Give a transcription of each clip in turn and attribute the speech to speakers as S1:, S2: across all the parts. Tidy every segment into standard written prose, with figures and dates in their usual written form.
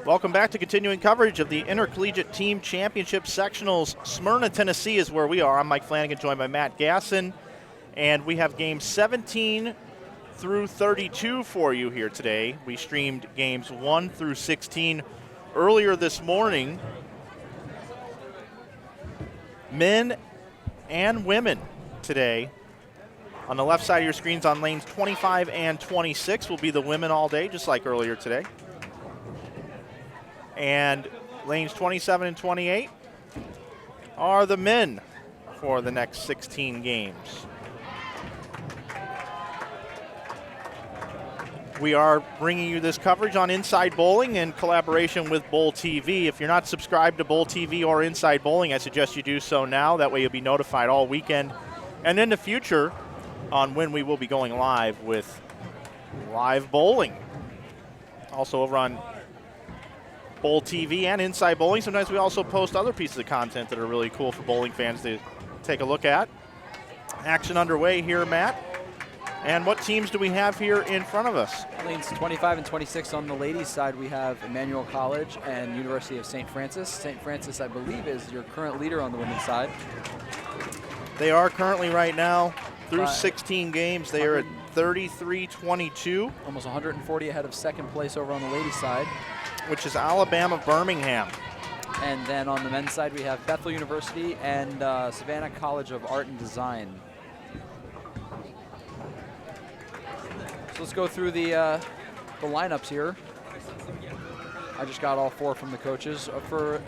S1: Welcome back to continuing coverage of the Intercollegiate Team Championship Sectionals. Smyrna, Tennessee is where we are. I'm Mike Flanagan, joined by Matt Gasson. And we have games 17 through 32 for you here today. We streamed games 1 through 16 earlier this morning. Men and women today. On the left side of your screens on lanes 25 and 26 will be the women all day, just like earlier today. And lanes 27 and 28 are the men for the next 16 games. We are bringing you this coverage on Inside Bowling in collaboration with Bowl TV. If you're not subscribed to Bowl TV or Inside Bowling, I suggest you do so now. That way you'll be notified all weekend and in the future on when we will be going live with live bowling. Also over on Bowl TV and Inside Bowling. Sometimes we also post other pieces of content that are really cool for bowling fans to take a look at. Action underway here, Matt. And what teams do we have here in front of us?
S2: Lanes 25 and 26 on the ladies' side, we have Emmanuel College and University of St. Francis. St. Francis, I believe, is your current leader on the women's side.
S1: They are currently right now through 16 games. They are at 33-22.
S2: Almost 140 ahead of second place over on the ladies' side,
S1: which is Alabama Birmingham.
S2: And then on the men's side, we have Bethel University and Savannah College of Art and Design. So let's go through the lineups here. I just got all four from the coaches. For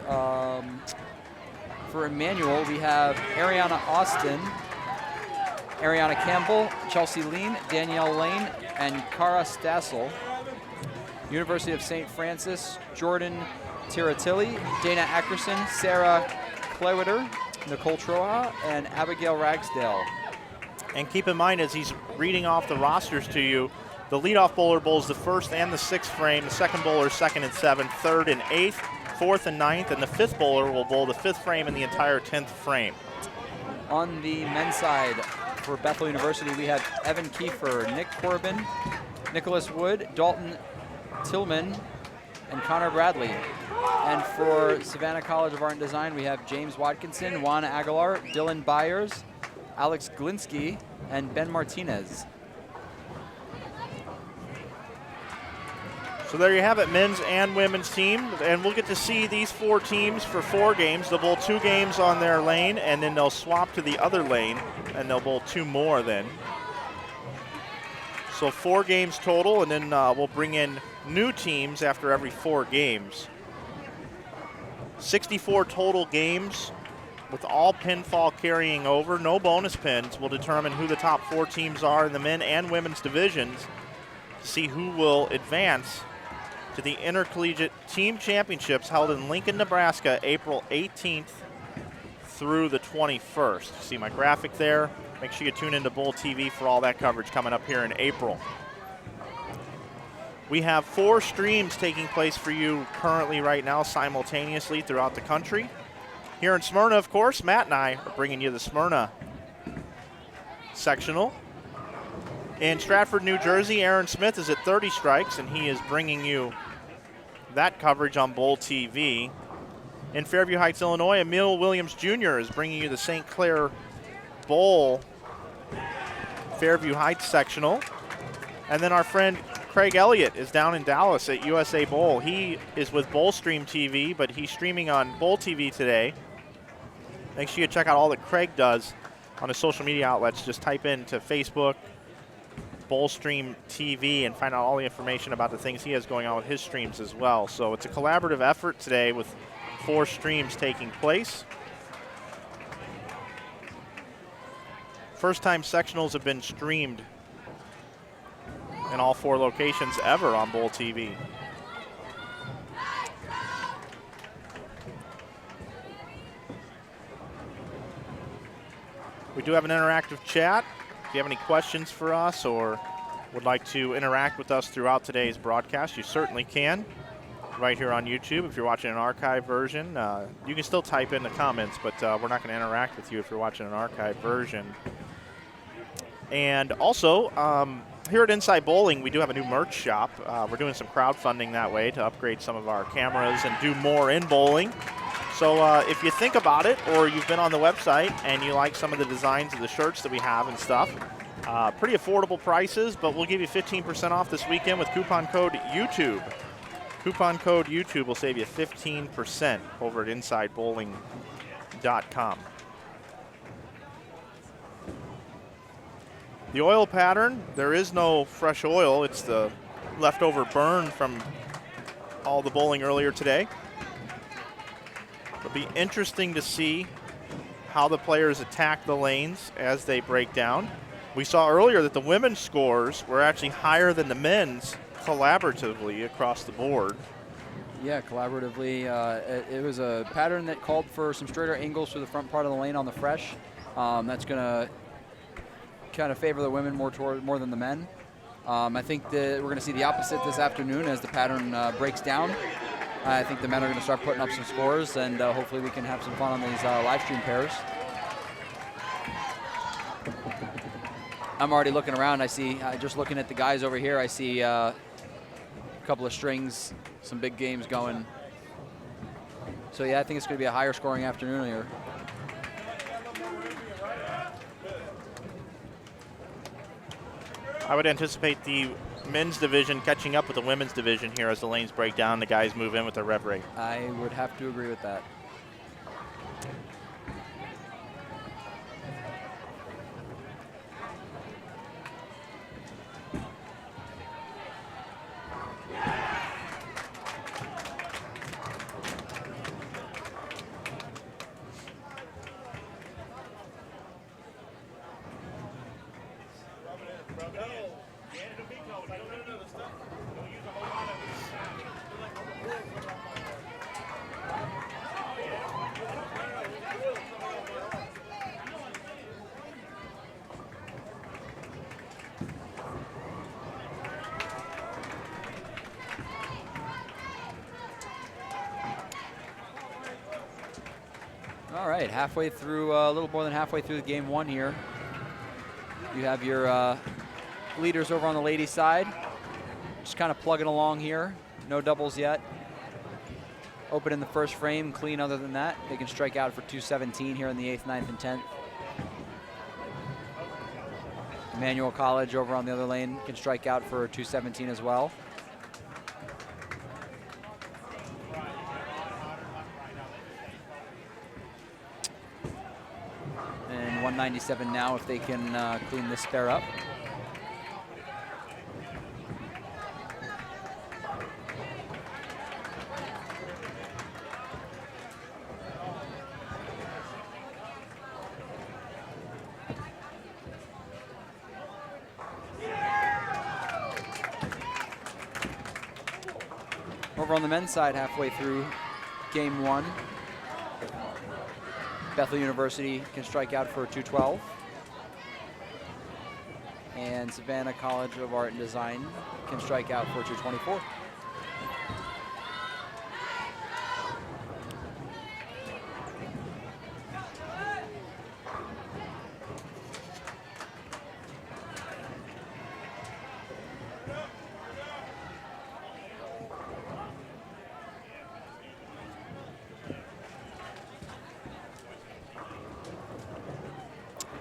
S2: Emmanuel, we have Ariana Austin, Ariana Campbell, Chelsea Lean, Danielle Lane, and Cara Stassel. University of St. Francis, Jordan Tiratilli, Dana Ackerson, Sarah Klewitter, Nicole Troha, and Abigail Ragsdale.
S1: And keep in mind, as he's reading off the rosters to you, the leadoff bowler bowls the first and the sixth frame, the second bowler second and seventh, third and eighth, fourth and ninth, and the fifth bowler will bowl the fifth frame and the entire 10th frame.
S2: On the men's side, for Bethel University, we have Evan Kiefer, Nick Corbin, Nicholas Wood, Dalton Tillman, and Connor Bradley. And for Savannah College of Art and Design, we have James Watkinson, Juan Aguilar, Dylan Byers, Alex Glinsky, and Ben Martinez.
S1: So there you have it, men's and women's team. And we'll get to see these four teams for 4 games. They'll bowl 2 games on their lane, and then they'll swap to the other lane, and they'll bowl 2 more then. So 4 games total, and then we'll bring in new teams after every 4 games. 64 total games with all pinfall carrying over. No bonus pins will determine who the top 4 teams are in the men and women's divisions. See who will advance to the Intercollegiate Team Championships held in Lincoln, Nebraska, April 18th through the 21st. See my graphic there? Make sure you tune into Bowl TV for all that coverage coming up here in April. We have 4 streams taking place for you currently right now simultaneously throughout the country. Here in Smyrna, of course, Matt and I are bringing you the Smyrna sectional. In Stratford, New Jersey, Aaron Smith is at 30 strikes, and he is bringing you that coverage on Bowl TV. In Fairview Heights, Illinois, Emil Williams Jr. is bringing you the St. Clair Bowl Fairview Heights sectional. And then our friend Craig Elliott is down in Dallas at USA Bowl. He is with Bowl Stream TV, but he's streaming on Bowl TV today. Make sure you check out all that Craig does on his social media outlets. Just type into Facebook, Bowl Stream TV, and find out all the information about the things he has going on with his streams as well. So it's a collaborative effort today with 4 streams taking place. First time sectionals have been streamed in all 4 locations ever on Bowl TV. We do have an interactive chat. If you have any questions for us or would like to interact with us throughout today's broadcast, you certainly can right here on YouTube. If you're watching an archive version, you can still type in the comments, but we're not going to interact with you if you're watching an archive version. And also, here at Inside Bowling, we do have a new merch shop. We're doing some crowdfunding that way to upgrade some of our cameras and do more in bowling. So if you think about it, or you've been on the website and you like some of the designs of the shirts that we have and stuff, pretty affordable prices, but we'll give you 15% off this weekend with coupon code YouTube. Coupon code YouTube will save you 15% over at InsideBowling.com. The oil pattern, there is no fresh oil. It's the leftover burn from all the bowling earlier today. It'll be interesting to see how the players attack the lanes as they break down. We saw earlier that the women's scores were actually higher than the men's collaboratively across the board.
S2: Yeah, collaboratively. It was a pattern that called for some straighter angles through the front part of the lane on the fresh. That's going to kind of favor the women more than the men. I think that we're going to see the opposite this afternoon as the pattern breaks down. I think the men are going to start putting up some scores, and hopefully we can have some fun on these live stream pairs. I'm already looking around. I see, just looking at the guys over here, I see a couple of strings, some big games going. So yeah, I think it's going to be a higher scoring afternoon here.
S1: I would anticipate the men's division catching up with the women's division here as the lanes break down, the guys move in with their rev rate.
S2: I would have to agree with that. All right, halfway through, a little more than halfway through the game one here. You have your leaders over on the ladies' side. Just kind of plugging along here. No doubles yet. Open in the first frame, clean other than that. They can strike out for 217 here in the 8th, 9th, and 10th. Emmanuel College over on the other lane can strike out for 217 as well. And 197 now if they can clean this spare up. Over on the men's side, halfway through game one, Bethel University can strike out for 212. And Savannah College of Art and Design can strike out for 224.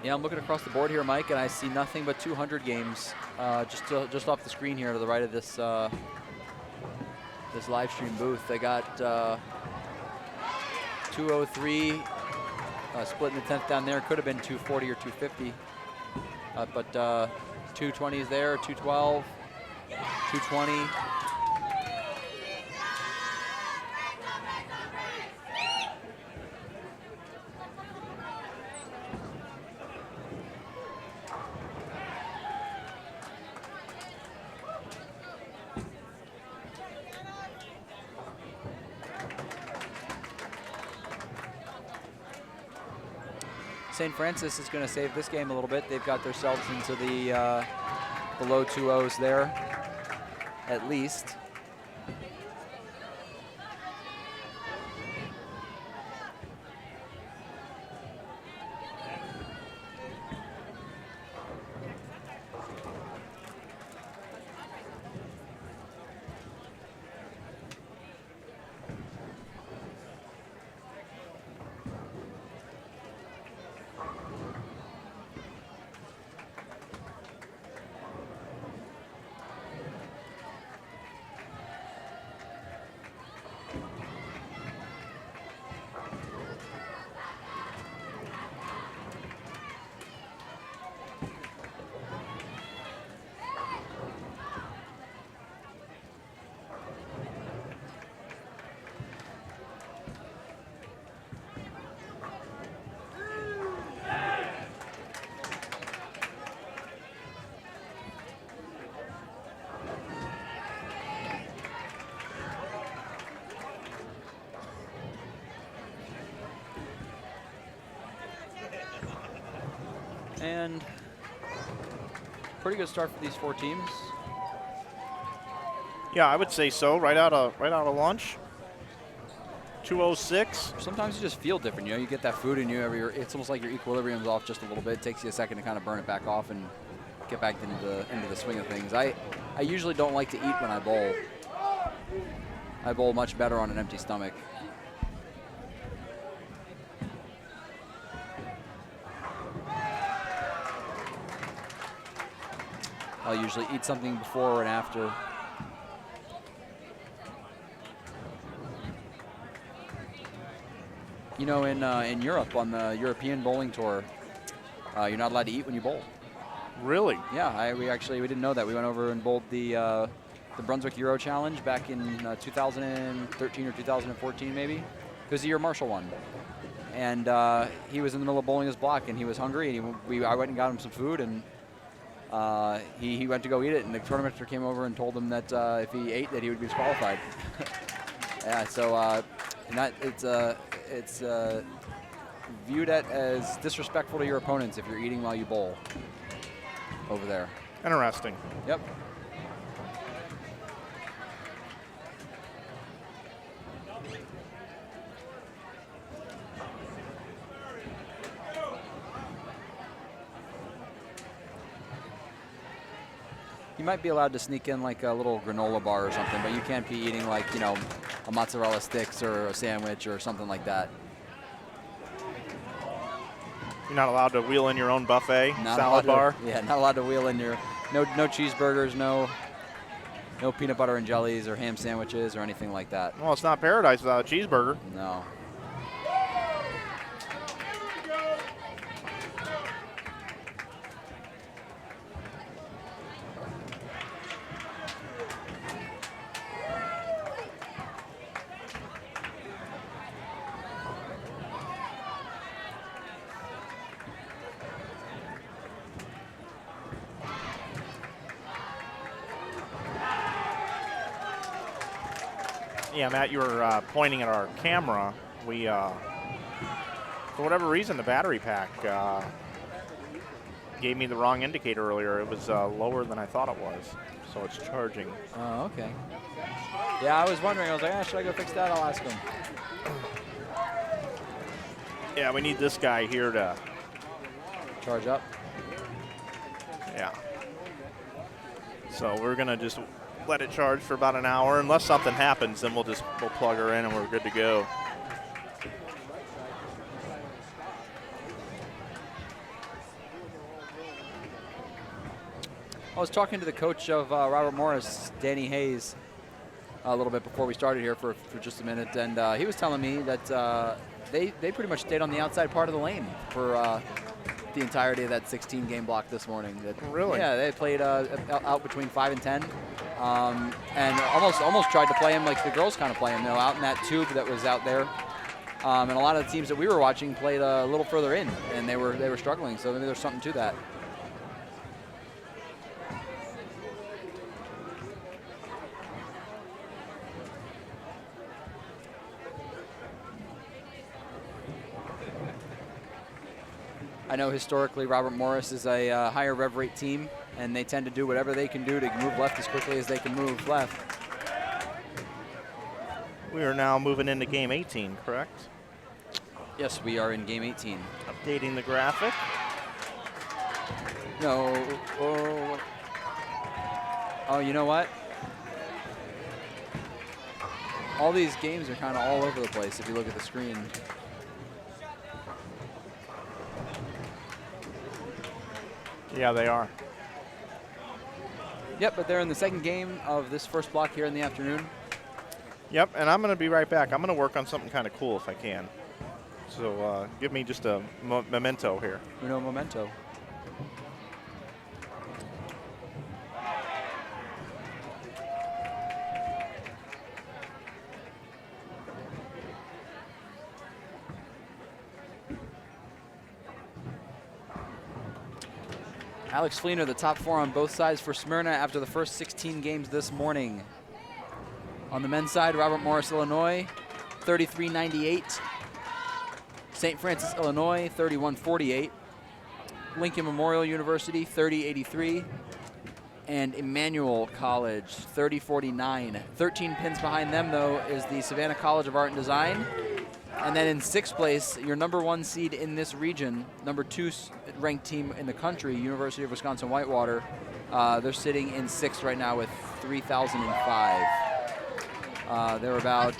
S2: Yeah, I'm looking across the board here, Mike, and I see nothing but 200 games just off the screen here to the right of this this live stream booth. They got 203 split in the 10th down there. Could have been 240 or 250, but 220 is there, 212, 220. St. Francis is going to save this game a little bit. They've got themselves into the low 2-0s there, at least. And pretty good start for these 4 teams.
S1: Yeah, I would say so. Right out of lunch. 2:06.
S2: Sometimes you just feel different. You know, you get that food in you. It's almost like your equilibrium's off just a little bit. It takes you a second to kind of burn it back off and get back into the swing of things. I usually don't like to eat when I bowl. I bowl much better on an empty stomach. I'll usually eat something before and after. You know, in Europe, on the European bowling tour, you're not allowed to eat when you bowl.
S1: Really?
S2: Yeah, we didn't know that. We went over and bowled the Brunswick Euro Challenge back in 2013 or 2014, maybe. It was the year Marshall won. And he was in the middle of bowling his block, and he was hungry, and I went and got him some food, and he went to go eat it, and the tournament master came over and told him that if he ate, that he would be disqualified. Yeah, so and that it's viewed as disrespectful to your opponents if you're eating while you bowl over there.
S1: Interesting.
S2: Yep. You might be allowed to sneak in like a little granola bar or something, but you can't be eating like, you know, a mozzarella sticks or a sandwich or something like that.
S1: You're not allowed to wheel in your own buffet,
S2: Not
S1: salad bar?
S2: Yeah, not allowed to wheel in your, no cheeseburgers, no peanut butter and jellies or ham sandwiches or anything like that.
S1: Well, it's not paradise without a cheeseburger.
S2: No.
S1: Yeah, Matt, you were pointing at our camera. We, for whatever reason, the battery pack gave me the wrong indicator earlier. It was lower than I thought it was, so it's charging.
S2: Oh, okay. Yeah, I was wondering. I was like, should I go fix that? I'll ask him.
S1: Yeah, we need this guy here to
S2: charge up.
S1: Yeah. So we're gonna just let it charge for about an hour. Unless something happens, then we'll plug her in and we're good to go.
S2: I was talking to the coach of Robert Morris, Danny Hayes, a little bit before we started here for just a minute, and he was telling me that they pretty much stayed on the outside part of the lane for the entirety of that 16-game block this morning.
S1: Really?
S2: Yeah, they played out between 5 and 10, and almost tried to play him like the girls kind of play him, out in that tube that was out there. And a lot of the teams that we were watching played a little further in, and they were struggling. So maybe there's something to that. I know historically Robert Morris is a higher rev rate team, and they tend to do whatever they can do to move left as quickly as they can move left.
S1: We are now moving into game 18, correct?
S2: Yes, we are in game 18.
S1: Updating the graphic.
S2: No. Oh, you know what? All these games are kind of all over the place if you look at the screen.
S1: Yeah, they are.
S2: Yep, but they're in the second game of this first block here in the afternoon.
S1: Yep, and I'm going to be right back. I'm going to work on something kind of cool if I can. So give me just a memento here.
S2: Uno momento. Alex Fleener, the top four on both sides for Smyrna after the first 16 games this morning. On the men's side, Robert Morris, Illinois, 33-98. St. Francis, Illinois, 31-48. Lincoln Memorial University, 30-83. And Emmanuel College, 30-49. 13 pins behind them, though, is the Savannah College of Art and Design. And then in 6th place, your #1 seed in this region, #2 ranked team in the country, University of Wisconsin-Whitewater. They're sitting in 6th right now with 3,005. They're about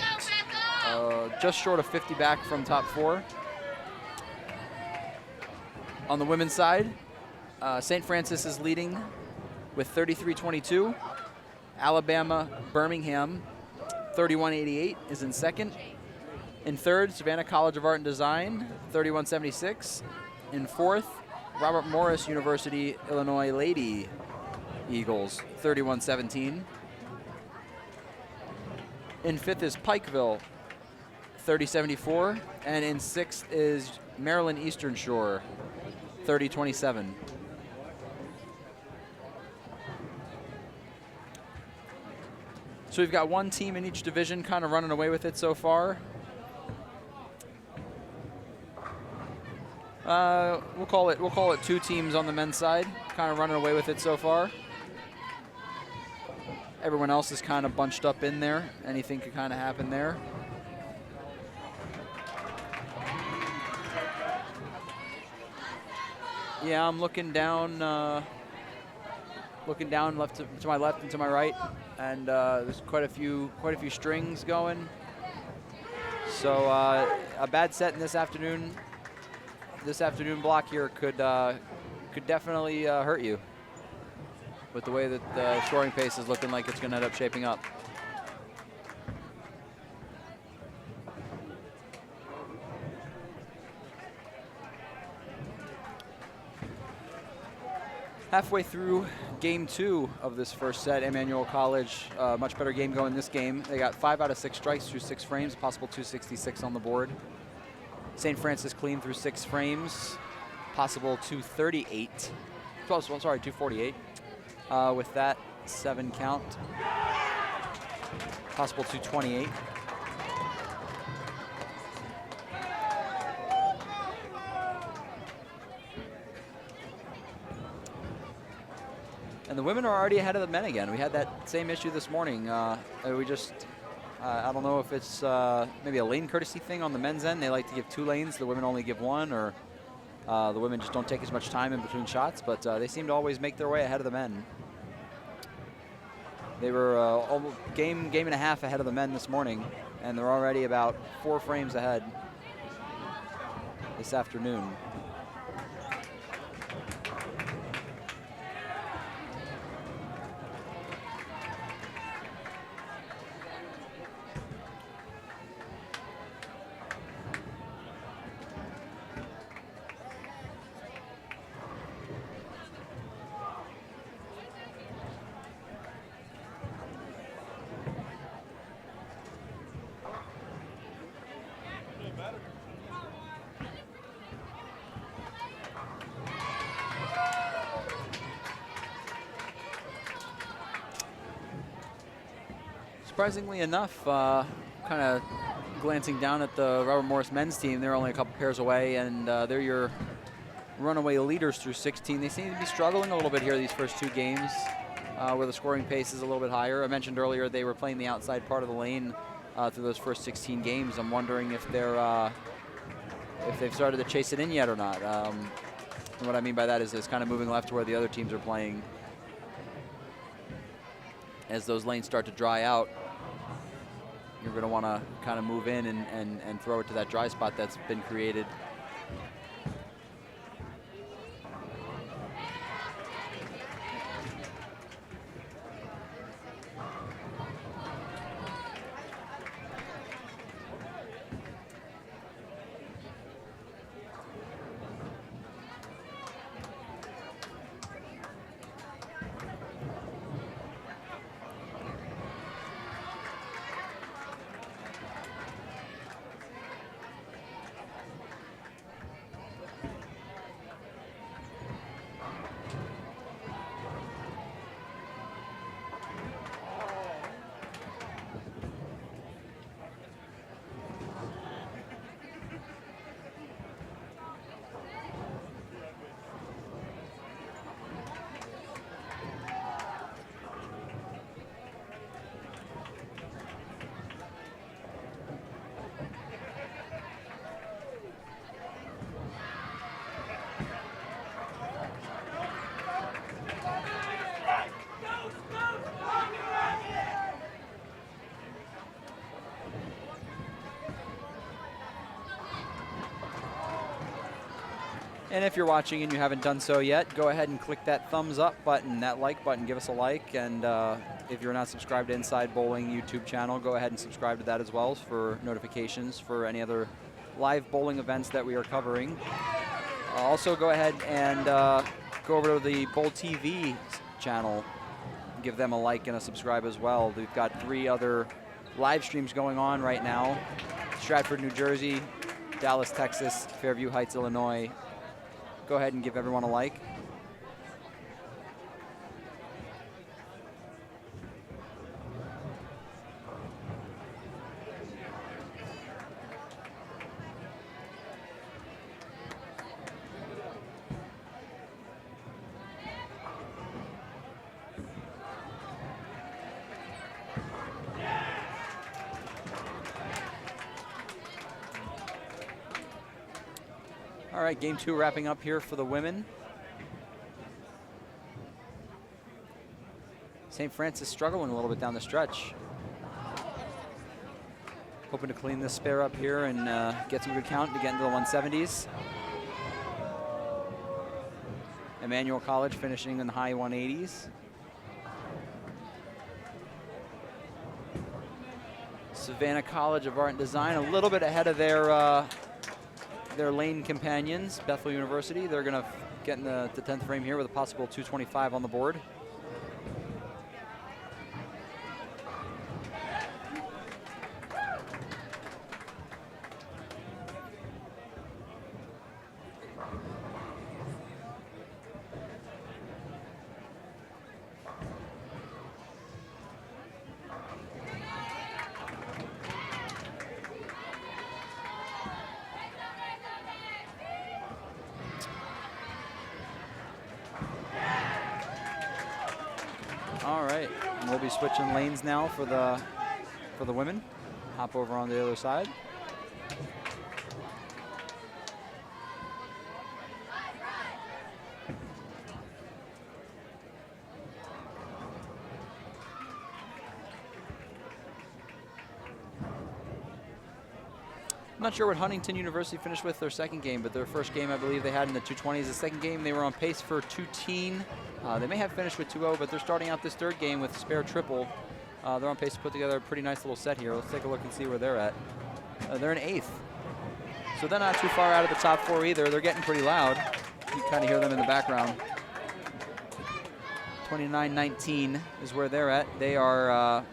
S2: just short of 50 back from top 4. On the women's side, St. Francis is leading with 33-22. Alabama Birmingham, 31-88, is in 2nd. In 3rd, Savannah College of Art and Design, 31-76. In 4th, Robert Morris University, Illinois Lady Eagles, 31-17. In 5th is Pikeville, 30-74. And in 6th is Maryland Eastern Shore, 30-27. So we've got one team in each division kind of running away with it so far. We'll call it 2 teams on the men's side, kind of running away with it so far. Everyone else is kind of bunched up in there. Anything could kind of happen there. Yeah, I'm looking down left to my left and to my right, and there's quite a few strings going. So a bad set in this afternoon block here could definitely hurt you with the way that the scoring pace is looking like it's going to end up shaping up. Halfway through game 2 of this first set, Emmanuel College, much better game going this game. They got 5 out of 6 strikes through 6 frames, possible 266 on the board. St. Francis clean through 6 frames, possible 238. 248. With that 7 count, possible 228. And the women are already ahead of the men again. We had that same issue this morning. I don't know if it's maybe a lane courtesy thing on the men's end. They like to give 2 lanes. The women only give 1, or the women just don't take as much time in between shots. But they seem to always make their way ahead of the men. They were almost game and a half ahead of the men this morning, and they're already about 4 frames ahead this afternoon. Surprisingly enough, kind of glancing down at the Robert Morris men's team, they're only a couple pairs away, and they're your runaway leaders through 16. They seem to be struggling a little bit here these first 2 games, where the scoring pace is a little bit higher. I mentioned earlier they were playing the outside part of the lane through those first 16 games. I'm wondering if they've started to chase it in yet or not. And what I mean by that is it's kind of moving left to where the other teams are playing. As those lanes start to dry out, you're going to want to kind of move in and throw it to that dry spot that's been created. And if you're watching and you haven't done so yet, go ahead and click that thumbs up button, that like button, give us a like. And if you're not subscribed to Inside Bowling YouTube channel, go ahead and subscribe to that as well for notifications for any other live bowling events that we are covering. Also, go ahead and go over to the Bowl TV channel. Give them a like and a subscribe as well. We've got 3 other live streams going on right now. Stratford, New Jersey, Dallas, Texas, Fairview Heights, Illinois. Go ahead and give everyone a like. All right, game 2 wrapping up here for the women. St. Francis struggling a little bit down the stretch. Hoping to clean this spare up here and get some good count to get into the 170s. Emmanuel College finishing in the high 180s. Savannah College of Art and Design a little bit ahead of their lane companions, Bethel University. They're going to get in the 10th frame here with a possible 225 on the board. All right, and we'll be switching lanes now for the women. Hop over on the other side. I'm not sure what Huntington University finished with their second game, but their first game I believe they had in the 220s. The second game they were on pace for 2-teen. They may have finished with 2-0, but they're starting out this third game with spare triple. They're on pace to put together a pretty nice little set here. Let's take a look and see where they're at. They're in 8th. So they're not too far out of the top 4 either. They're getting pretty loud. You kind of hear them in the background. 29-19 is where they're at. They are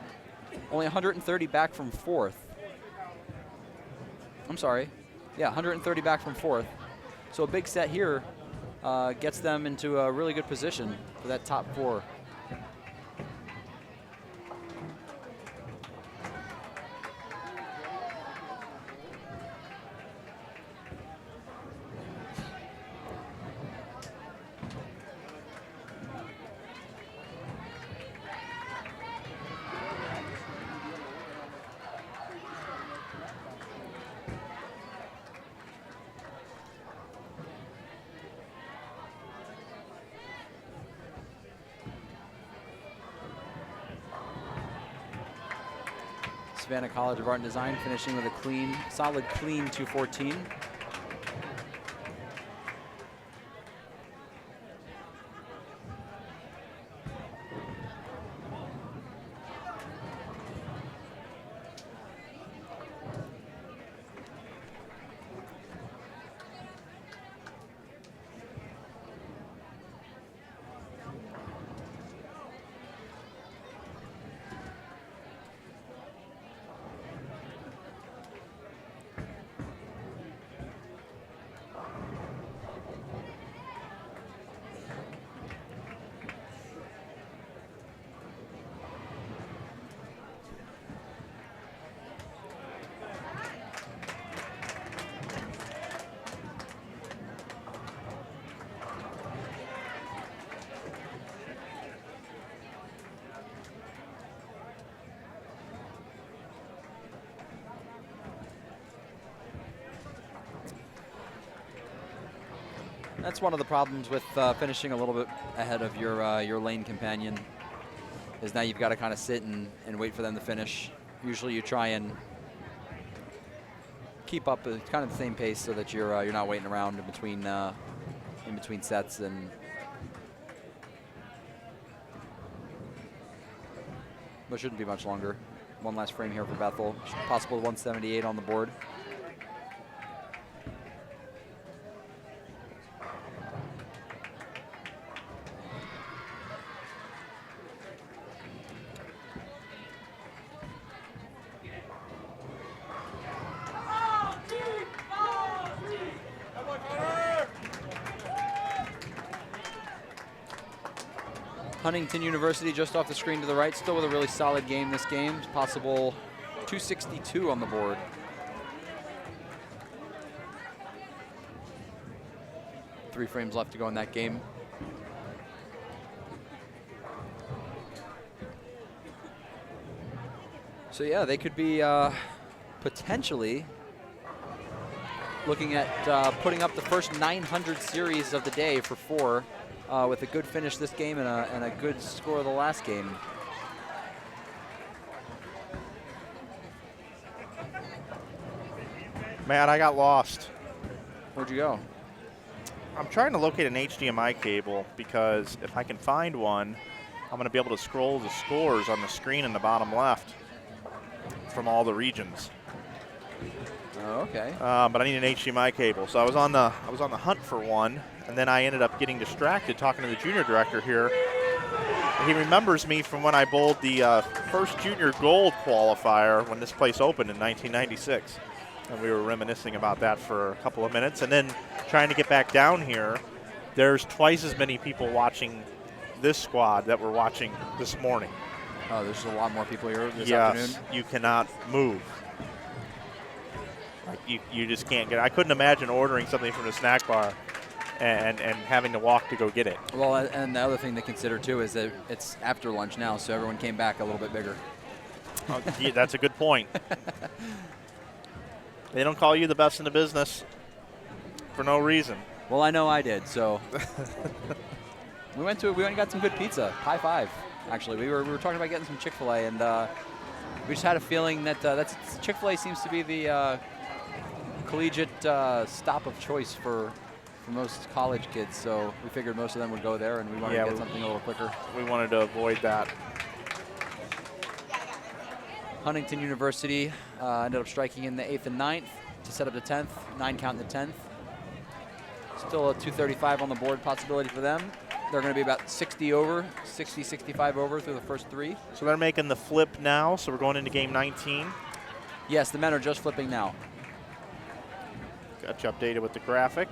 S2: only 130 back from 4th. I'm sorry. Yeah, 130 back from 4th. So a big set here gets them into a really good position for that top 4. Savannah College of Art and Design finishing with a clean, solid clean 214. That's one of the problems with finishing a little bit ahead of your lane companion, is now you've got to kind of sit and wait for them to finish. Usually you try and keep up at kind of the same pace so that you're not waiting around in between in between sets. And but shouldn't be much longer. One last frame here for Bethel. Possible 178 on the board. Huntington University just off the screen to the right, still with a really solid game this game. Possible 262 on the board. Three frames left to go in that game. So yeah, they could be potentially looking at putting up the first 900 series of the day for 4. With a good finish this game and a good score of the last game.
S1: Matt, I got lost.
S2: Where'd you go?
S1: I'm trying to locate an HDMI cable because if I can find one, I'm going to be able to scroll the scores on the screen in the bottom left from all the regions.
S2: Oh, okay.
S1: But I need an HDMI cable, so I was on the hunt for one. And then I ended up getting distracted talking to the junior director here. He remembers me from when I bowled the first junior gold qualifier when this place opened in 1996. And we were reminiscing about that for a couple of minutes. And then trying to get back down here, there's twice as many people watching this squad that were watching this morning.
S2: Oh, there's a lot more people here this
S1: yes,
S2: afternoon?
S1: You cannot move. Like you just can't get. I couldn't imagine ordering something from the snack bar and having to walk to go get it.
S2: Well, and the other thing to consider too is that it's after lunch now, so everyone came back a little bit bigger.
S1: Oh, yeah, that's a good point. They don't call you the best in the business for no reason.
S2: Well, I know I did. So we went and got some good pizza. High five. Actually, we were talking about getting some Chick-fil-A, and we just had a feeling that Chick-fil-A seems to be the collegiate stop of choice for most college kids, so we figured most of them would go there, and we wanted to get something a little quicker.
S1: We wanted to avoid that.
S2: Huntington University ended up striking in the 8th and 9th to set up the 10th, 9 count in the 10th. Still a 235 on the board possibility for them. They're going to be about 60, 65 over through the first 3.
S1: So they're making the flip now, so we're going into game 19.
S2: Yes, the men are just flipping now.
S1: Got you updated with the graphic.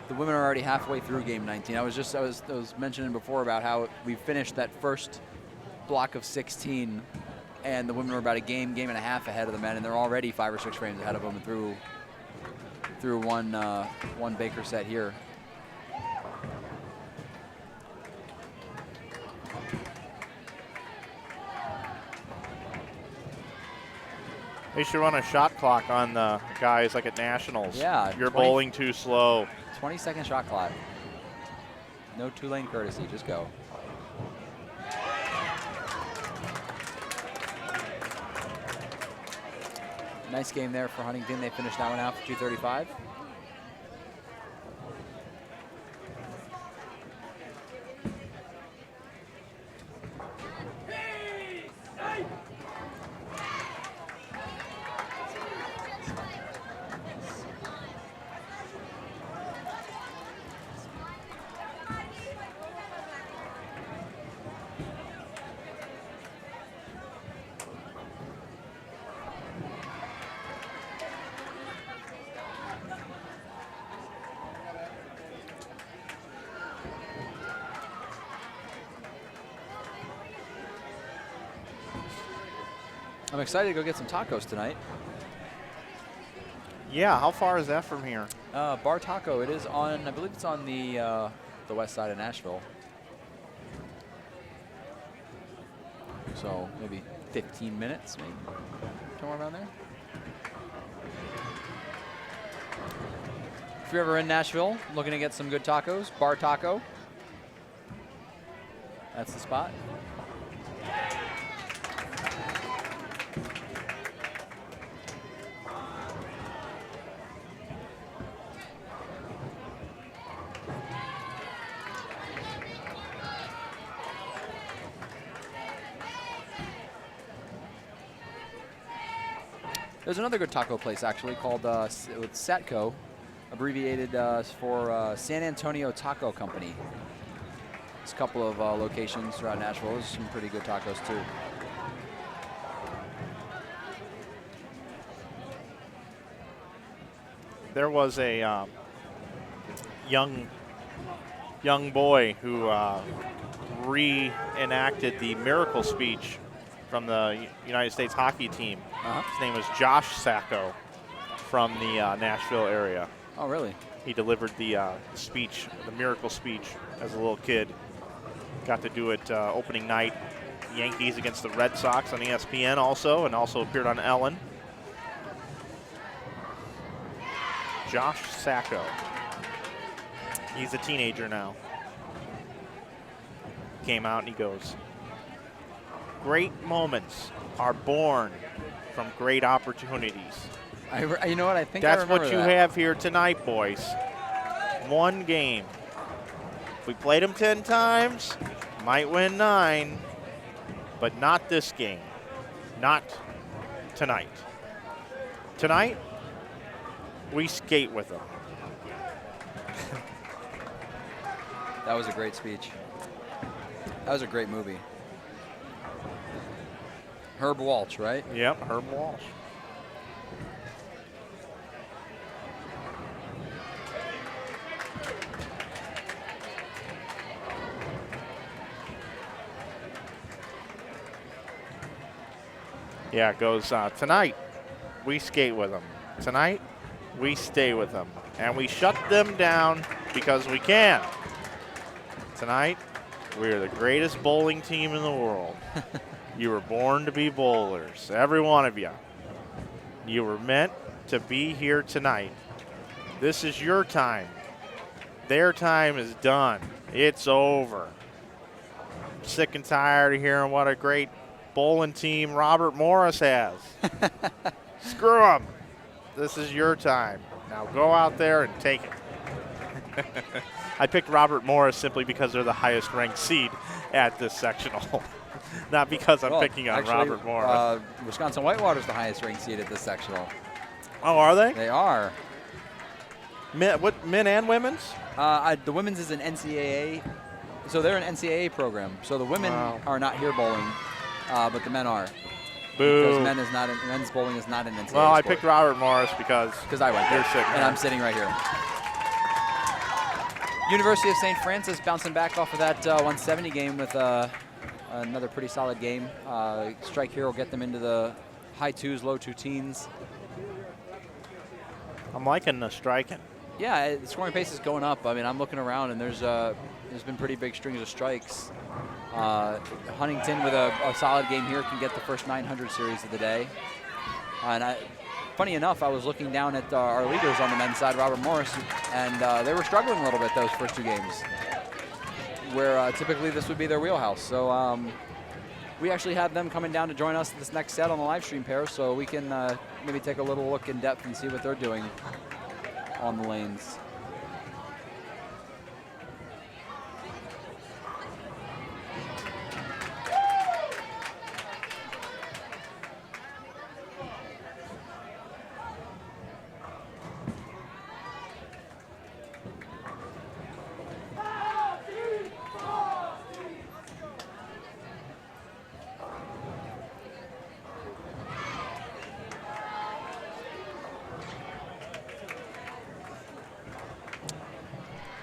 S2: The women are already halfway through game 19. I was mentioning before about how we finished that first block of 16, and the women were about a game and a half ahead of the men, and they're already 5 or 6 frames ahead of them through one Baker set here.
S1: They should run a shot clock on the guys like at Nationals.
S2: Yeah.
S1: You're bowling too slow.
S2: 20-second shot clock. No 2-lane courtesy, just go. Nice game there for Huntington. They finished that one out for 235. I'm excited to go get some tacos tonight.
S1: Yeah, how far is that from here?
S2: Bar Taco, it is on, I believe it's on the west side of Nashville. So maybe 15 minutes, maybe, somewhere around there. If you're ever in Nashville looking to get some good tacos, Bar Taco. That's the spot. There's another good taco place actually called with Satco, abbreviated for San Antonio Taco Company. There's a couple of locations throughout Nashville. There's some pretty good tacos too.
S1: There was a young boy who reenacted the miracle speech from the United States hockey team. His name was Josh Sacco from the Nashville area.
S2: Oh, really?
S1: He delivered the speech, the miracle speech, as a little kid. Got to do it opening night, Yankees against the Red Sox on ESPN also, and also appeared on Ellen. Josh Sacco. He's a teenager now. Came out and he goes, "Great moments are born from great opportunities."
S2: You know what? I think
S1: that's
S2: I remember
S1: what you
S2: that.
S1: have here tonight, boys. One game. If we played them 10 times, might win 9, but not this game. Not tonight. Tonight, we skate with them.
S2: That was a great speech. That was a great movie. Herb Walsh, right?
S1: Yep, Herb Walsh. Yeah, it goes, tonight, we skate with them. Tonight, we stay with them. And we shut them down because we can. Tonight, we're the greatest bowling team in the world. You were born to be bowlers, every one of you. You were meant to be here tonight. This is your time. Their time is done. It's over. I'm sick and tired of hearing what a great bowling team Robert Morris has. Screw him. This is your time. Now go out there and take it. I picked Robert Morris simply because they're the highest ranked seed at this sectional. Not because I'm picking on Robert Morris.
S2: Wisconsin-Whitewater is the highest ranked seed at this sectional.
S1: Oh, are they?
S2: They are.
S1: Men and women's?
S2: The women's is an NCAA. So they're an NCAA program. So the women are not here bowling, but the men are.
S1: Boo.
S2: Because men's bowling is not an NCAA
S1: Well, I
S2: sport.
S1: picked Robert Morris because
S2: I went there.
S1: You're sitting
S2: and
S1: there.
S2: I'm sitting right here. University of St. Francis bouncing back off of that 170 game with another pretty solid game. Strike here will get them into the high 2s, low 2 teens.
S1: I'm liking the striking.
S2: Yeah, the scoring pace is going up. I mean, I'm looking around, and there's been pretty big strings of strikes. Huntington with a solid game here can get the first 900 series of the day. And funny enough, I was looking down at our leaders on the men's side, Robert Morris, and they were struggling a little bit those first 2 games, where typically this would be their wheelhouse. So we actually have them coming down to join us this next set on the live stream pair, so we can maybe take a little look in depth and see what they're doing on the lanes.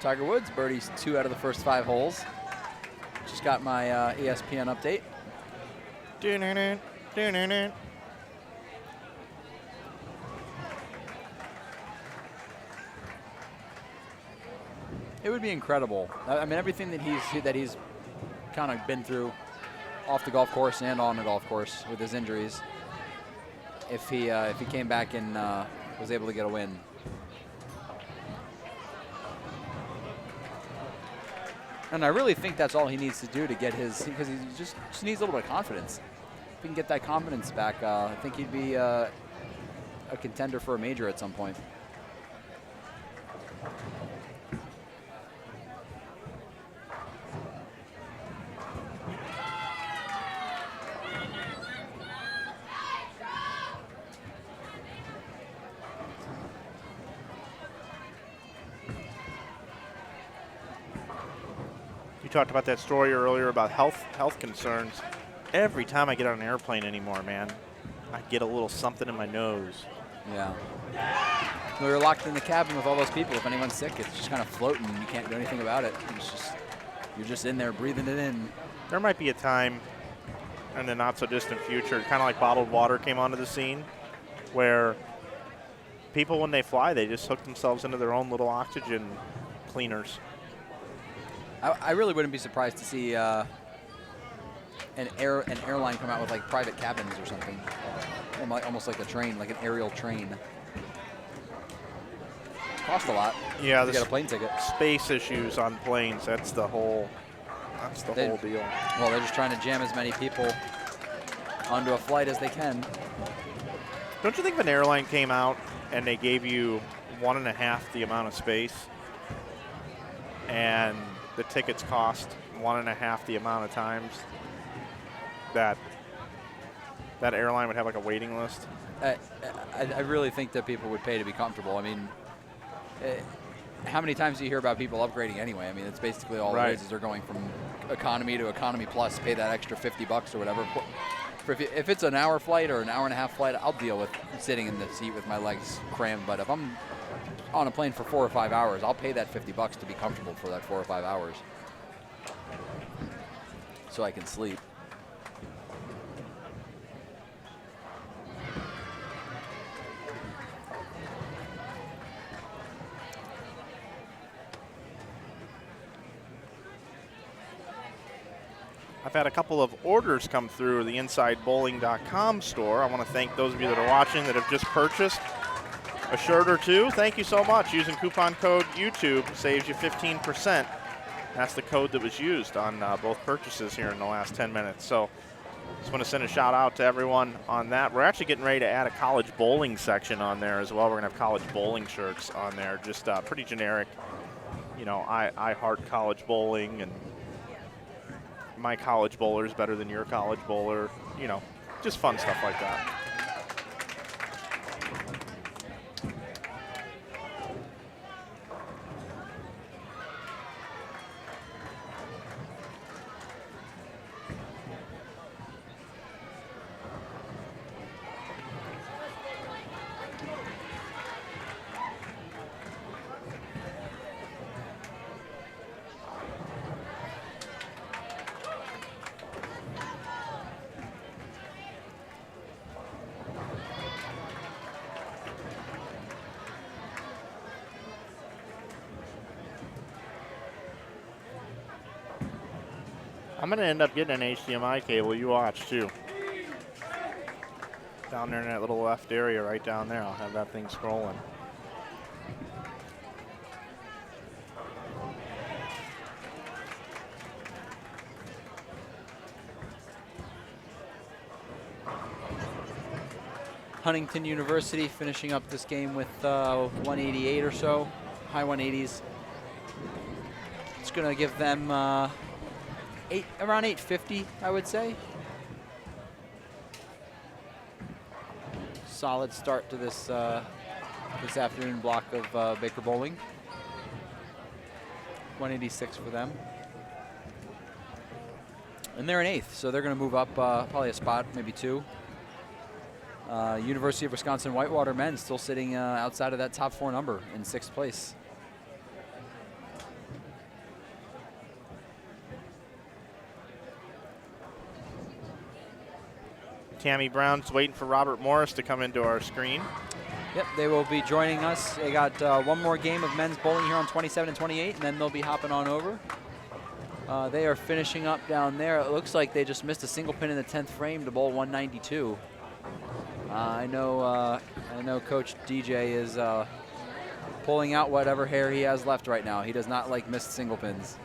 S2: Tiger Woods birdies 2 out of the first 5 holes. Just got my ESPN update. It would be incredible. I mean, everything that he's kind of been through off the golf course and on the golf course with his injuries. If he came back and was able to get a win. And I really think that's all he needs to do to get his, because he just needs a little bit of confidence. If he can get that confidence back, I think he'd be a contender for a major at some point.
S1: You talked about that story earlier about health concerns. Every time I get on an airplane anymore, man, I get a little something in my nose.
S2: Yeah. We were locked in the cabin with all those people. If anyone's sick, it's just kind of floating. You can't do anything about it. It's just, you're just in there breathing it in.
S1: There might be a time in the not so distant future, kind of like bottled water came onto the scene, where people, when they fly, they just hook themselves into their own little oxygen cleaners.
S2: I really wouldn't be surprised to see an airline come out with like private cabins or something, almost like a train, like an aerial train. Cost a lot.
S1: Yeah,
S2: to get a plane ticket.
S1: Space issues on planes. That's the whole deal.
S2: Well, they're just trying to jam as many people onto a flight as they can.
S1: Don't you think if an airline came out and they gave you 1.5 the amount of space, and the tickets cost 1.5 the amount of times, that airline would have like a waiting list?
S2: I really think that people would pay to be comfortable. I mean, how many times do you hear about people upgrading anyway? I mean, it's basically all it is they're going from economy to economy plus, pay that extra $50 or whatever. If it's an hour flight or an hour-and-a-half flight, I'll deal with sitting in the seat with my legs crammed. But if I'm on a plane for 4 or 5 hours, I'll pay that $50 to be comfortable for that 4 or 5 hours so I can sleep.
S1: I've had a couple of orders come through the InsideBowling.com store. I want to thank those of you that are watching that have just purchased a shirt or two. Thank you so much. Using coupon code YouTube saves you 15%. That's the code that was used on both purchases here in the last 10 minutes. So just want to send a shout out to everyone on that. We're actually getting ready to add a college bowling section on there as well. We're going to have college bowling shirts on there, just pretty generic. You know, I heart college bowling, and my college bowler is better than your college bowler. You know, just fun stuff like that. I'm going to end up getting an HDMI cable. You watch, too. Down there in that little left area right down there. I'll have that thing scrolling.
S2: Huntington University finishing up this game with 188 or so, high 180s. It's going to give them around 850, I would say. Solid start to this this afternoon block of Baker Bowling. 186 for them. And they're in 8th, so they're going to move up probably a spot, maybe 2. University of Wisconsin-Whitewater men still sitting outside of that top 4 number in 6th place.
S1: Tammy Brown's waiting for Robert Morris to come into our screen.
S2: Yep, they will be joining us. They got one more game of men's bowling here on 27 and 28, and then they'll be hopping on over. They are finishing up down there. It looks like they just missed a single pin in the 10th frame to bowl 192. I know Coach DJ is pulling out whatever hair he has left right now. He does not like missed single pins.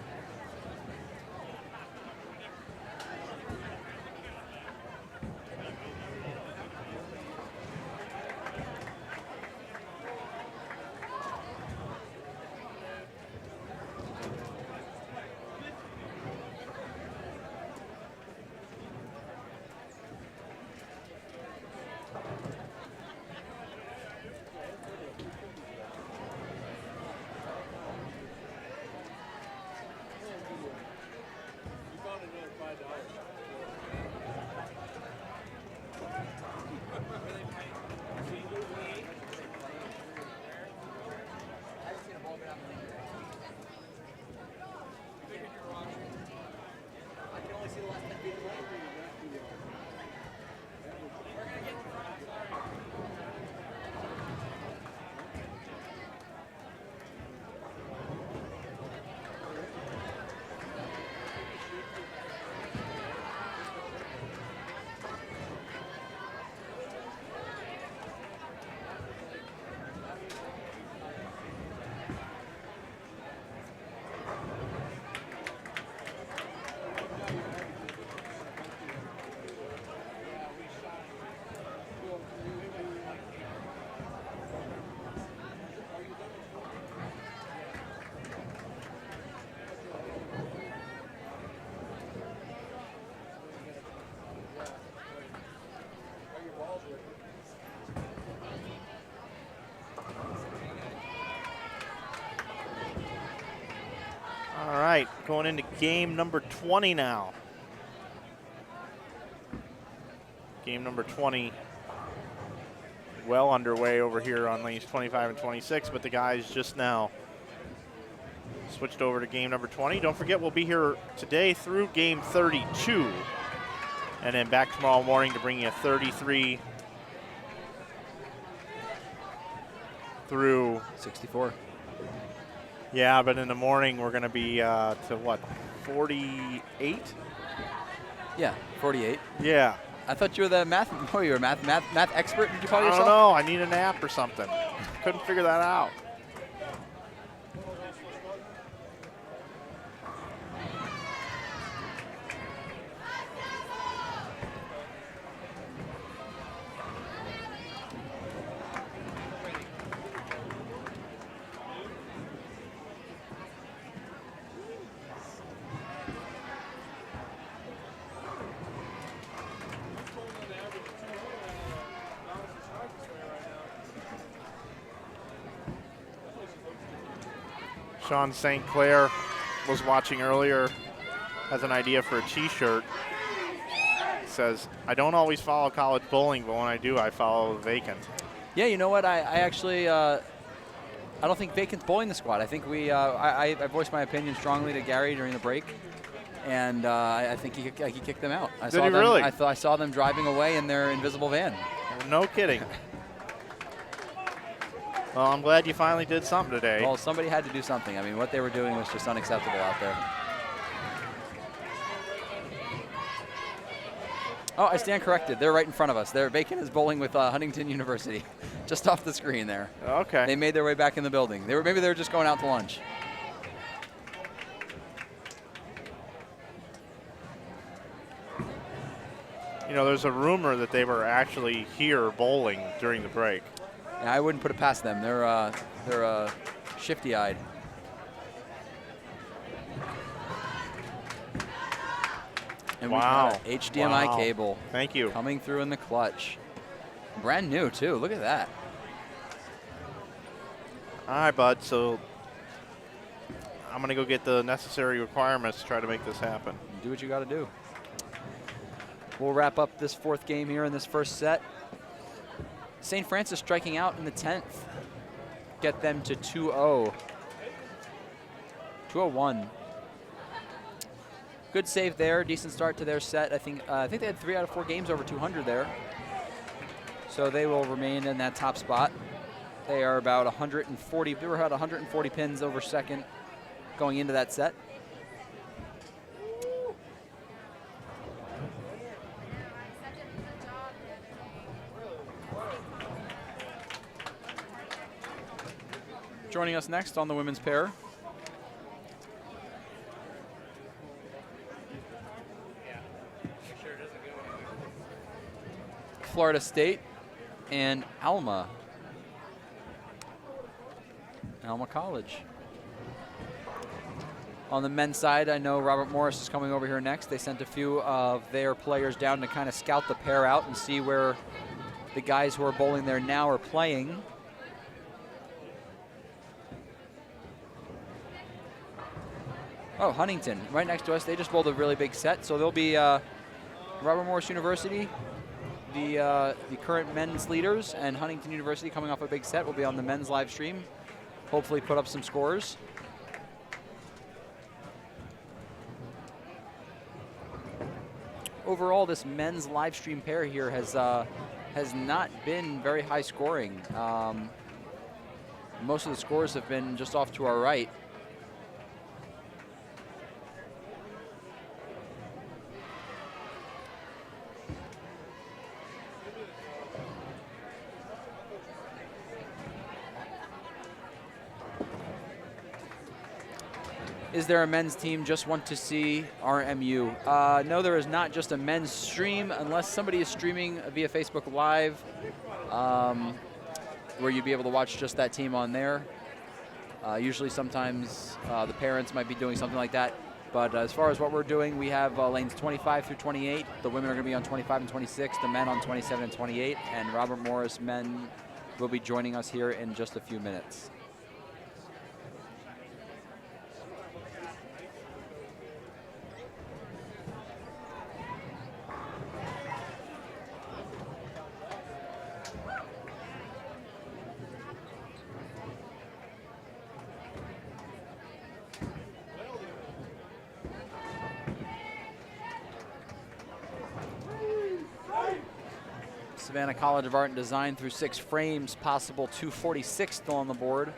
S1: going into game number 20 now. Game number 20 well underway over here on lanes 25 and 26, but the guys just now switched over to game number 20. Don't forget, we'll be here today through game 32, and then back tomorrow morning to bring you 33 through
S2: 64.
S1: Yeah, but in the morning we're going to be to what, 48?
S2: Yeah, 48.
S1: Yeah.
S2: I thought you were the math. Oh, you were a math expert. Did you call
S1: I
S2: yourself?
S1: don't know. I need a nap or something. Couldn't figure that out. Sean St. Clair was watching earlier, has an idea for a t-shirt. Says, I don't always follow college bowling, but when I do, I follow vacant.
S2: Yeah, you know what? I actually, I don't think vacant's bowling the squad. I think I voiced my opinion strongly to Gary during the break, and I think he kicked them out.
S1: Did he really?
S2: I saw them driving away in their invisible van.
S1: No kidding. Well, I'm glad you finally did something today.
S2: Well, somebody had to do something. I mean, what they were doing was just unacceptable out there. Oh, I stand corrected. They're right in front of us. Bacon is bowling with Huntington University, just off the screen there.
S1: Okay.
S2: They made their way back in the building. Maybe they were just going out to lunch.
S1: You know, there's a rumor that they were actually here bowling during the break.
S2: Yeah, I wouldn't put it past them. They're shifty-eyed. And
S1: wow.
S2: We've got an HDMI cable.
S1: Thank you.
S2: Coming through in the clutch. Brand new, too. Look at that.
S1: All right, bud. So I'm going to go get the necessary requirements to try to make this happen.
S2: Do what you got to do. We'll wrap up this fourth game here in this first set. St. Francis striking out in the 10th. Get them to 2-0. 201. Good save there. Decent start to their set. I think they had 3 out of 4 games over 200 there. So they will remain in that top spot. They are about 140. They were about 140 pins over second going into that set. Joining us next on the women's pair, Florida State and Alma College. On the men's side, I know Robert Morris is coming over here next. They sent a few of their players down to kind of scout the pair out and see where the guys who are bowling there now are playing. Oh, Huntington, right next to us. They just bowled a really big set, so they'll be Robert Morris University, the current men's leaders, and Huntington University coming off a big set will be on the men's live stream. Hopefully put up some scores. Overall, this men's live stream pair here has not been very high scoring. Most of the scores have been just off to our right. Is there a men's team? Just want to see RMU. No, there is not just a men's stream unless somebody is streaming via Facebook Live, where you'd be able to watch just that team on there. Usually sometimes the parents might be doing something like that. But as far as what we're doing, we have lanes 25 through 28. The women are going to be on 25 and 26, the men on 27 and 28, and Robert Morris men will be joining us here in just a few minutes. Savannah College of Art and Design through 6 frames, possible 246 still on the board.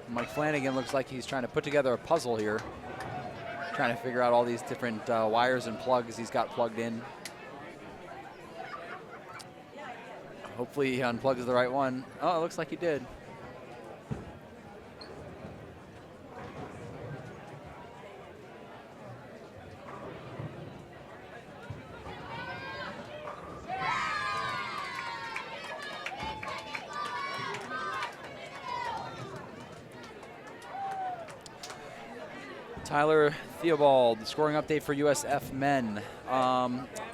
S2: Mike Flanagan looks like he's trying to put together a puzzle here, trying to figure out all these different wires and plugs he's got plugged in. Hopefully he unplugs the right one. Oh, it looks like he did. Tyler Theobald, the scoring update for USF men.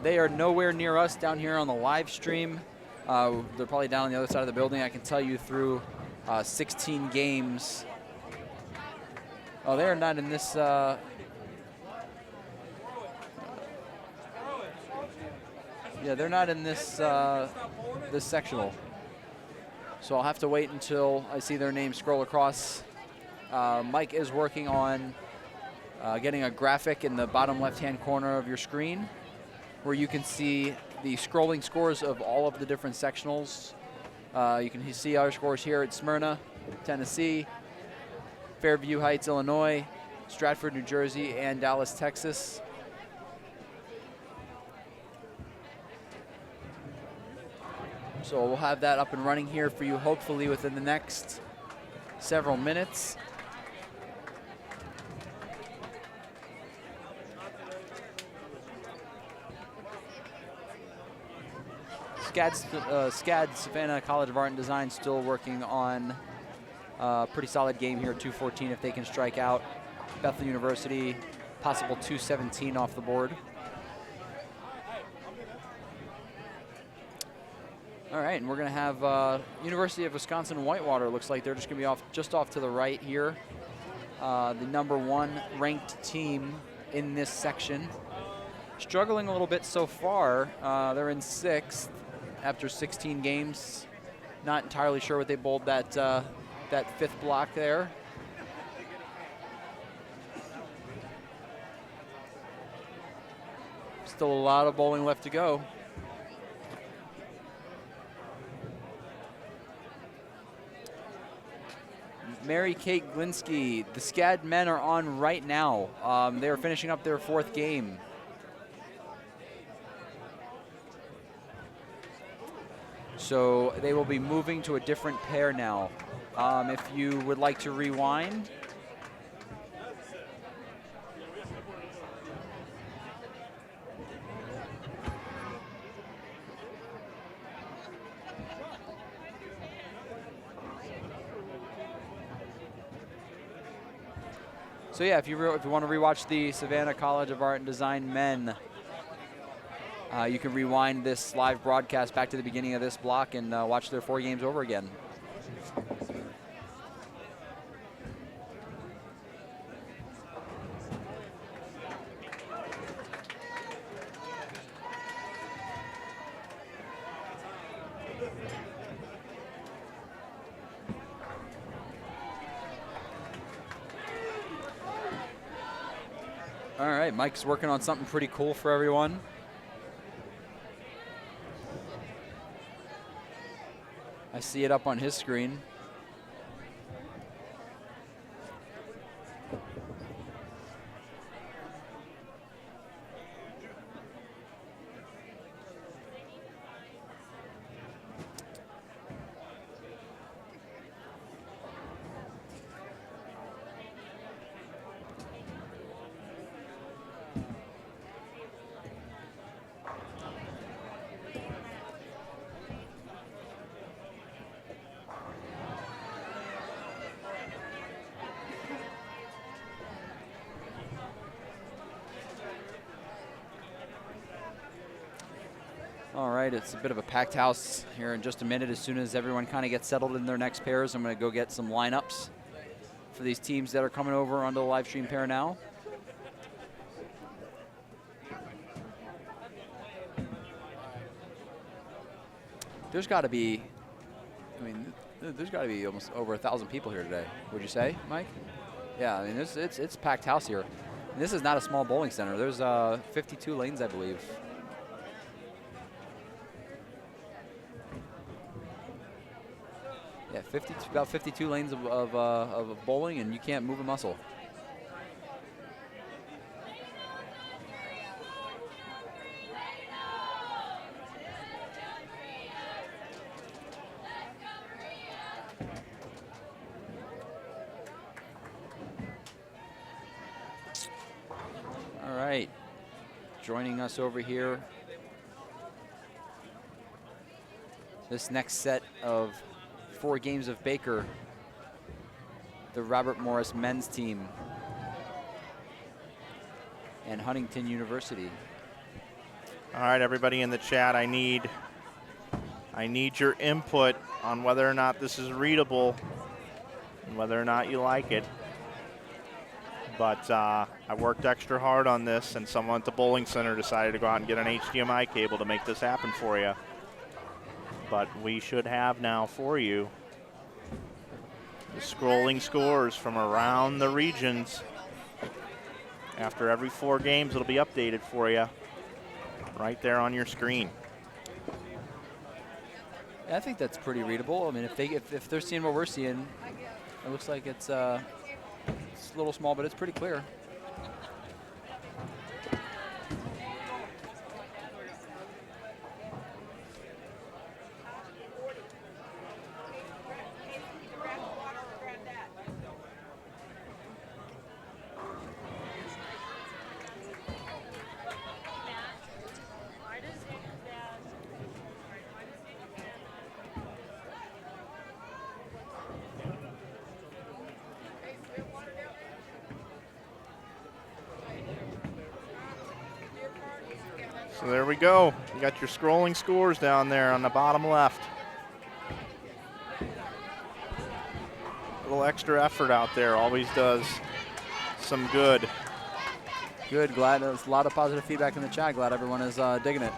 S2: They are nowhere near us down here on the live stream. They're probably down on the other side of the building. I can tell you through 16 games. Oh, they are not in this. Yeah, they're not in this this sectional. So I'll have to wait until I see their name scroll across. Mike is working on getting a graphic in the bottom left-hand corner of your screen where you can see the scrolling scores of all of the different sectionals. You can see our scores here at Smyrna, Tennessee, Fairview Heights, Illinois, Stratford, New Jersey, and Dallas, Texas. So we'll have that up and running here for you hopefully within the next several minutes. SCAD, Savannah College of Art and Design, still working on a pretty solid game here, 214 if they can strike out. Bethel University, possible 217 off the board. All right, and we're going to have University of Wisconsin-Whitewater. Looks like they're just going to be just off to the right here. The #1 ranked team in this section. Struggling a little bit so far. They're in 6th after 16 games. Not entirely sure what they bowled that 5th block there. Still a lot of bowling left to go. Mary Kate Glinsky, the SCAD men are on right now. They are finishing up their 4th game. So they will be moving to a different pair now. If you would like to rewind. So yeah, if you want to rewatch the Savannah College of Art and Design men, you can rewind this live broadcast back to the beginning of this block and watch their 4 games over again. All right, Mike's working on something pretty cool for everyone. I see it up on his screen. All right, it's a bit of a packed house here in just a minute. As soon as everyone kind of gets settled in their next pairs, I'm going to go get some lineups for these teams that are coming over onto the live stream pair now. There's got to be, there's got to be almost over 1,000 people here today. Would you say, Mike? Yeah, I mean, it's packed house here. And this is not a small bowling center. There's 52 lanes, I believe. Yeah, about 52 lanes of bowling, and you can't move a muscle. All right, joining us over here, this next set of 4 games of Baker, the Robert Morris men's team, and Huntington University.
S1: All right, everybody in the chat, I need your input on whether or not this is readable and whether or not you like it. But I worked extra hard on this, and someone at the bowling center decided to go out and get an HDMI cable to make this happen for you. But we should have now for you the scrolling scores from around the regions. After every 4 games, it'll be updated for you right there on your screen.
S2: Yeah, I think that's pretty readable. I mean, if they're seeing what we're seeing, it looks like it's a little small, but it's pretty clear.
S1: So there we go. You got your scrolling scores down there on the bottom left. A little extra effort out there always does some good.
S2: Good, glad there's a lot of positive feedback in the chat. Glad everyone is digging it.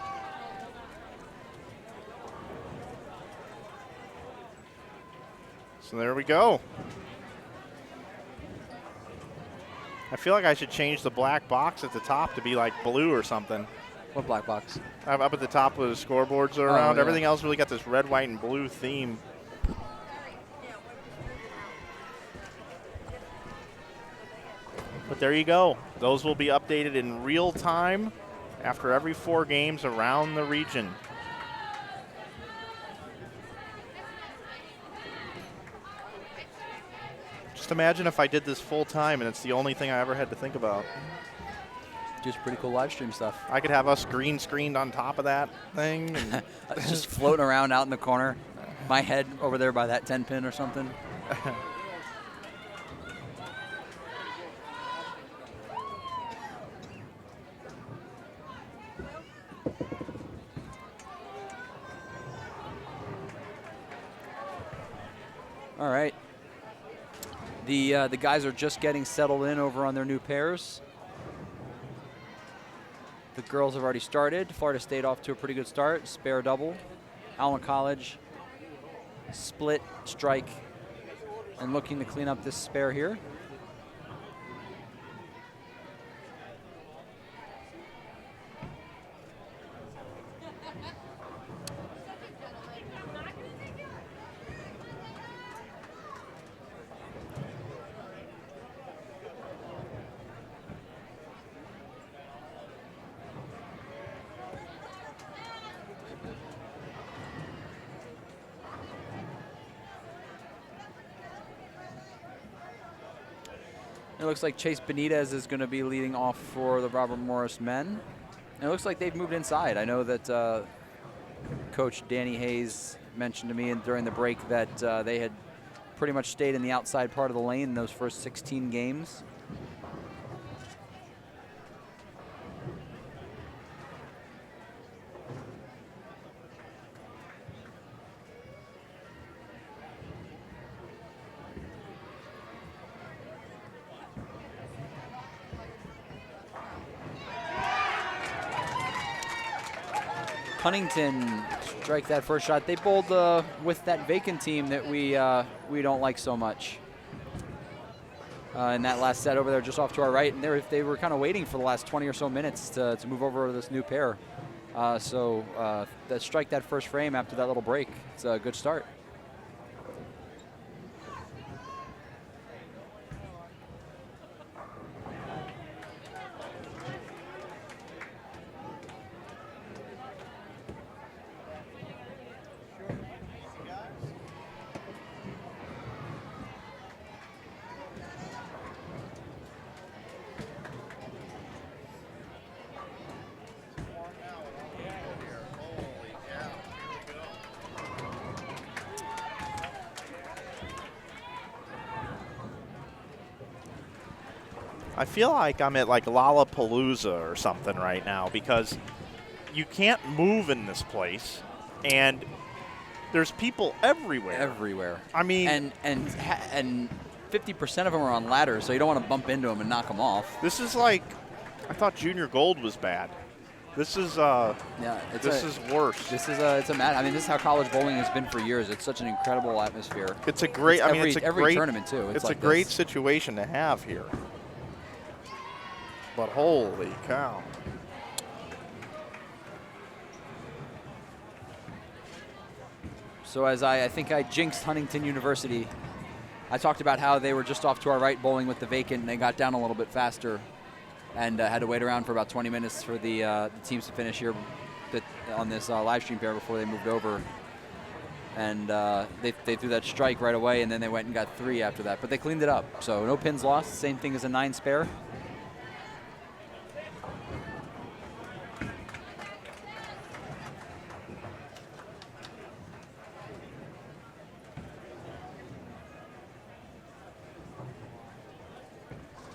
S1: So there we go. I feel like I should change the black box at the top to be like blue or something.
S2: What black box?
S1: Up at the top where the scoreboards are around.
S2: Yeah.
S1: Everything else really got this red, white, and blue theme. But there you go. Those will be updated in real time after every 4 games around the region. Just imagine if I did this full time and it's the only thing I ever had to think about.
S2: Just pretty cool live stream stuff.
S1: I could have us green screened on top of that thing. And
S2: just floating around out in the corner. My head over there by that 10 pin or something. All right. The guys are just getting settled in over on their new pairs. The girls have already started. Florida State off to a pretty good start. Spare double. Allen College. Split, strike, and looking to clean up this spare here. It looks like Chase Benitez is going to be leading off for the Robert Morris men. And it looks like they've moved inside. I know that Coach Danny Hayes mentioned to me during the break that they had pretty much stayed in the outside part of the lane in those first 16 games. Huntington strike that first shot. They bowled with that vacant team that we don't like so much. In that last set over there just off to our right, and they were kind of waiting for the last 20 or so minutes to move over to this new pair. So that strike that first frame after that little break, it's a good start.
S1: I feel like I'm at like Lollapalooza or something right now because you can't move in this place, and there's people everywhere.
S2: Everywhere.
S1: I mean,
S2: and 50% of them are on ladders, so you don't want to bump into them and knock them off.
S1: This is like, I thought Junior Gold was bad. This is this is worse.
S2: It's a mad. I mean, this is how college bowling has been for years. It's such an incredible atmosphere.
S1: It's a great. It's
S2: every
S1: great
S2: tournament too.
S1: It's
S2: like
S1: a great situation to have here. But holy cow.
S2: So as I think I jinxed Huntington University, I talked about how they were just off to our right bowling with the vacant, and they got down a little bit faster and had to wait around for about 20 minutes for the teams to finish here on this live stream pair before they moved over. And they threw that strike right away, and then they went and got 3 after that. But they cleaned it up, so no pins lost. Same thing as a 9 spare.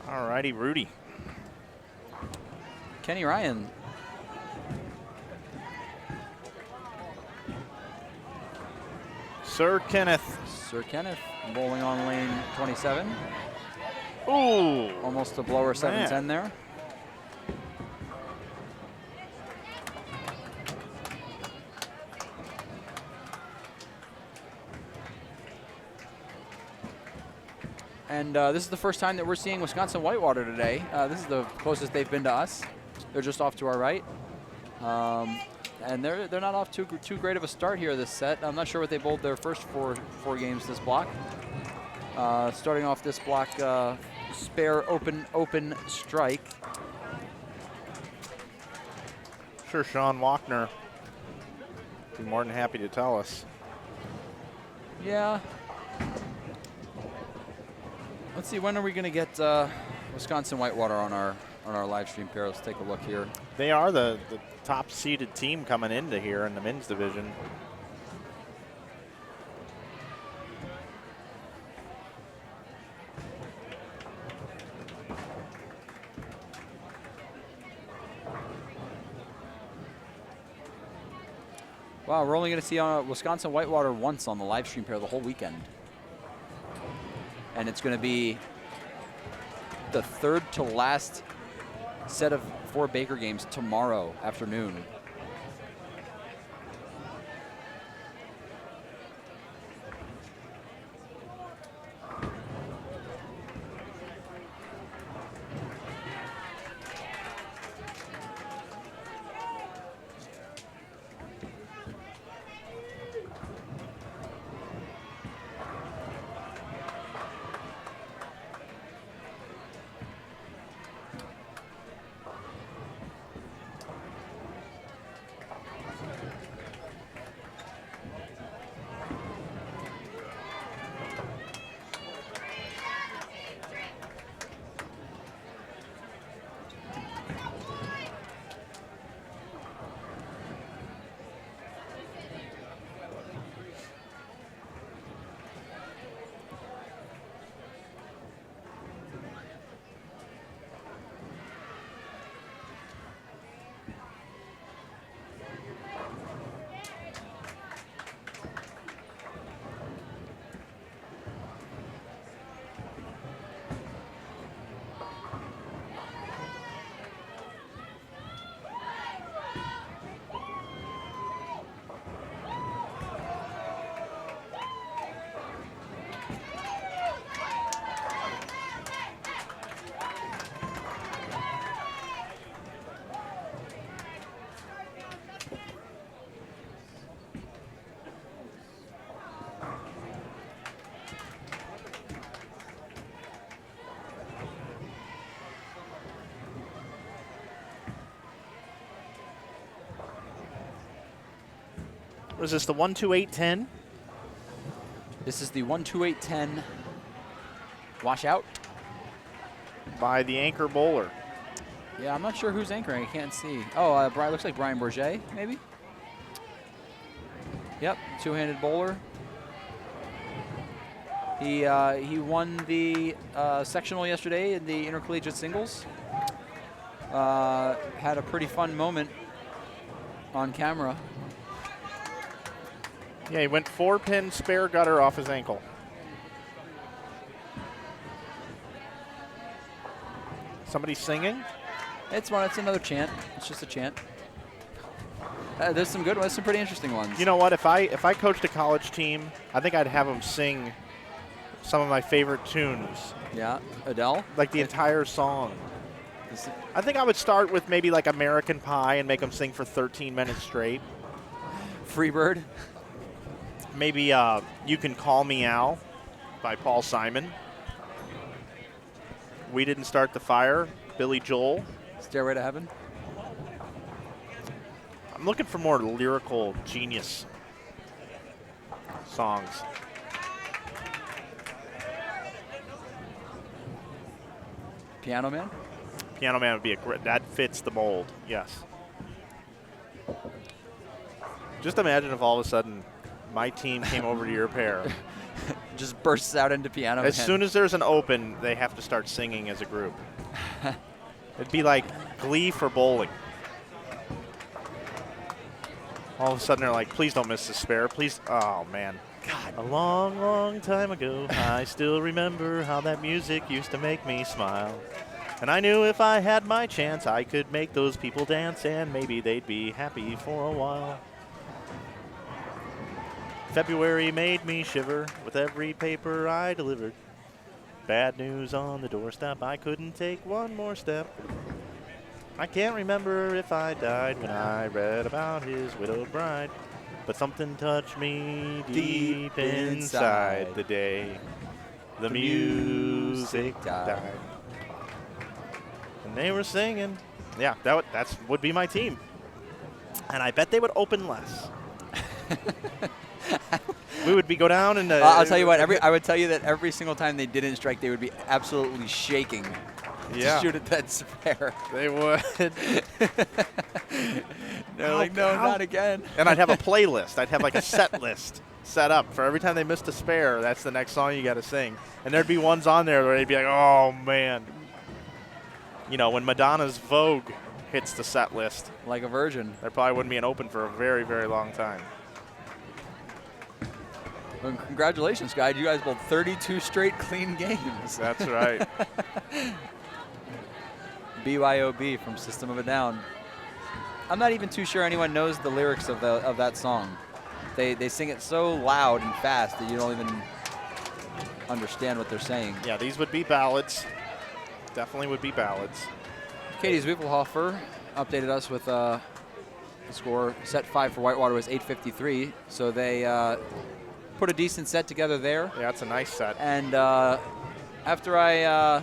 S1: All righty, Rudy.
S2: Kenny Ryan.
S1: Sir Kenneth
S2: bowling on lane 27.
S1: Ooh.
S2: Almost a blower 710 there. And this is the first time that we're seeing Wisconsin-Whitewater today. This is the closest they've been to us. They're just off to our right. And they're not off too great of a start here this set. I'm not sure what they bowled their first four games this block. Starting off this block, spare open strike.
S1: Sure, Sean Walkner be more than happy to tell us.
S2: Yeah. Let's see, when are we going to get Wisconsin-Whitewater on our live stream pair? Let's take a look here.
S1: They are the top seeded team coming into here in the men's division.
S2: Wow, we're only going to see Wisconsin-Whitewater once on the live stream pair the whole weekend. And it's going to be the third to last set of 4 Baker games tomorrow afternoon.
S1: Was this the 1-2-8-10?
S2: This is the 1-2-8-10 washout
S1: by the anchor bowler.
S2: Yeah, I'm not sure who's anchoring. I can't see. Oh, looks like Brian Bourget, maybe? Yep, two-handed bowler. He won the sectional yesterday in the Intercollegiate singles. Had a pretty fun moment on camera.
S1: Yeah, he went 4-pin spare gutter off his ankle. Somebody singing?
S2: It's another chant. It's just a chant. There's some good ones, some pretty interesting ones.
S1: You know what? If I coached a college team, I think I'd have them sing some of my favorite tunes.
S2: Yeah, Adele?
S1: Like the entire song. I think I would start with maybe like American Pie and make them sing for 13 minutes straight.
S2: Freebird?
S1: Maybe You Can Call Me Al by Paul Simon. We Didn't Start the Fire, Billy Joel.
S2: Stairway to Heaven.
S1: I'm looking for more lyrical genius songs.
S2: Piano Man?
S1: Piano Man would be a great, that fits the mold, yes. Just imagine if all of a sudden my team came over to your pair.
S2: Just bursts out into Piano Man.
S1: As soon as there's an open, they have to start singing as a group. It'd be like Glee for bowling. All of a sudden they're like, please don't miss the spare, please. Oh, man.
S2: God.
S1: A long, long time ago, I still remember how that music used to make me smile. And I knew if I had my chance, I could make those people dance, and maybe they'd be happy for a while. February made me shiver with every paper I delivered. Bad news on the doorstep, I couldn't take one more step. I can't remember if I died when I read about his widowed bride, but something touched me deep inside the day the music died. And they were singing. Yeah, that would be my team. And I bet they would open less. We would go down and
S2: I'll tell you what. I would tell you that every single time they didn't strike, they would be absolutely shaking to shoot at that spare.
S1: They would.
S2: They're like, no, not again.
S1: And I'd have a playlist. I'd have like a set list set up for every time they missed a spare. That's the next song you got to sing. And there'd be ones on there where they'd be like, oh man. You know, when Madonna's Vogue hits the set list,
S2: like a virgin,
S1: there probably wouldn't be an open for a very, very long time.
S2: Well, congratulations, guys. You guys bowled 32 straight clean games.
S1: That's right.
S2: BYOB from System of a Down. I'm not even too sure anyone knows the lyrics of that song. They sing it so loud and fast that you don't even understand what they're saying.
S1: Yeah, these would be ballads. Definitely would be ballads.
S2: Katie Zwiefelhofer updated us with the score. Set 5 for Whitewater was 853, so they put a decent set together there.
S1: Yeah, it's a nice set.
S2: And after I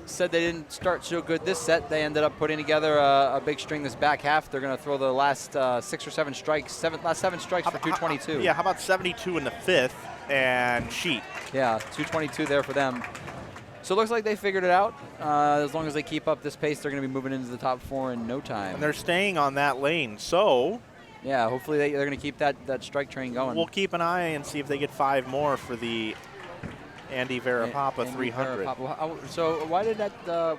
S2: said they didn't start so good this set, they ended up putting together a big string this back half. They're going to throw the last 6 or 7 strikes, last 7 strikes for 222.
S1: Yeah, how about 72 in the 5th and sheet?
S2: Yeah, 222 there for them. So it looks like they figured it out. As long as they keep up this pace, they're going to be moving into the top 4 in no time.
S1: And they're staying on that lane, so...
S2: Yeah, hopefully they're going to keep that strike train going.
S1: We'll keep an eye and see if they get 5 more for the Andy Verapapa 300.
S2: So why did that?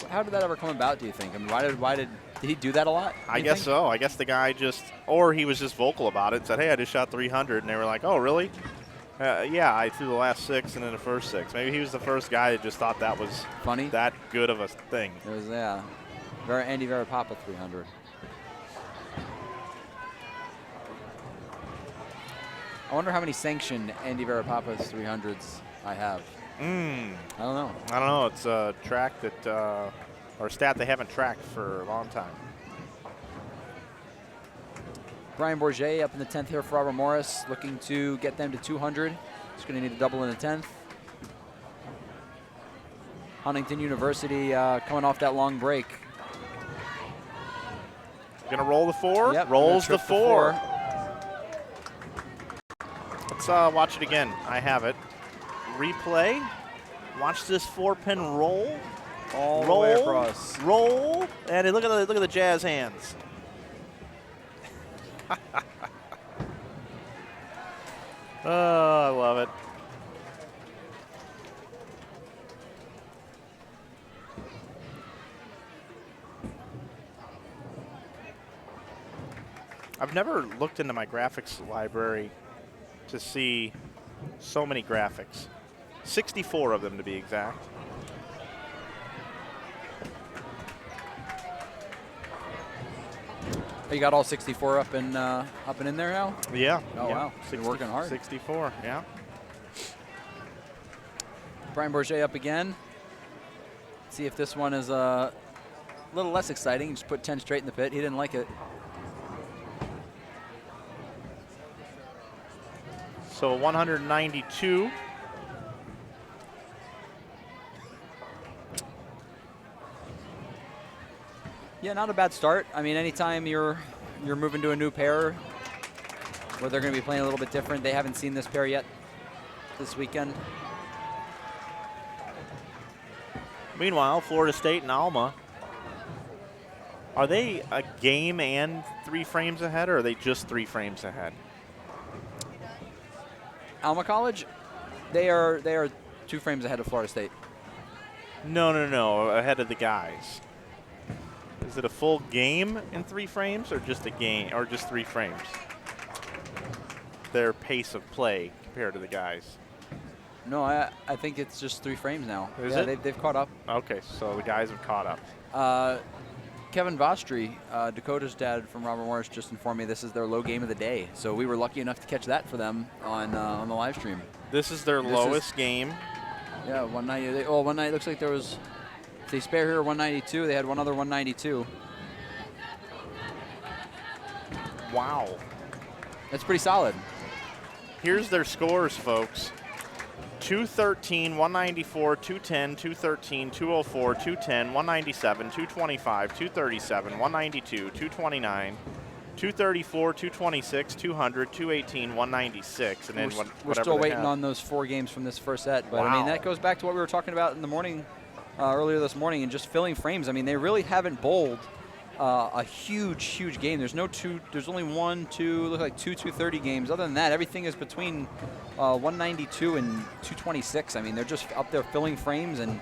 S2: How did that ever come about? Do you think? I mean, did he do that a lot?
S1: I guess so. I guess the guy or he was just vocal about it and said, "Hey, I just shot 300," and they were like, "Oh, really?" Yeah, I threw the last 6 and then the first 6. Maybe he was the first guy that just thought that was
S2: funny,
S1: that good of a thing.
S2: It was, yeah. Andy Verapapa 300. I wonder how many sanctioned Andy Verapapa's 300s I have. I don't know.
S1: I don't know. It's a track that, or a stat they haven't tracked for a long time.
S2: Brian Bourget up in the 10th here for Robert Morris, looking to get them to 200. He's going to need a double in the 10th. Huntington University coming off that long break.
S1: Going to roll the 4?
S2: Yep,
S1: rolls the 4. Let's watch it again. I have it. Replay. Watch this 4-pin roll.
S2: All
S1: roll,
S2: the way across.
S1: Roll. And look at the Jazz hands. Oh, I love it. I've never looked into my graphics library to see so many graphics. 64 of them to be exact.
S2: You got all 64 up and in there now?
S1: Yeah.
S2: Oh,
S1: yeah.
S2: wow. You're working hard.
S1: 64, yeah.
S2: Brian Bourget up again. See if this one is a little less exciting. Just put 10 straight in the pit. He didn't like it.
S1: So 192.
S2: Yeah, not a bad start. I mean, anytime you're moving to a new pair where they're going to be playing a little bit different, they haven't seen this pair yet this weekend.
S1: Meanwhile, Florida State and Alma, are they a game and 3 frames ahead, or are they just 3 frames ahead?
S2: Alma College, they are 2 frames ahead of Florida State.
S1: No, ahead of the guys. Is it a full game in 3 frames, or just a game, or just 3 frames? Their pace of play compared to the guys.
S2: No, I think it's just 3 frames now.
S1: Is
S2: yeah,
S1: it?
S2: They've caught up.
S1: Okay, so the guys have caught up.
S2: Kevin Vostry, Dakota's dad from Robert Morris, just informed me this is their low game of the day. So we were lucky enough to catch that for them on the live stream.
S1: This is their lowest game.
S2: Yeah, 190. Well, one night it looks like there was. They spare here 192. They had one other 192.
S1: Wow.
S2: That's pretty solid.
S1: Here's their scores, folks. 213, 194, 210, 213, 204, 210, 197, 225, 237, 192, 229, 234, 226, 200, 218, 196, and then
S2: we're still waiting on those 4 games from this first set. But I mean, that goes back to what we were talking about in the morning, earlier this morning, and just filling frames. I mean, they really haven't bowled a huge game. There's only 1, 2, look like 2 230 games. Other than that, everything is between 192 and 226. I mean, they're just up there filling frames and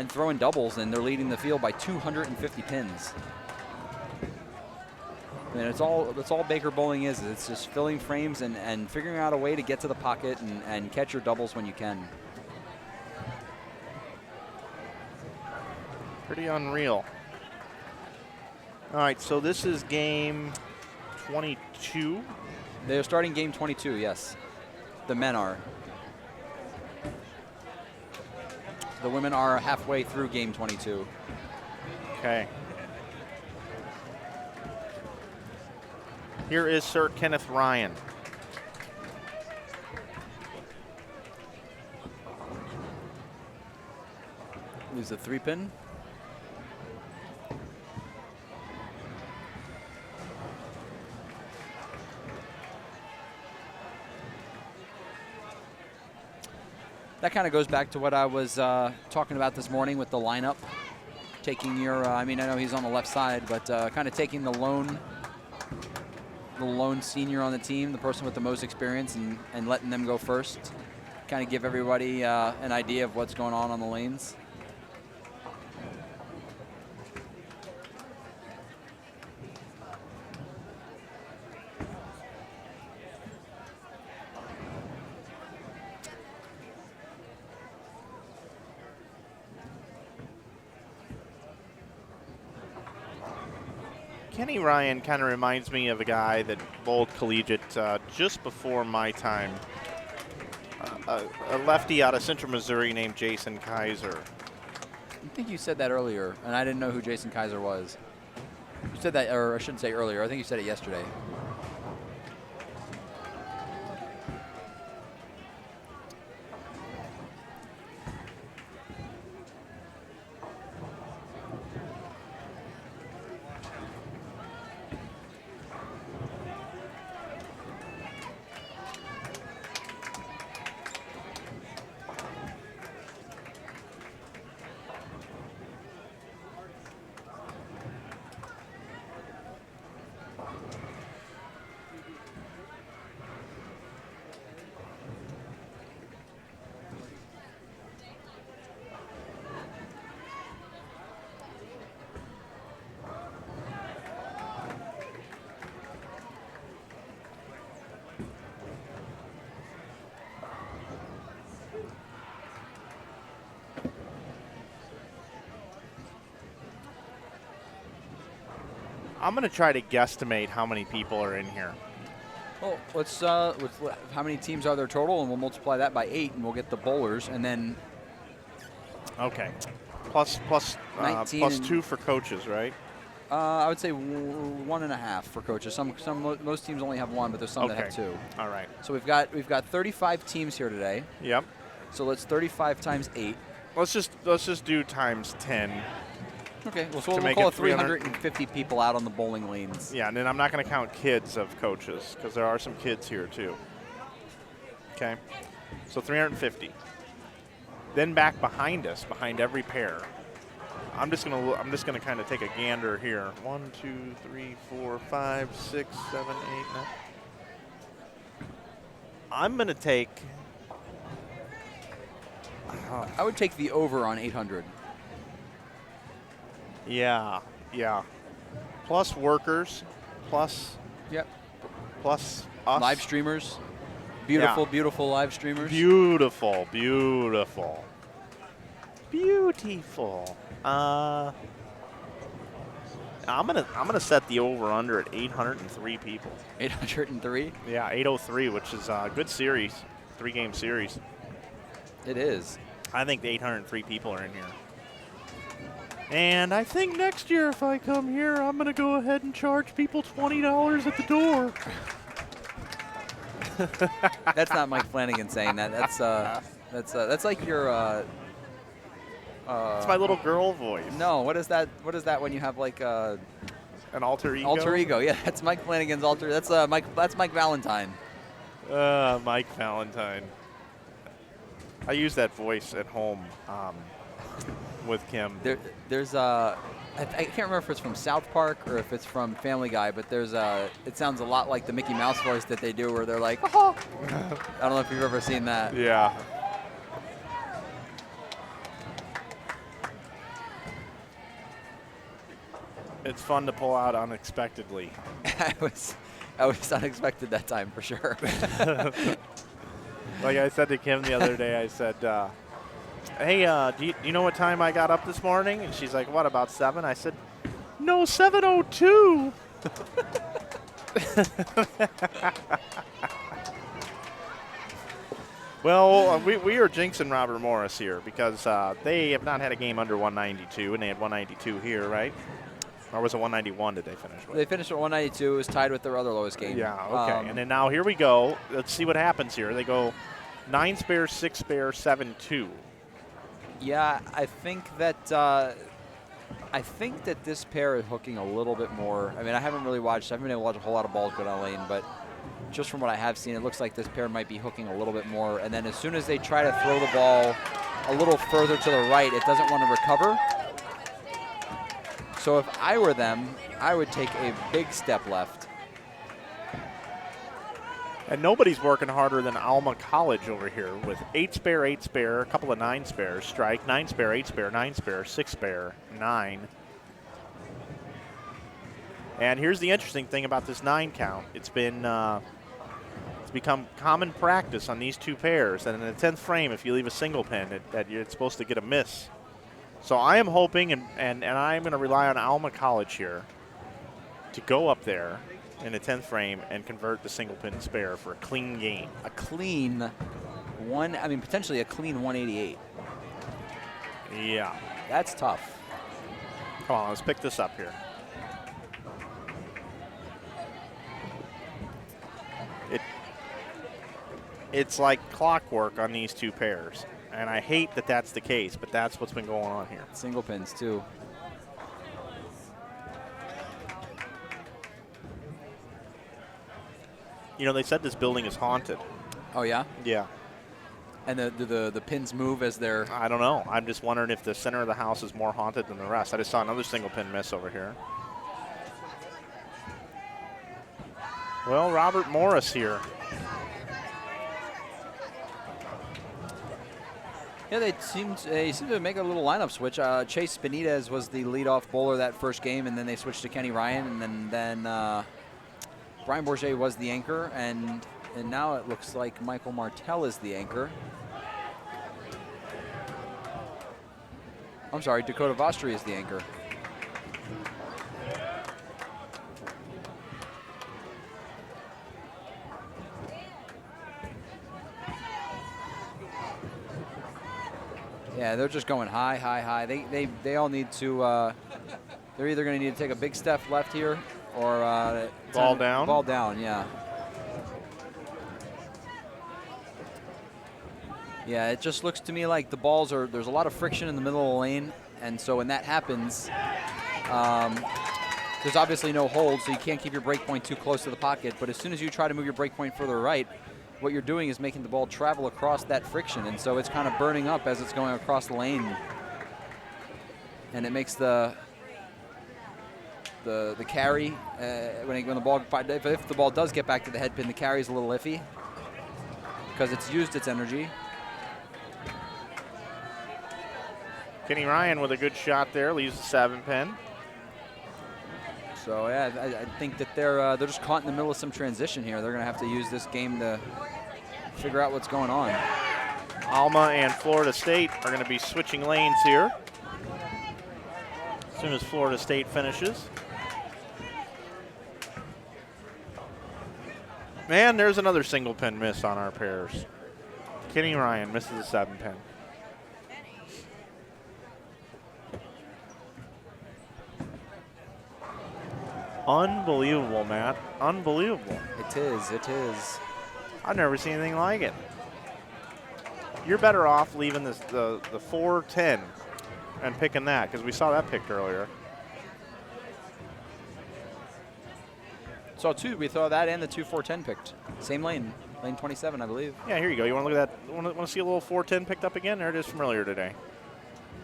S2: throwing doubles, and they're leading the field by 250 pins. And it's all Baker bowling is. It's just filling frames and figuring out a way to get to the pocket and catch your doubles when you can.
S1: Pretty unreal. All right, so this is game 22.
S2: They're starting game 22, yes. The men are. The women are halfway through game 22.
S1: Okay. Here is Sir Kenneth Ryan.
S2: Lose the 3-pin. That kind of goes back to what I was talking about this morning with the lineup. Taking your, I mean, I know he's on the left side, but kind of taking the lone senior on the team, the person with the most experience, and letting them go first. Kind of give everybody an idea of what's going on the lanes.
S1: Kenny Ryan kind of reminds me of a guy that bowled collegiate just before my time. A lefty out of Central Missouri named Jason Kaiser.
S2: I think you said that earlier, and I didn't know who Jason Kaiser was. You said that, or I shouldn't say earlier. I think you said it yesterday.
S1: I'm going to try to guesstimate how many people are in here.
S2: Well, let's how many teams are there total, and we'll multiply that by 8, and we'll get the bowlers, and then.
S1: Okay. Plus 2 for coaches, right?
S2: I would say 1.5 for coaches. Most teams only have 1, but there's some that have 2.
S1: All right.
S2: So we've got 35 teams here today.
S1: Yep.
S2: So let's 35 times 8.
S1: Let's just do times 10.
S2: Okay. Well, so we'll call it 350 people out on the bowling lanes.
S1: Yeah, and then I'm not going to count kids of coaches because there are some kids here too. Okay. So 350. Then back behind us, behind every pair. I'm just gonna kind of take a gander here. 1, 2, 3, 4, 5, 6, 7, 8, 9. I'm gonna take.
S2: I would take the over on 800.
S1: Yeah. Plus workers, plus.
S2: Yep.
S1: Plus us.
S2: Live streamers. Beautiful,
S1: yeah.
S2: Beautiful live streamers.
S1: Beautiful. I'm gonna set the over under at 803 people.
S2: 803.
S1: Yeah, 803, which is a good series, 3-game series.
S2: It is.
S1: I think the 803 people are in here. And I think next year, if I come here, I'm gonna go ahead and charge people $20 at the door.
S2: That's not Mike Flanagan saying that. That's like your.
S1: It's my little girl voice.
S2: No, what is that? What is that when you have like
S1: an alter ego?
S2: Alter ego, yeah. That's Mike Flanagan's alter. That's Mike. That's Mike Valentine.
S1: Mike Valentine. I use that voice at home with Kim.
S2: There's I can't remember if it's from South Park or if it's from Family Guy, but there's it sounds a lot like the Mickey Mouse voice that they do, where they're like, oh. I don't know if you've ever seen that.
S1: Yeah. It's fun to pull out unexpectedly.
S2: I was unexpected that time for sure.
S1: Like I said to Kim the other day, I said, hey, do you know what time I got up this morning? And she's like, what, about 7? I said, no, 7:02. Well, we are jinxing Robert Morris here because they have not had a game under 192, and they had 192 here, right? Or was it 191 did they finish with?
S2: They finished at 192. It was tied with their other lowest game.
S1: Yeah, okay. And then now here we go. Let's see what happens here. They go 9 spare, 6 spare, 7-2.
S2: Yeah, I think that this pair is hooking a little bit more. I mean, I haven't been able to watch a whole lot of balls go down lane, but just from what I have seen, it looks like this pair might be hooking a little bit more. And then as soon as they try to throw the ball a little further to the right, it doesn't want to recover. So if I were them, I would take a big step left.
S1: And nobody's working harder than Alma College over here with 8 spare, 8 spare, a couple of 9 spares, strike, 9 spare, 8 spare, 9 spare, 6 spare, 9. And here's the interesting thing about this 9 count. It's become common practice on these two pairs that in the 10th frame, if you leave a single pin, that you're supposed to get a miss. So I am hoping, and I'm going to rely on Alma College here to go up there in the 10th frame and convert the single pin spare for a clean game.
S2: A clean potentially a clean 188.
S1: Yeah.
S2: That's tough.
S1: Come on, let's pick this up here. It's like clockwork on these two pairs. And I hate that that's the case, but that's what's been going on here.
S2: Single pins, too.
S1: You know, they said this building is haunted.
S2: Oh, yeah?
S1: Yeah.
S2: And the pins move as they're...
S1: I don't know. I'm just wondering if the center of the house is more haunted than the rest. I just saw another single pin miss over here. Well, Robert Morris here.
S2: Yeah, they seem to make a little lineup switch. Chase Benitez was the leadoff bowler that first game, and then they switched to Kenny Ryan, and then Brian Bourget was the anchor, and now it looks like Michael Martell is the anchor. I'm sorry, Dakota Vostri is the anchor. Yeah, they're just going high, high, high. They all need to. They're either going to need to take a big step left here, or
S1: ball down.
S2: Ball down, yeah. Yeah, it just looks to me like the balls are. There's a lot of friction in the middle of the lane, and so when that happens, there's obviously no hold, so you can't keep your break point too close to the pocket. But as soon as you try to move your break point further right, what you're doing is making the ball travel across that friction, and so it's kind of burning up as it's going across the lane, and it makes the carry when the ball, if the ball does get back to the head pin, the carry is a little iffy because it's used its energy.
S1: Kenny Ryan with a good shot there, leaves the 7 pin.
S2: So yeah, I think that they're just caught in the middle of some transition here. They're going to have to use this game to figure out what's going on.
S1: Alma and Florida State are going to be switching lanes here as soon as Florida State finishes. And there's another single pin miss on our pairs. Kenny Ryan misses a 7 pin. Unbelievable, Matt. Unbelievable.
S2: It is. It is.
S1: I've never seen anything like it. You're better off leaving this, the 4-10 and picking that, because we saw that picked earlier.
S2: So we saw that and the 2-4-10 picked. Same lane, lane 27, I believe.
S1: Yeah, here you go. You want to look at that? Want to see a little 4-10 picked up again? There it is from earlier today.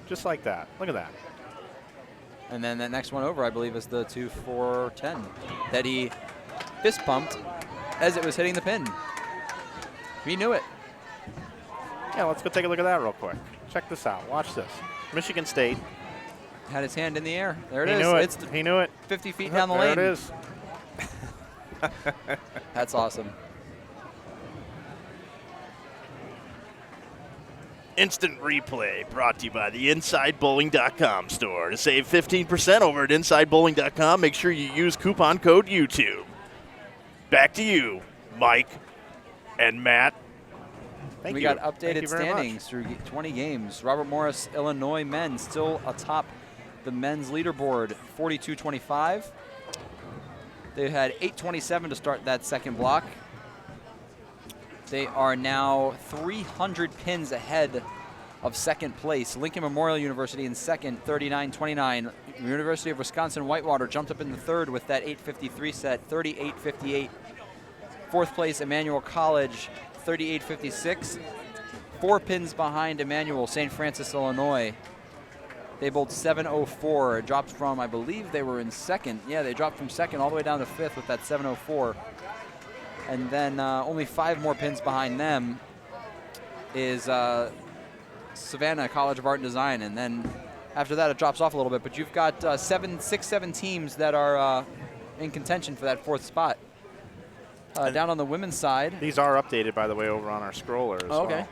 S1: Just like that. Look at that.
S2: And then that next one over, I believe, is the 2-4-10 that he fist pumped as it was hitting the pin. He knew it.
S1: Yeah, let's go take a look at that real quick. Check this out. Watch this. Michigan State.
S2: Had his hand in the air. There it is.
S1: He knew it.
S2: It's
S1: He knew it.
S2: 50 feet down the lane.
S1: There it is.
S2: That's awesome.
S3: Instant replay brought to you by the InsideBowling.com store. To save 15% over at InsideBowling.com, make sure you use coupon code YouTube. Back to you, Mike and Matt.
S2: We got updated standings through 20 games. Robert Morris, Illinois men still atop the men's leaderboard, 42-25. They had 8:27 to start that second block. They are now 300 pins ahead of second place. Lincoln Memorial University in second, 39-29. University of Wisconsin-Whitewater jumped up in the third with that 8:53 set, 38-58. Fourth place, Emmanuel College, 38-56. 4 pins behind Emmanuel, St. Francis, Illinois. They bowled 7:04, dropped from, I believe they were in second. Yeah, they dropped from second all the way down to fifth with that 7:04. And then only 5 more pins behind them is Savannah College of Art and Design. And then after that, it drops off a little bit. But you've got 7 teams that are in contention for that 4th spot. Down on the women's side.
S1: These are updated, by the way, over on our scroller as
S2: okay.
S1: well.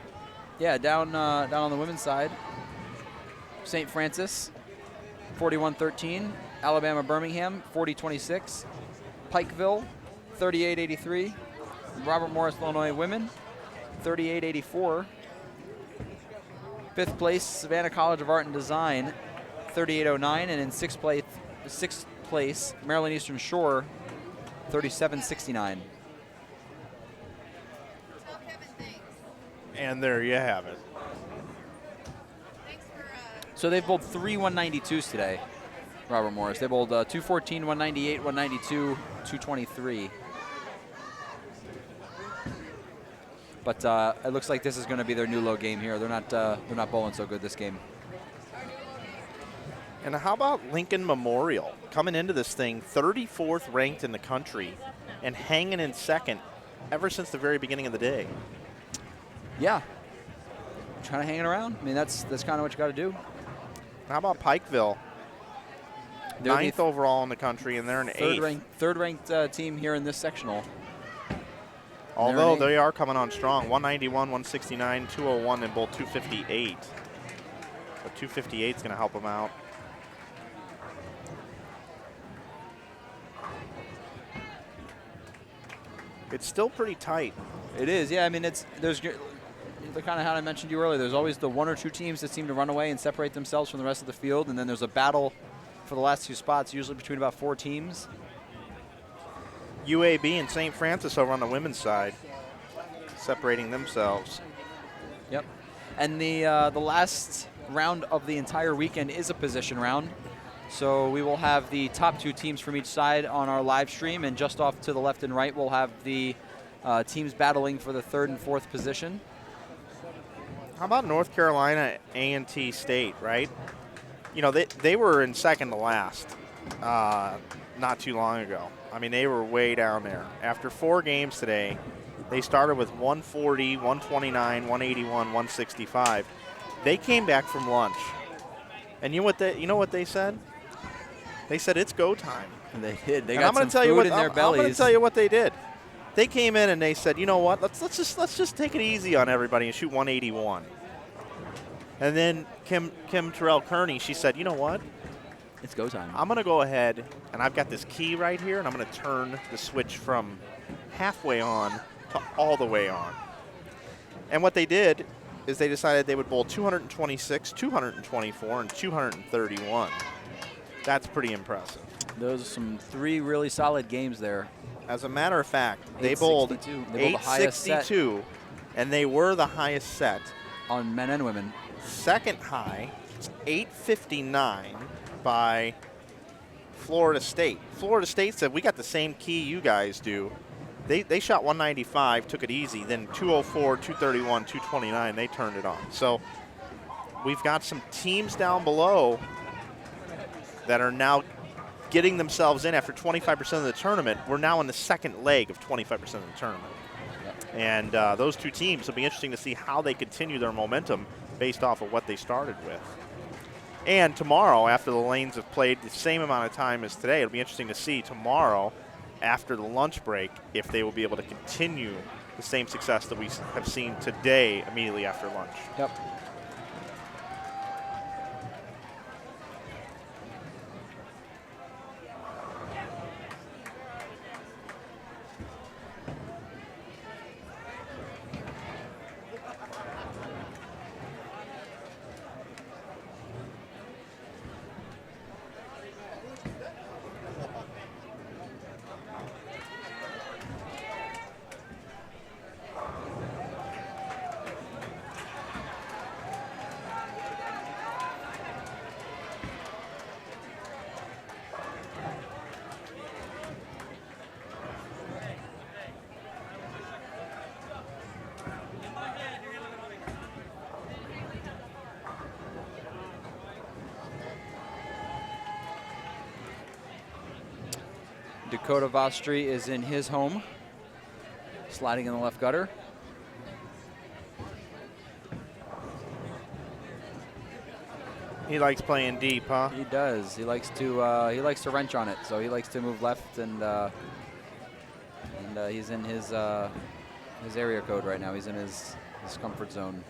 S2: Yeah, down on the women's side. St. Francis, 41-13. Alabama Birmingham, 40-26. Pikeville, 38-83. Robert Morris, Illinois women, 38-84. 5th place, Savannah College of Art and Design, 38-09. And in 6th place, Maryland Eastern Shore, 37-69.
S1: And there you have it.
S2: So they've bowled 3 192s today, Robert Morris. They bowled 214, 198, 192, 223. But it looks like this is going to be their new low game here. They're not bowling so good this game.
S1: And how about Lincoln Memorial coming into this thing 34th ranked in the country and hanging in second ever since the very beginning of the day?
S2: Yeah, trying to hang it around. I mean, that's kind of what you got to do.
S1: How about Pikeville?
S2: They're
S1: 9th overall in the country, and they're an 8th.
S2: Third-ranked team here in this sectional.
S1: Although they are coming on strong. 191, 169, 201, and both 258. But 258 is going to help them out. It's still pretty tight.
S2: It is, yeah. I mean, kind of how I mentioned to you earlier, there's always the 1 or 2 teams that seem to run away and separate themselves from the rest of the field, and then there's a battle for the last 2 spots, usually between about 4 teams.
S1: UAB and St. Francis over on the women's side, separating themselves.
S2: Yep. And the last round of the entire weekend is a position round. So we will have the top 2 teams from each side on our live stream, and just off to the left and right we'll have the teams battling for the 3rd and 4th position.
S1: How about North Carolina A&T State, right? You know, they were in second to last not too long ago. I mean, they were way down there. After 4 games today, they started with 140, 129, 181, 165. They came back from lunch. And you know what they said? They said it's go time.
S2: And they did. They
S1: and
S2: got
S1: I'm gonna
S2: some
S1: tell you
S2: food
S1: what,
S2: in their bellies.
S1: I'm going to tell you what they did. They came in and they said, you know what? Let's just take it easy on everybody and shoot 181. And then Kim Terrell Kearney, she said, you know what?
S2: It's go time.
S1: I'm going to go ahead, and I've got this key right here, and I'm going to turn the switch from halfway on to all the way on. And what they did is they decided they would bowl 226, 224, and 231. That's pretty impressive.
S2: Those are some 3 really solid games there.
S1: As a matter of fact, they bowled 862, and they were the highest set.
S2: On men and women.
S1: Second high, 859 by Florida State. Florida State said, we got the same key you guys do. They shot 195, took it easy. Then 204, 231, 229, they turned it on. So we've got some teams down below that are now getting themselves in after 25% of the tournament. We're now in the second leg of 25% of the tournament.
S2: Yep.
S1: And those 2 teams, will be interesting to see how they continue their momentum based off of what they started with. And tomorrow, after the lanes have played the same amount of time as today, it'll be interesting to see tomorrow, after the lunch break, if they will be able to continue the same success that we have seen today immediately after lunch.
S2: Yep. Dakota Vostri is in his home, sliding in the left gutter.
S1: He likes playing deep, huh?
S2: He does. He likes to wrench on it. So he likes to move left, and he's in his area code right now. He's in his comfort zone.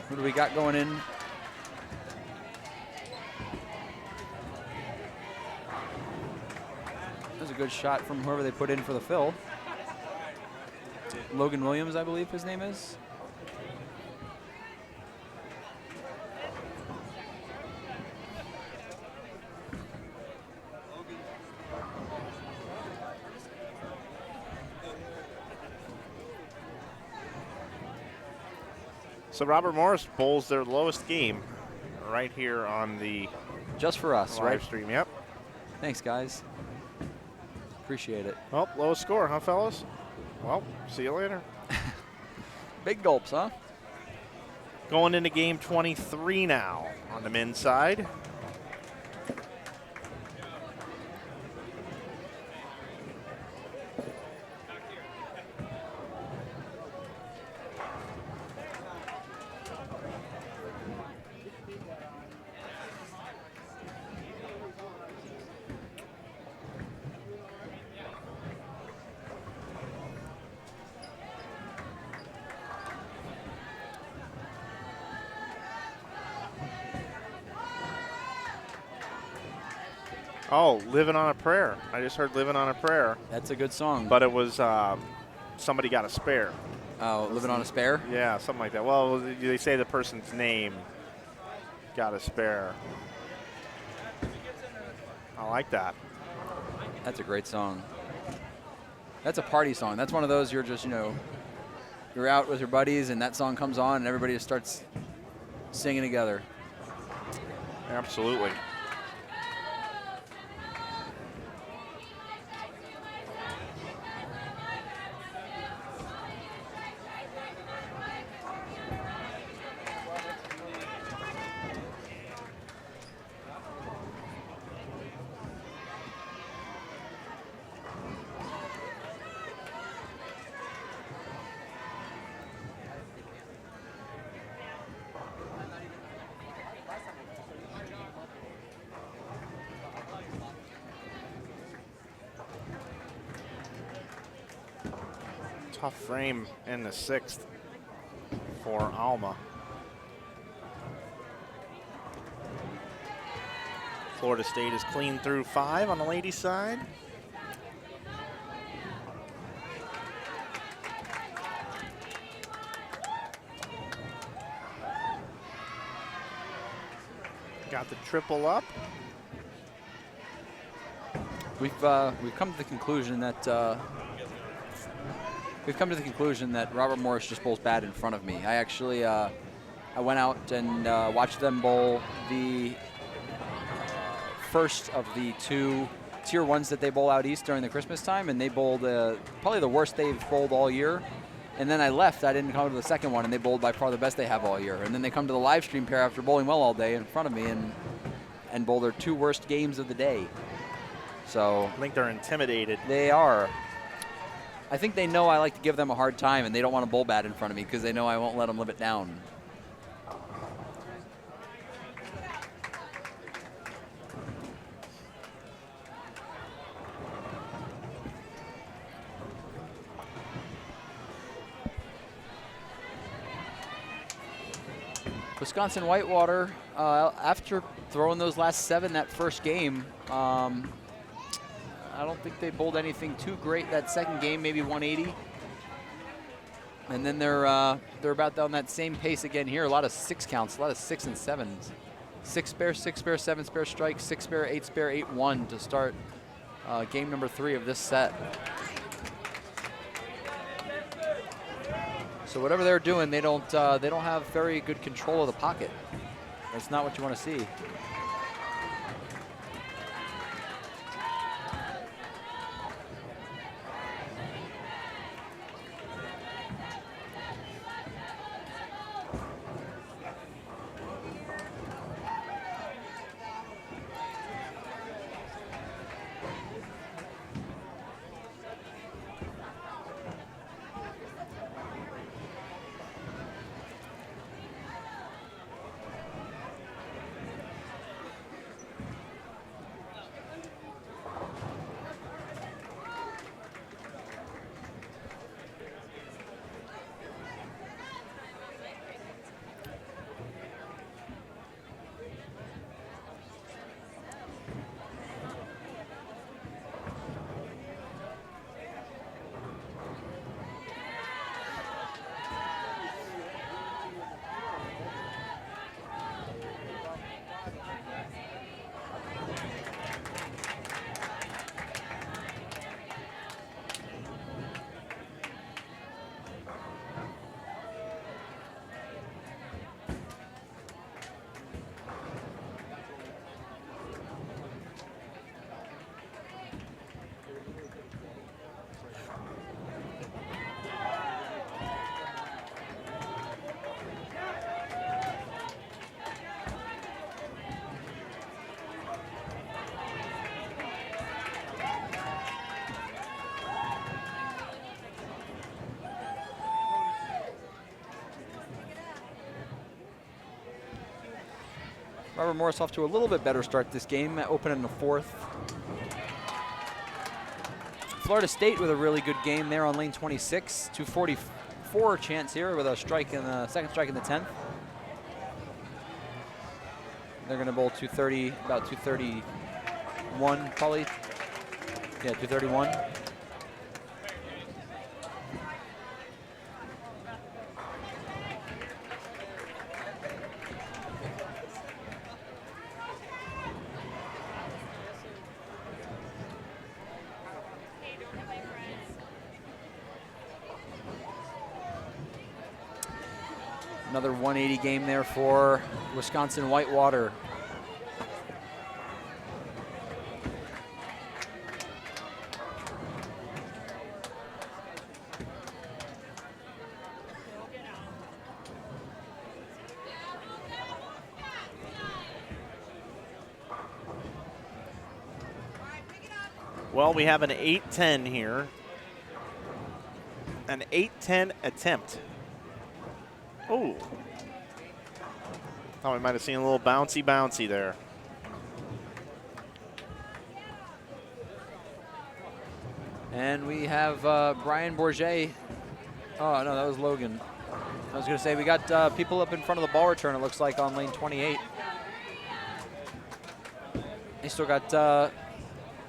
S2: Who do we got going in? There's a good shot from whoever they put in for the fill. Logan Williams, I believe his name is.
S1: So Robert Morris bowls their lowest game right here on the
S2: just for us,
S1: live
S2: right?
S1: stream. Yep.
S2: Thanks, guys. Appreciate it.
S1: Well, lowest score, huh, fellas? Well, see you later.
S2: Big gulps, huh?
S1: Going into game 23 now on the men's side. Oh, Living on a Prayer. I just heard Living on a Prayer.
S2: That's a good song.
S1: But it was Somebody Got a Spare.
S2: Oh, Living on a Spare?
S1: Yeah, something like that. Well, they say the person's name got a spare. I like that.
S2: That's a great song. That's a party song. That's one of those you're just, you're out with your buddies and that song comes on and everybody just starts singing together.
S1: Absolutely. Tough frame in the 6th for Alma. Florida State is clean through 5 on the ladies' side. Got the triple up.
S2: We've come to the conclusion that Robert Morris just bowls bad in front of me. I actually I went out and watched them bowl the first of the 2 tier 1s that they bowl out east during the Christmas time, and they bowled probably the worst they've bowled all year. And then I left. I didn't come to the second one, and they bowled by far the best they have all year. And then they come to the live stream pair after bowling well all day in front of me and bowl their 2 worst games of the day. So
S1: I think they're intimidated.
S2: They are. I think they know I like to give them a hard time, and they don't want to bowl bad in front of me because they know I won't let them live it down. Wisconsin-Whitewater, after throwing those last 7 that first game, I don't think they bowled anything too great that second game, maybe 180. And then they're about on that same pace again here. A lot of 6 counts, a lot of 6 and 7s. 6 spare, 6 spare, 7 spare strike, 6 spare, 8 spare, 8-1 to start game number 3 of this set. So whatever they're doing, they don't have very good control of the pocket. That's not what you want to see. Robert Morris off to a little bit better start this game, opening in the 4th. Florida State with a really good game there on lane 26. 244 chance here with a strike in the second strike in the 10th. They're going to bowl 230, about 230 231 probably. Yeah, 231. Another 180 game there for Wisconsin-Whitewater.
S1: Well, we have an 8-10 here. An 8-10 attempt. Oh. Thought we might have seen a little bouncy there.
S2: And we have Brian Bourget. Oh, no, that was Logan. I was going to say, we got people up in front of the ball return, it looks like, on lane 28. They still got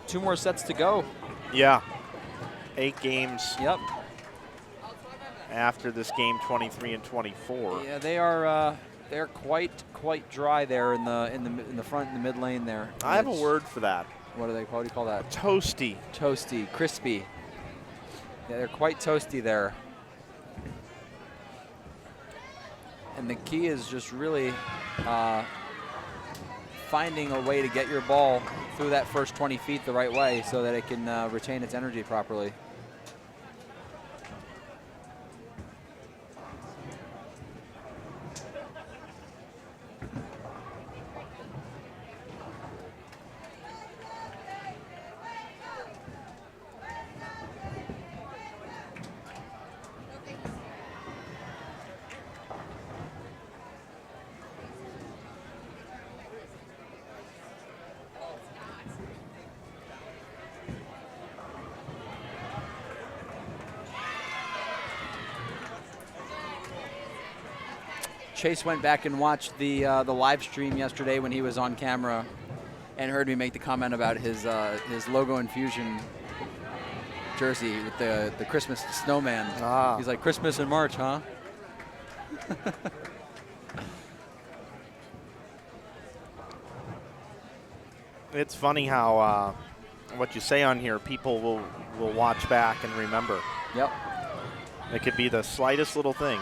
S2: 2 more sets to go.
S1: Yeah. 8 games.
S2: Yep.
S1: After this game, 23 and 24.
S2: Yeah, they're quite dry there in the front and the mid lane there.
S1: I have a word for that.
S2: What do you call that?
S1: Toasty.
S2: Toasty, crispy. Yeah, they're quite toasty there. And the key is just really finding a way to get your ball through that first 20 feet the right way so that it can retain its energy properly. Chase went back and watched the live stream yesterday when he was on camera, and heard me make the comment about his logo infusion jersey with the Christmas snowman.
S1: Ah.
S2: He's like, Christmas in March, huh?
S1: It's funny how what you say on here, people will watch back and remember.
S2: Yep.
S1: It could be the slightest little thing.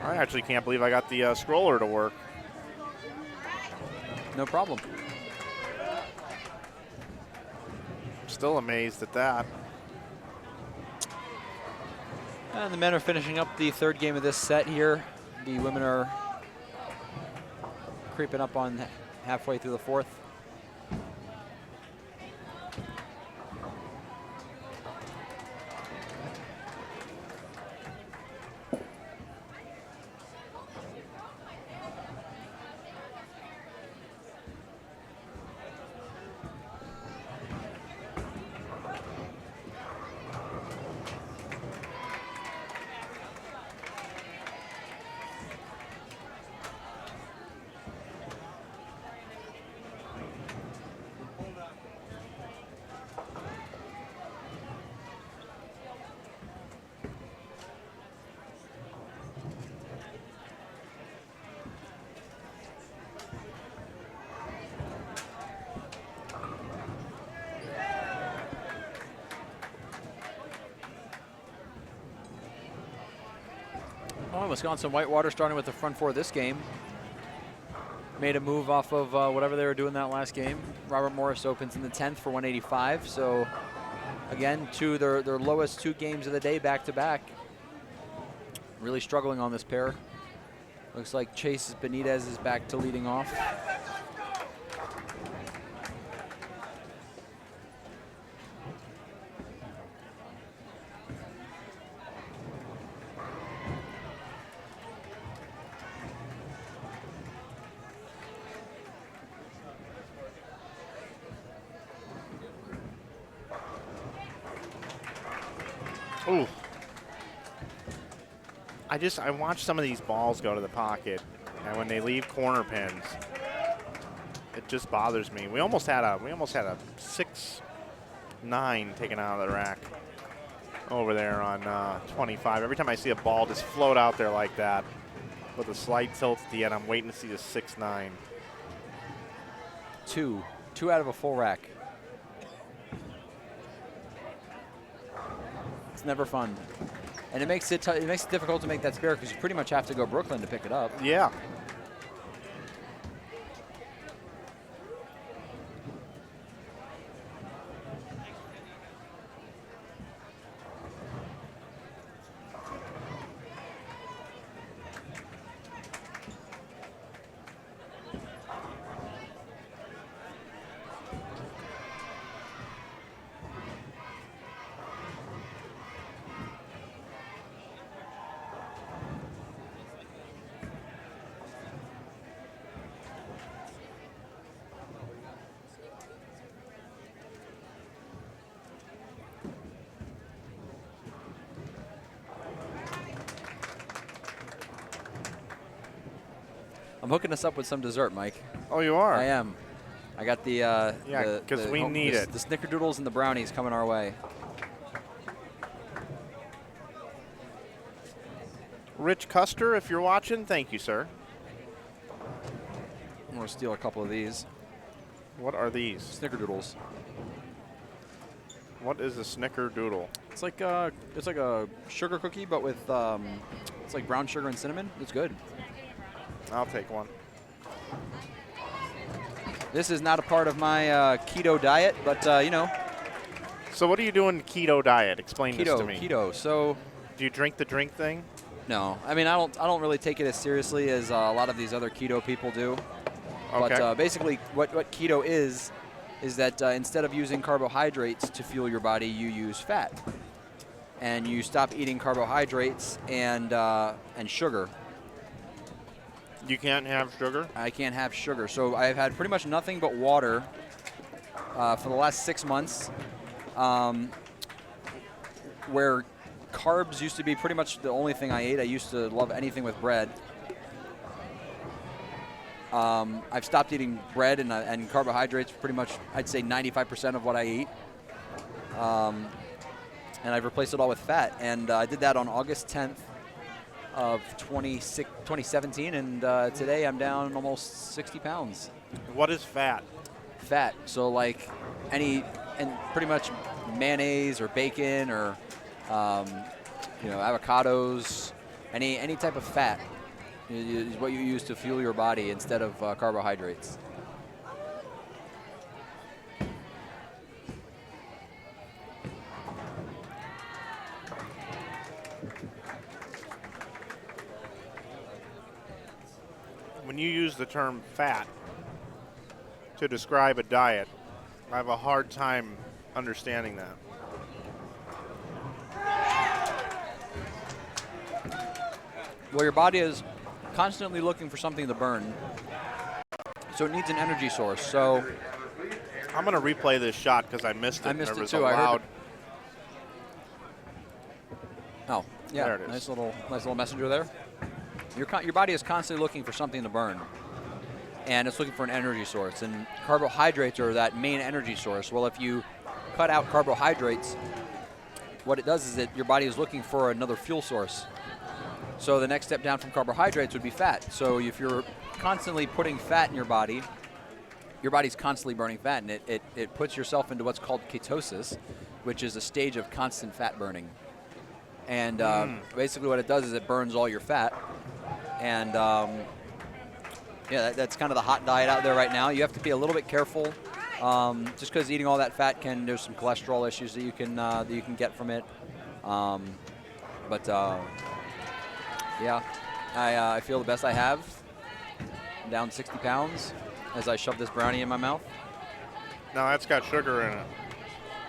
S1: I actually can't believe I got the scroller to work.
S2: No problem.
S1: Still amazed at that.
S2: And the men are finishing up the third game of this set here. The women are creeping up on halfway through the fourth. Wisconsin-Whitewater starting with the front four this game. Made a move off of whatever they were doing that last game. Robert Morris opens in the 10th for 185. So, again, their lowest 2 games of the day back-to-back. Really struggling on this pair. Looks like Chase Benitez is back to leading off.
S1: Ooh. I watch some of these balls go to the pocket, and when they leave corner pins, it just bothers me. We almost had a 6-9 taken out of the rack over there on 25. Every time I see a ball just float out there like that with a slight tilt at the end, I'm waiting to see the 6-9.
S2: Two out of a full rack. It's never fun. And it makes it difficult to make that spare because you pretty much have to go Brooklyn to pick it up.
S1: Yeah.
S2: I'm hooking us up with some dessert, Mike.
S1: Oh, you are?
S2: I am. I got the
S1: yeah, because we need it.
S2: The snickerdoodles and the brownies coming our way.
S1: Rich Custer, if you're watching, thank you, sir.
S2: I'm going to steal a couple of these.
S1: What are these?
S2: Snickerdoodles.
S1: What is a snickerdoodle?
S2: It's like a sugar cookie, but with it's like brown sugar and cinnamon. It's good.
S1: I'll take one.
S2: This is not a part of my keto diet, but you know.
S1: So what are you doing keto diet? Explain this to me.
S2: Keto. So.
S1: Do you drink the drink thing?
S2: No, I mean I don't really take it as seriously as a lot of these other keto people do.
S1: Okay.
S2: But basically, what keto is that instead of using carbohydrates to fuel your body, you use fat, and you stop eating carbohydrates and sugar.
S1: You can't have sugar?
S2: I can't have sugar, so I've had pretty much nothing but water for the last 6 months, where carbs used to be pretty much the only thing I ate. I used to love anything with bread. I've stopped eating bread and carbohydrates pretty much, I'd say 95% of what I eat. And I've replaced it all with fat. And I did that on August 10th of 2017. And today I'm down almost 60 pounds.
S1: What is fat?
S2: Fat. So like and pretty much mayonnaise or bacon or avocados, any type of fat is what you use to fuel your body instead of carbohydrates.
S1: When you use the term fat to describe a diet, I have a hard time understanding that.
S2: Well, your body is constantly looking for something to burn, so it needs an energy source. So
S1: I'm going to replay this shot because I missed it.
S2: I missed
S1: there
S2: it
S1: was
S2: too.
S1: A
S2: I
S1: loud.
S2: heard Oh, yeah,
S1: there it is.
S2: nice little messenger there. Your body is constantly looking for something to burn, and it's looking for an energy source. And carbohydrates are that main energy source. Well, if you cut out carbohydrates, what it does is that your body is looking for another fuel source. So the next step down from carbohydrates would be fat. So if you're constantly putting fat in your body's constantly burning fat, and it puts yourself into what's called ketosis, which is a stage of constant fat burning. And basically what it does is it burns all your fat. And yeah, that's kind of the hot diet out there right now. You have to be a little bit careful, just because eating all that fat there's some cholesterol issues that you can get from it. Yeah, I feel the best I have. I'm down 60 pounds as I shove this brownie in my mouth.
S1: Now that's got sugar in it.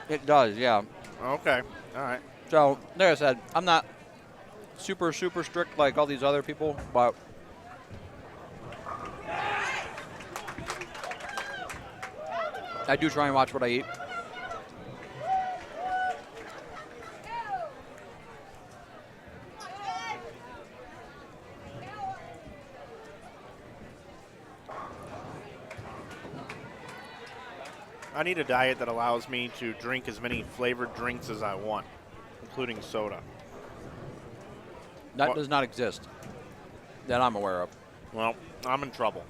S2: It does, yeah.
S1: Okay, all right.
S2: So, like I said, I'm not super strict like all these other people, but I do try and watch what I eat.
S1: I need a diet that allows me to drink as many flavored drinks as I want, including soda.
S2: That does not exist that I'm aware of.
S1: Well, I'm in trouble.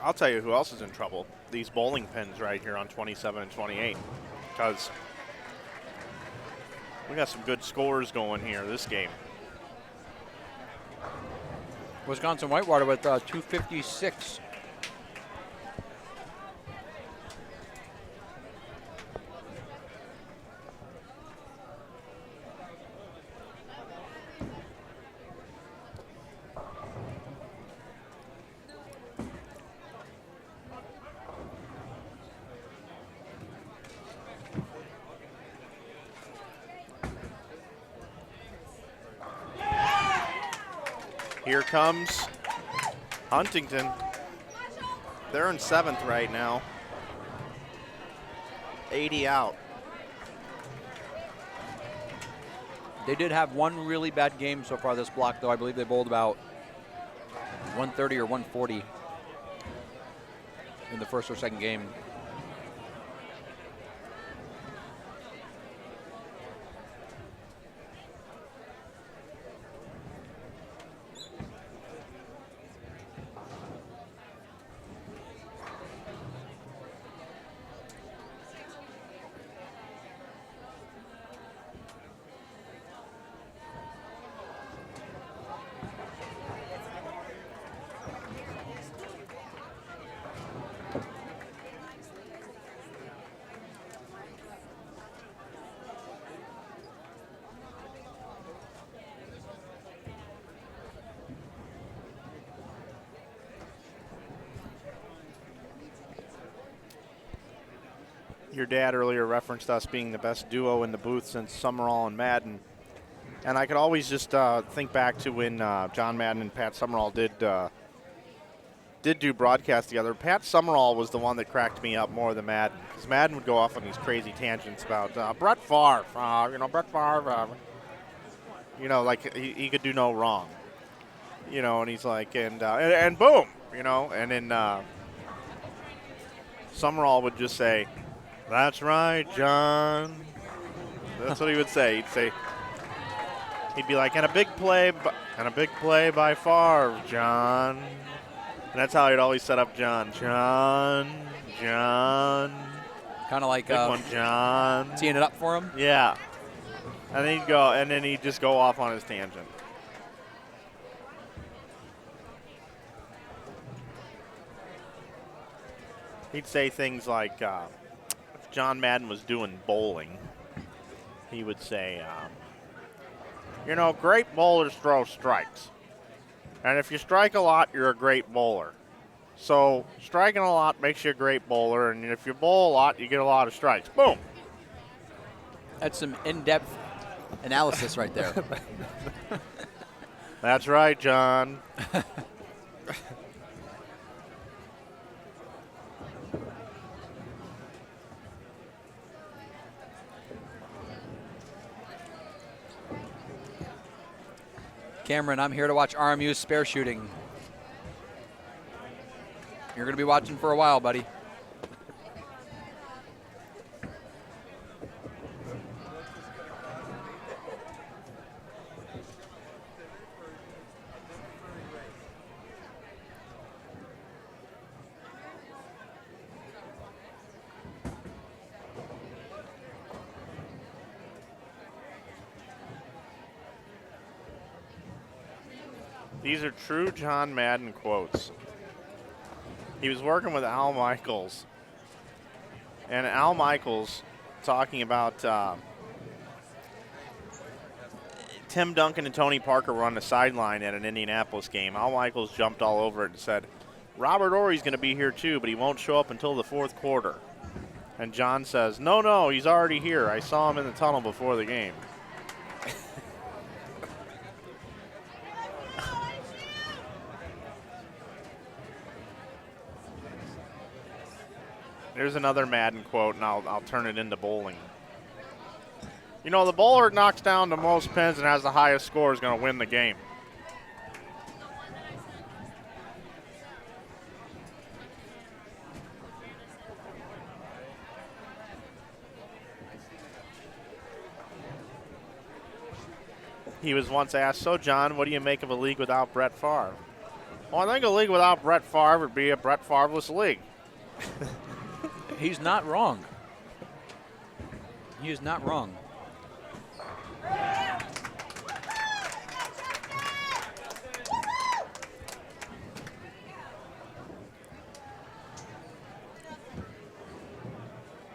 S1: I'll tell you who else is in trouble. These bowling pins right here on 27 and 28. Because we got some good scores going here this game.
S2: Wisconsin-Whitewater with 256.
S1: Here comes Huntington. They're in 7th right now. 80 out.
S2: They did have one really bad game so far this block, though. I believe they bowled about 130 or 140 in the first or second game.
S1: Your dad earlier referenced us being the best duo in the booth since Summerall and Madden. And I could always just think back to when John Madden and Pat Summerall did do broadcast together. Pat Summerall was the one that cracked me up more than Madden, because Madden would go off on these crazy tangents about Brett Favre, Brett Favre, like he could do no wrong, and he's like, and boom, and then Summerall would just say, "That's right, John." That's what he would say. He'd be like, and a big play by Favre, John. And that's how he'd always set up John. John.
S2: Kind of like
S1: big one, John.
S2: teeing it up for him.
S1: Yeah. And then he'd just go off on his tangent. He'd say things like, if John Madden was doing bowling, he would say, great bowlers throw strikes. And if you strike a lot, you're a great bowler. So striking a lot makes you a great bowler, and if you bowl a lot, you get a lot of strikes. Boom.
S2: That's some in-depth analysis right there.
S1: That's right, John.
S2: Cameron, I'm here to watch RMU's spare shooting. You're going to be watching for a while, buddy.
S1: These are true John Madden quotes. He was working with Al Michaels. And Al Michaels talking about Tim Duncan and Tony Parker were on the sideline at an Indianapolis game. Al Michaels jumped all over it and said, Robert Ory's going to be here too, but he won't show up until the fourth quarter. And John says, no, he's already here. I saw him in the tunnel before the game. There's another Madden quote, and I'll turn it into bowling. You know, the bowler knocks down the most pins and has the highest score is going to win the game. He was once asked, so John, what do you make of a league without Brett Favre? Well, I think a league without Brett Favre would be a Brett Favre-less league.
S2: He's not wrong. He is not wrong.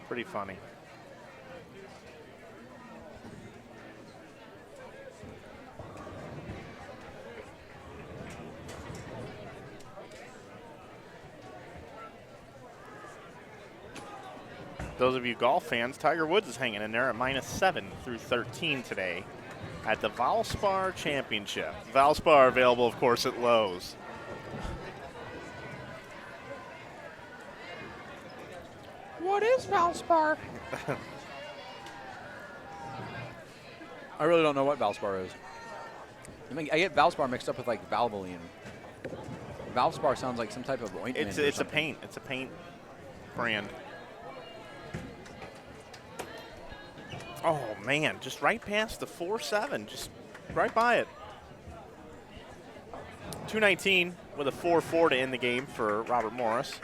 S1: Pretty funny. Those of you golf fans, Tiger Woods is hanging in there at -7 through 13 today at the Valspar Championship. Valspar available, of course, at Lowe's. What is Valspar?
S2: I really don't know what Valspar is. I mean, I get Valspar mixed up with like Valvoline. Valspar sounds like some type of ointment.
S1: It's a paint. It's a paint brand. Oh, man, just right past the 4.7, just right by it. 219 with a 4.4 to end the game for Robert Morris.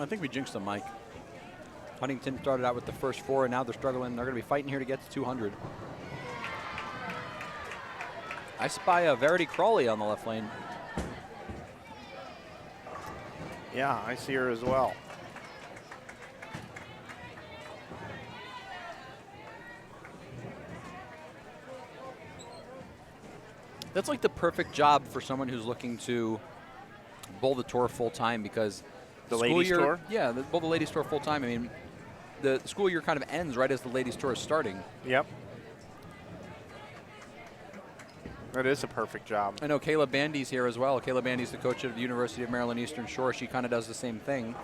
S2: I think we jinxed them, Mike. Huntington started out with the first 4, and now they're struggling. They're going to be fighting here to get to 200. I spy a Verity Crawley on the left lane.
S1: Yeah, I see her as well.
S2: That's like the perfect job for someone who's looking to bowl the tour full time, because
S1: The
S2: school
S1: ladies'
S2: year,
S1: tour?
S2: yeah, bowl the ladies tour full time. I mean, the school year kind of ends right as the ladies tour is starting.
S1: Yep. That is a perfect job.
S2: I know Kayla Bandy's here as well. Kayla Bandy's the coach of the University of Maryland Eastern Shore. She kind of does the same thing.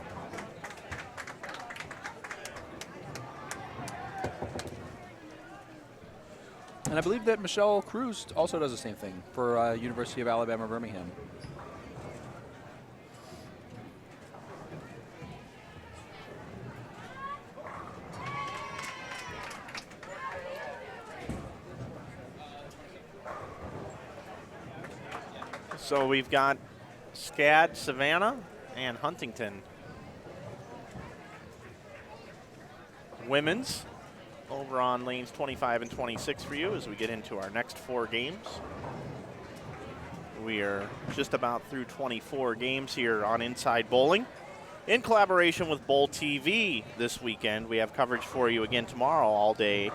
S2: And I believe that Michelle Cruz also does the same thing for University of Alabama, Birmingham.
S1: So we've got SCAD, Savannah, and Huntington. Women's over on lanes 25 and 26 for you as we get into our next 4 games. We are just about through 24 games here on Inside Bowling. In collaboration with Bowl TV this weekend, we have coverage for you again tomorrow all day.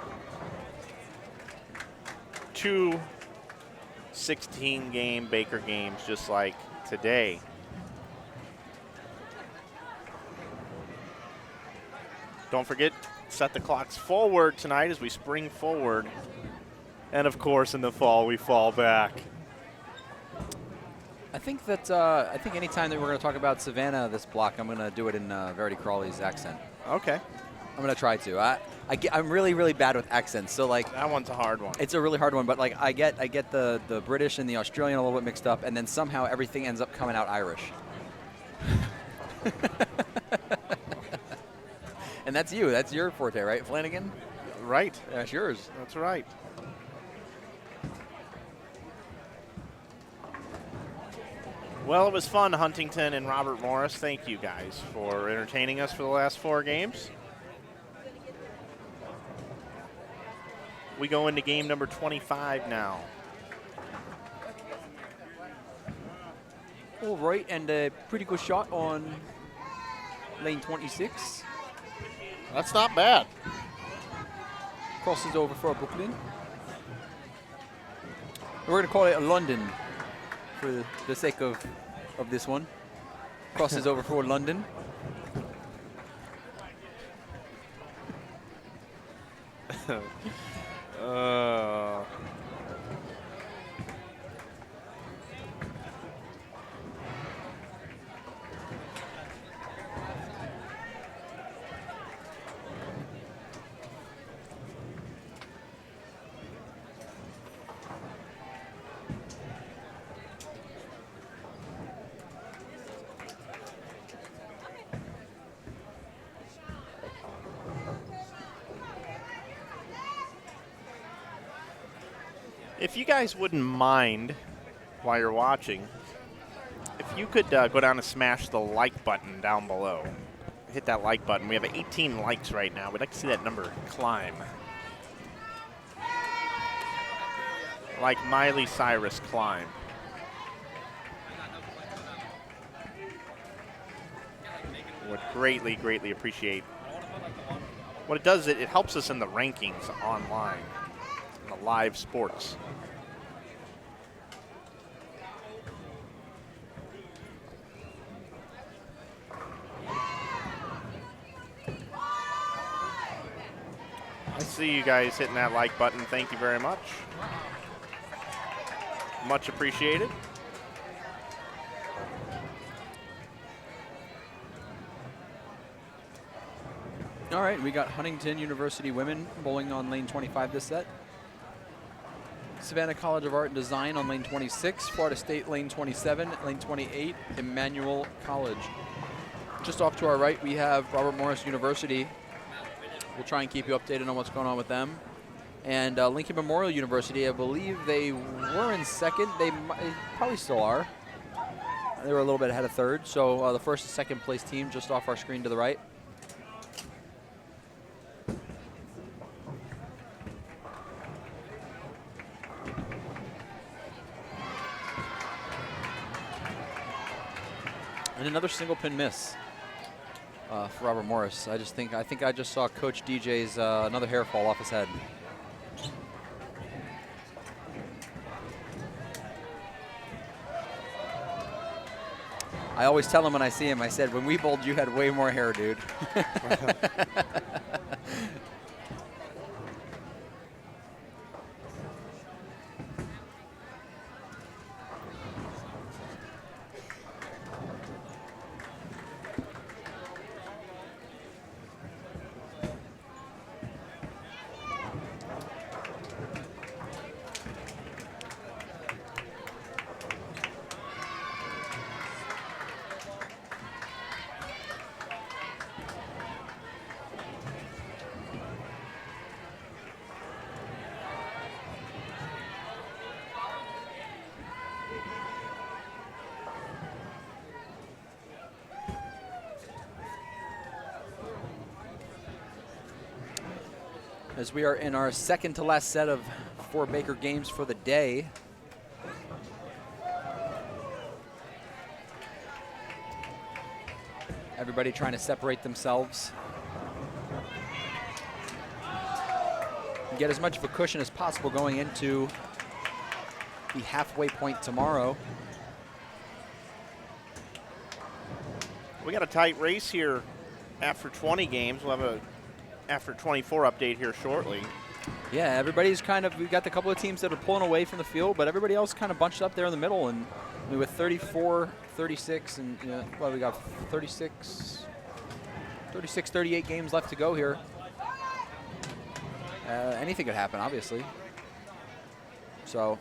S1: 2 16-game Baker games just like today. Don't forget, set the clocks forward tonight as we spring forward. And of course, in the fall, we fall back.
S2: I think that anytime that we're going to talk about Savannah this block, I'm going to do it in Verity Crawley's accent.
S1: Okay.
S2: I'm going to try to. I'm really, really bad with accents. So like
S1: That one's a hard one.
S2: it's a really hard one, but like I get the British and the Australian a little bit mixed up, and then somehow everything ends up coming out Irish. And that's you. That's your forte, right, Flanagan?
S1: Right.
S2: That's yours.
S1: That's right. Well, it was fun, Huntington and Robert Morris. Thank you guys for entertaining us for the last 4 games. We go into game number 25 now.
S2: All right, and a pretty good shot on lane 26.
S1: That's not bad.
S2: Crosses over for Brooklyn. We're going to call it a London for the sake of this one. Crosses over for London.
S1: If you guys wouldn't mind, while you're watching, if you could go down and smash the like button down below. Hit that like button. We have 18 likes right now. We'd like to see that number climb. Like Miley Cyrus climb. Would greatly, greatly appreciate. What it does, it helps us in the rankings online, in the live sports. I see you guys hitting that like button. Thank you very much. Much appreciated.
S2: All right, we got Huntington University women bowling on lane 25 this set. Savannah College of Art and Design on lane 26, Florida State lane 27, lane 28, Emmanuel College. Just off to our right, we have Robert Morris University. We'll try and keep you updated on what's going on with them. And Lincoln Memorial University, I believe they were in second. They probably still are. They were a little bit ahead of third. So the first and second place team just off our screen to the right. And another single pin miss for Robert Morris. I think I just saw Coach DJ's another hair fall off his head. I always tell him when I see him, I said, when we bowled, you had way more hair, dude. As we are in our second to last set of 4 Baker games for the day. Everybody trying to separate themselves. And get as much of a cushion as possible going into the halfway point tomorrow.
S1: We got a tight race here after 20 games. We'll have a after 24 update here shortly.
S2: Yeah, everybody's kind of, we've got the couple of teams that are pulling away from the field, but everybody else kind of bunched up there in the middle. And I mean, with 34, 36, and well, we got 36, 38 games left to go here. Anything could happen, obviously. So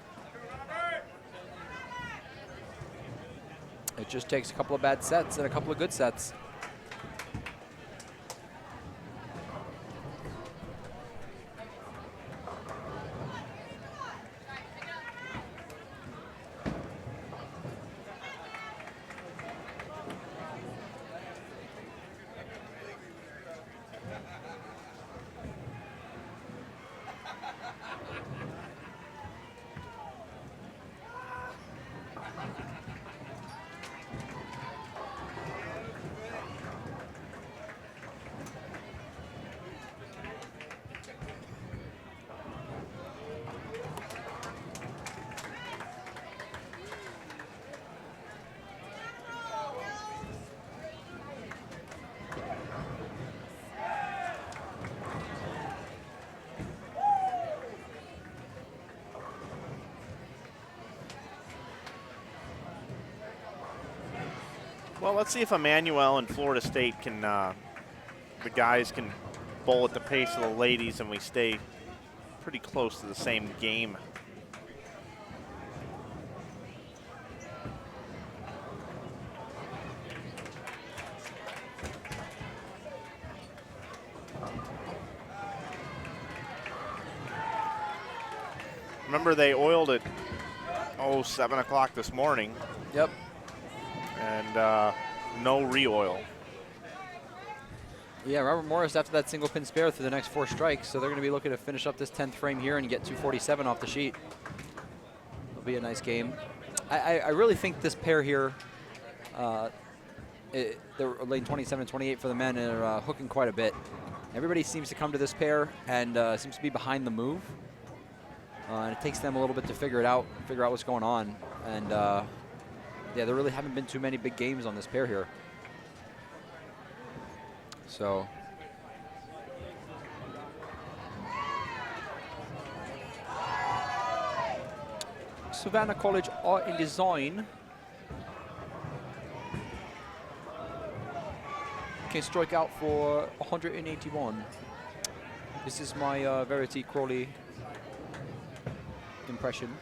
S2: It just takes a couple of bad sets and a couple of good sets.
S1: Well, let's see if Emmanuel and Florida State can, the guys can bowl at the pace of the ladies and we stay pretty close to the same game. Remember, they oiled it, 7 o'clock this morning.
S2: Yep.
S1: And no re-oil.
S2: Yeah, Robert Morris after that single pin spare through the next 4 strikes, so they're going to be looking to finish up this 10th frame here and get 247 off the sheet. It'll be a nice game. I really think this pair here, they're lane 27 and 28 for the men, and are hooking quite a bit. Everybody seems to come to this pair and seems to be behind the move. And it takes them a little bit to figure out what's going on. And yeah, there really haven't been too many big games on this pair here. So Savannah College Art and Design can strike out for 181. This is my Verity Crawley impression.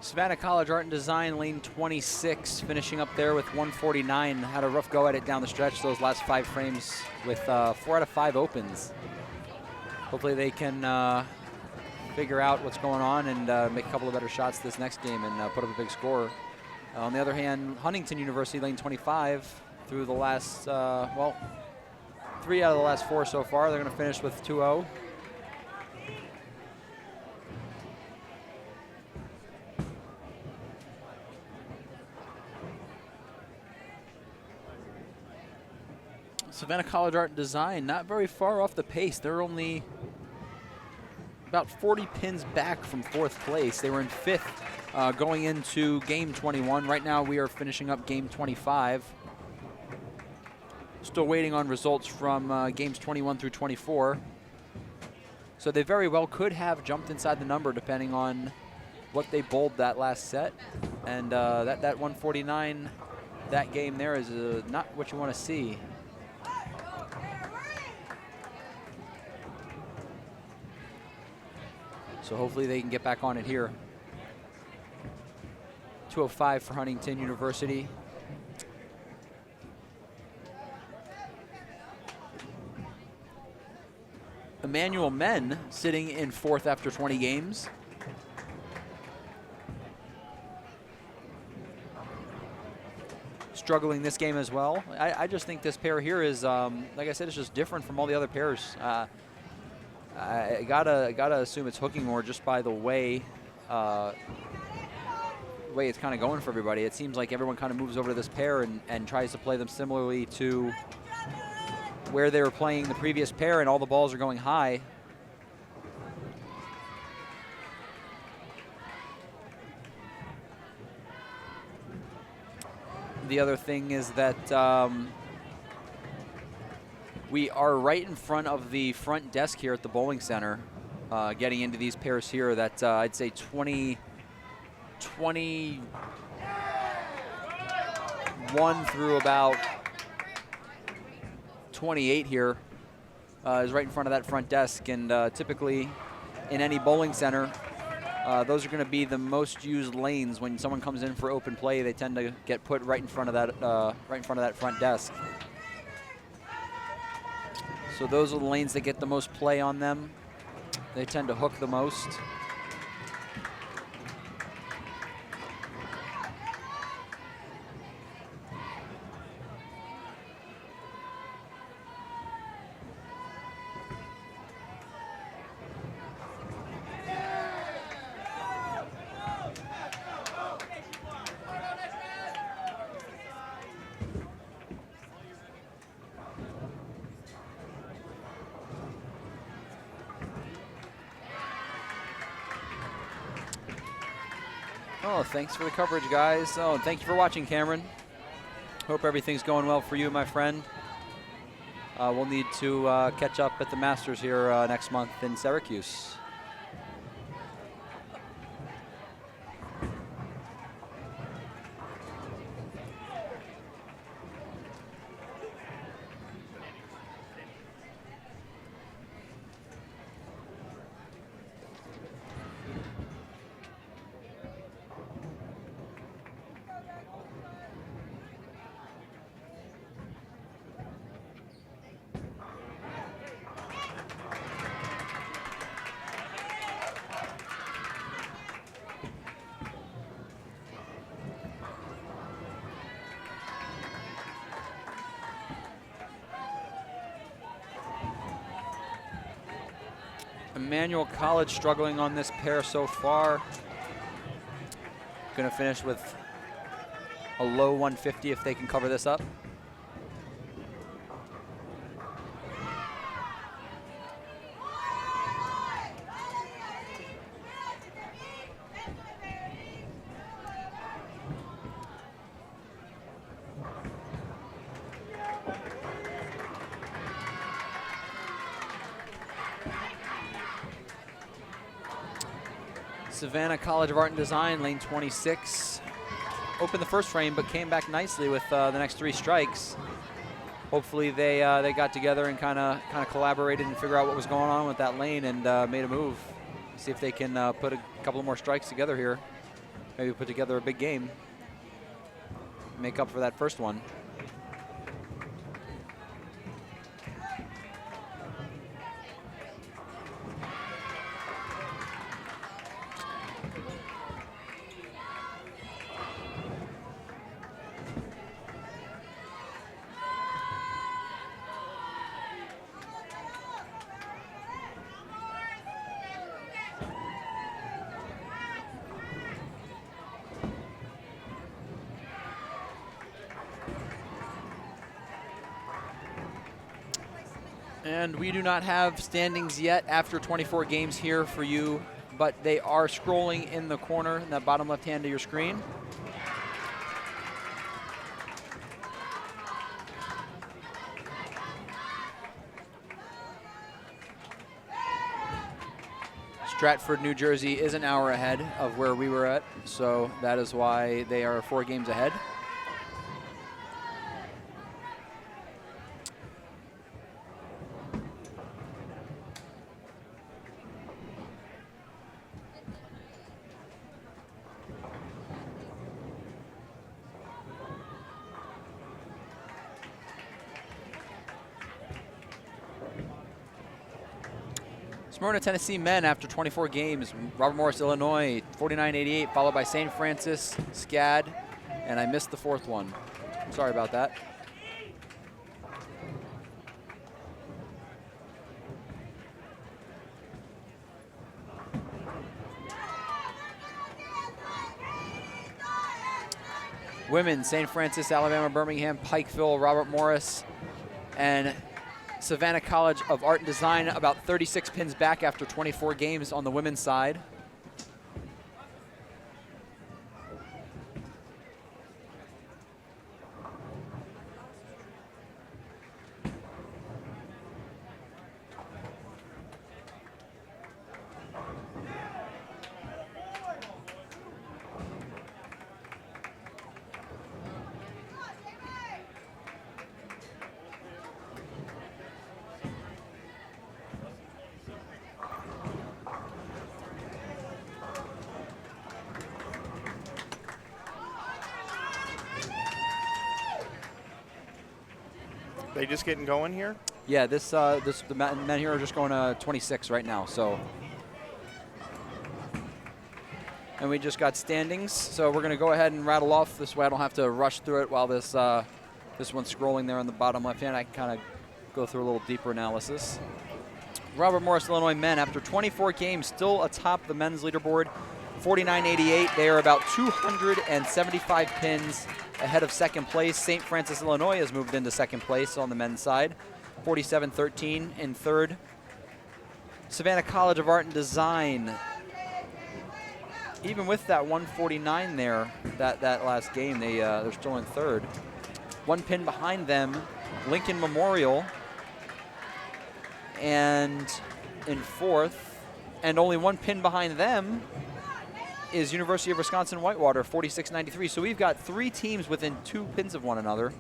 S2: Savannah College Art and Design, lane 26, finishing up there with 149. Had a rough go at it down the stretch those last 5 frames with 4 out of 5 opens. Hopefully they can figure out what's going on and make a couple of better shots this next game and put up a big score. On the other hand, Huntington University, lane 25, through the last, 3 out of the last 4 so far. They're going to finish with 2-0. Savannah College Art and Design, not very far off the pace. They're only about 40 pins back from 4th place. They were in 5th going into game 21. Right now we are finishing up game 25. Still waiting on results from games 21 through 24. So they very well could have jumped inside the number depending on what they bowled that last set. And that 149, that game there is not what you want to see. So hopefully they can get back on it here. 205 for Huntington University. Emmanuel men sitting in 4th after 20 games. Struggling this game as well. I just think this pair here is, like I said, it's just different from all the other pairs. I gotta assume it's hooking more just by the way it's kind of going for everybody. It seems like everyone kind of moves over to this pair and tries to play them similarly to where they were playing the previous pair, and all the balls are going high. The other thing is that we are right in front of the front desk here at the bowling center, getting into these pairs here that I'd say 21 through about 28 here is right in front of that front desk. And typically in any bowling center, those are going to be the most used lanes. When someone comes in for open play, they tend to get put right in front of that front desk. So those are the lanes that get the most play on them. They tend to hook the most. Oh, thanks for the coverage, guys. Oh, and thank you for watching, Cameron. Hope everything's going well for you, my friend. We'll need to catch up at the Masters here next month in Syracuse. Emmanuel College struggling on this pair so far. Going to finish with a low 150 if they can cover this up. Savannah College of Art and Design, lane 26. Opened the first frame, but came back nicely with the next 3 strikes. Hopefully they got together and kind of collaborated and figure out what was going on with that lane and made a move. See if they can put a couple more strikes together here. Maybe put together a big game. Make up for that first one. And we do not have standings yet after 24 games here for you, but they are scrolling in the corner in the bottom left hand of your screen. Stratford, New Jersey is an hour ahead of where we were at, so that is why they are 4 games ahead. Smyrna, Tennessee men after 24 games. Robert Morris, Illinois, 49-88, followed by St. Francis, SCAD, and I missed the fourth one. Sorry about that. Women, St. Francis, Alabama, Birmingham, Pikeville, Robert Morris, and Savannah College of Art and Design, about 36 pins back after 24 games on the women's side.
S1: They just getting going here?
S2: Yeah, the men here are just going to 26 right now. So, and we just got standings. So we're going to go ahead and rattle off this way. I don't have to rush through it while this this one's scrolling there on the bottom left hand. I can kind of go through a little deeper analysis. Robert Morris, Illinois men, after 24 games, still atop the men's leaderboard, 49-88. They are about 275 pins ahead of second place. St. Francis, Illinois has moved into second place on the men's side, 47-13 in third. Savannah College of Art and Design, even with that 149 there, that last game, they're still in third. One pin behind them, Lincoln Memorial, and in fourth, and only one pin behind them is University of Wisconsin-Whitewater, 46-93. So we've got 3 teams within 2 pins of one another.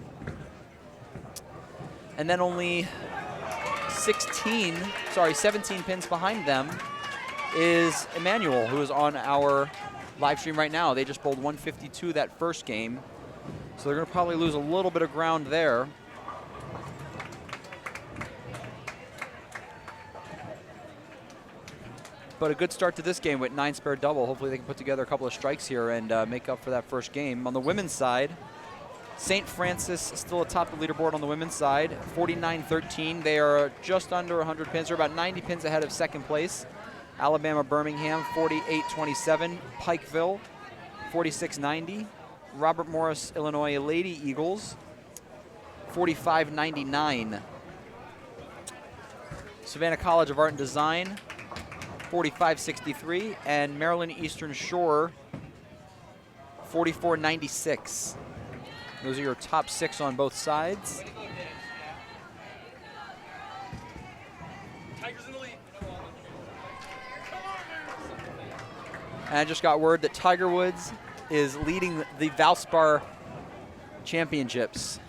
S2: And then only 17 pins behind them is Emmanuel, who is on our live stream right now. They just bowled 152 that first game. So they're going to probably lose a little bit of ground there. But a good start to this game with 9 spare double. Hopefully they can put together a couple of strikes here and make up for that first game. On the women's side, St. Francis still atop the leaderboard on the women's side, 49-13. They are just under 100 pins. They're about 90 pins ahead of second place. Alabama, Birmingham, 48-27. Pikeville, 46-90. Robert Morris, Illinois Lady Eagles, 45-99. Savannah College of Art and Design, 45-63, and Maryland Eastern Shore, 44-96. Those are your top 6 on both sides. Tigers in the lead. And I just got word that Tiger Woods is leading the Valspar Championships.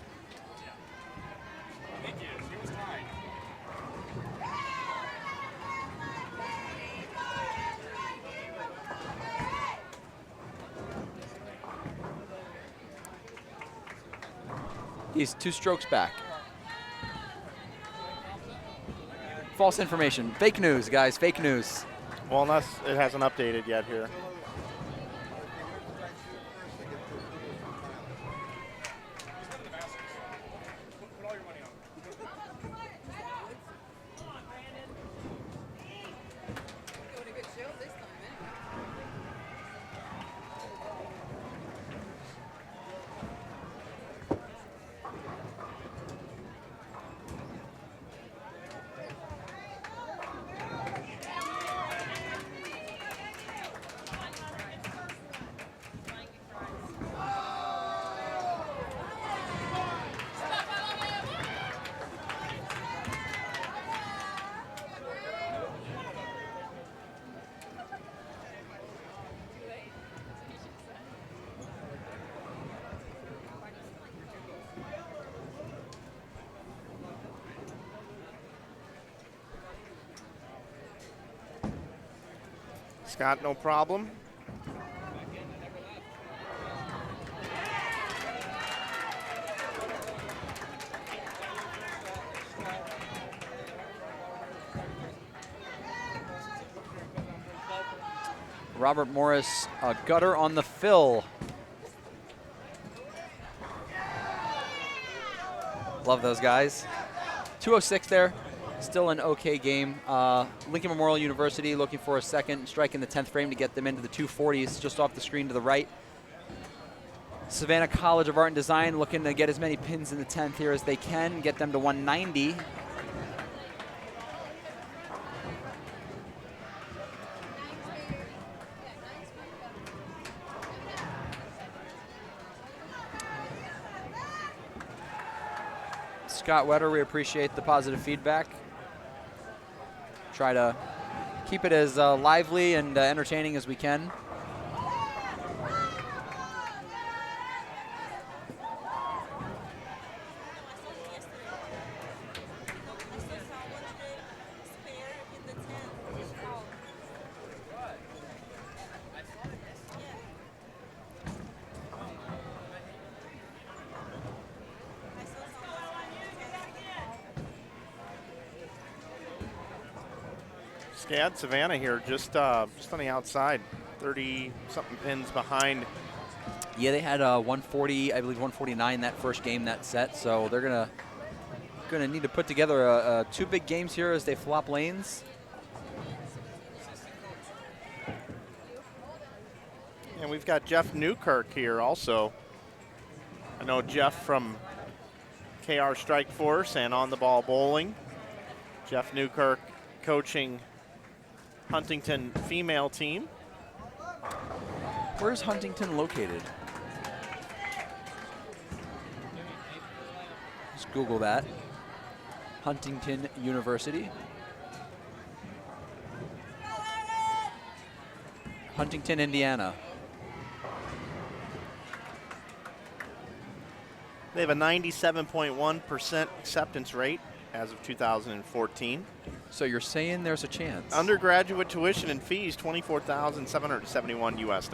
S2: He's 2 strokes back. False information. Fake news, guys. Fake news.
S1: Well, unless it hasn't updated yet here. Scott, no problem.
S2: Robert Morris, a gutter on the fill. Love those guys. 2:06 there. Still an okay game. Lincoln Memorial University looking for a second strike in the 10th frame to get them into the 240s, just off the screen to the right. Savannah College of Art and Design looking to get as many pins in the 10th here as they can, get them to 190. Scott Wetter, we appreciate the positive feedback. Try to keep it as lively and entertaining as we can.
S1: Scad Savannah here, just on the outside, 30-something pins behind.
S2: Yeah, they had 140, I believe 149 that first game, that set. So they're gonna need to put together two big games here as they flop lanes.
S1: And we've got Jeff Newkirk here also. I know Jeff from KR Strike Force and On the Ball Bowling. Jeff Newkirk coaching Huntington female team.
S2: Where's Huntington located? Just Google that. Huntington University. Huntington, Indiana.
S1: They have a 97.1% acceptance rate as of 2014.
S2: So you're saying there's a chance?
S1: Undergraduate tuition and fees, $24,771 US.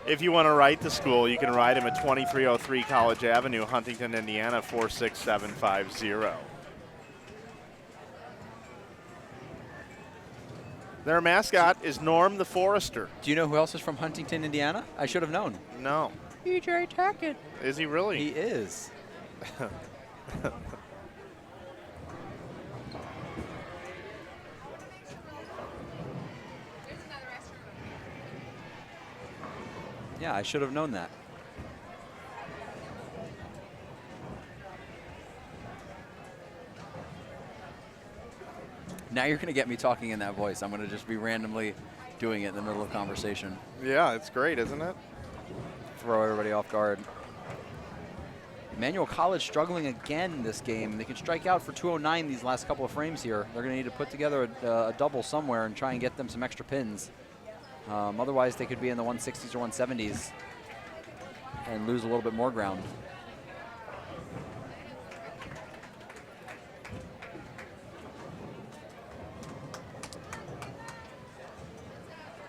S1: If you want to write the school, you can write them at 2303 College Avenue, Huntington, Indiana, 46750. Their mascot is Norm the Forester.
S2: Do you know who else is from Huntington, Indiana? I should have known.
S1: No.
S2: PJ Tackett.
S1: Is he really?
S2: He is. Yeah, I should have known that. Now you're going to get me talking in that voice. I'm going to just be randomly doing it in the middle of conversation.
S1: Yeah, it's great, isn't it?
S2: Throw everybody off guard. Emmanuel College struggling again this game. They can strike out for 209 these last couple of frames here. They're going to need to put together a double somewhere and try and get them some extra pins. Otherwise, they could be in the 160s or 170s and lose a little bit more ground.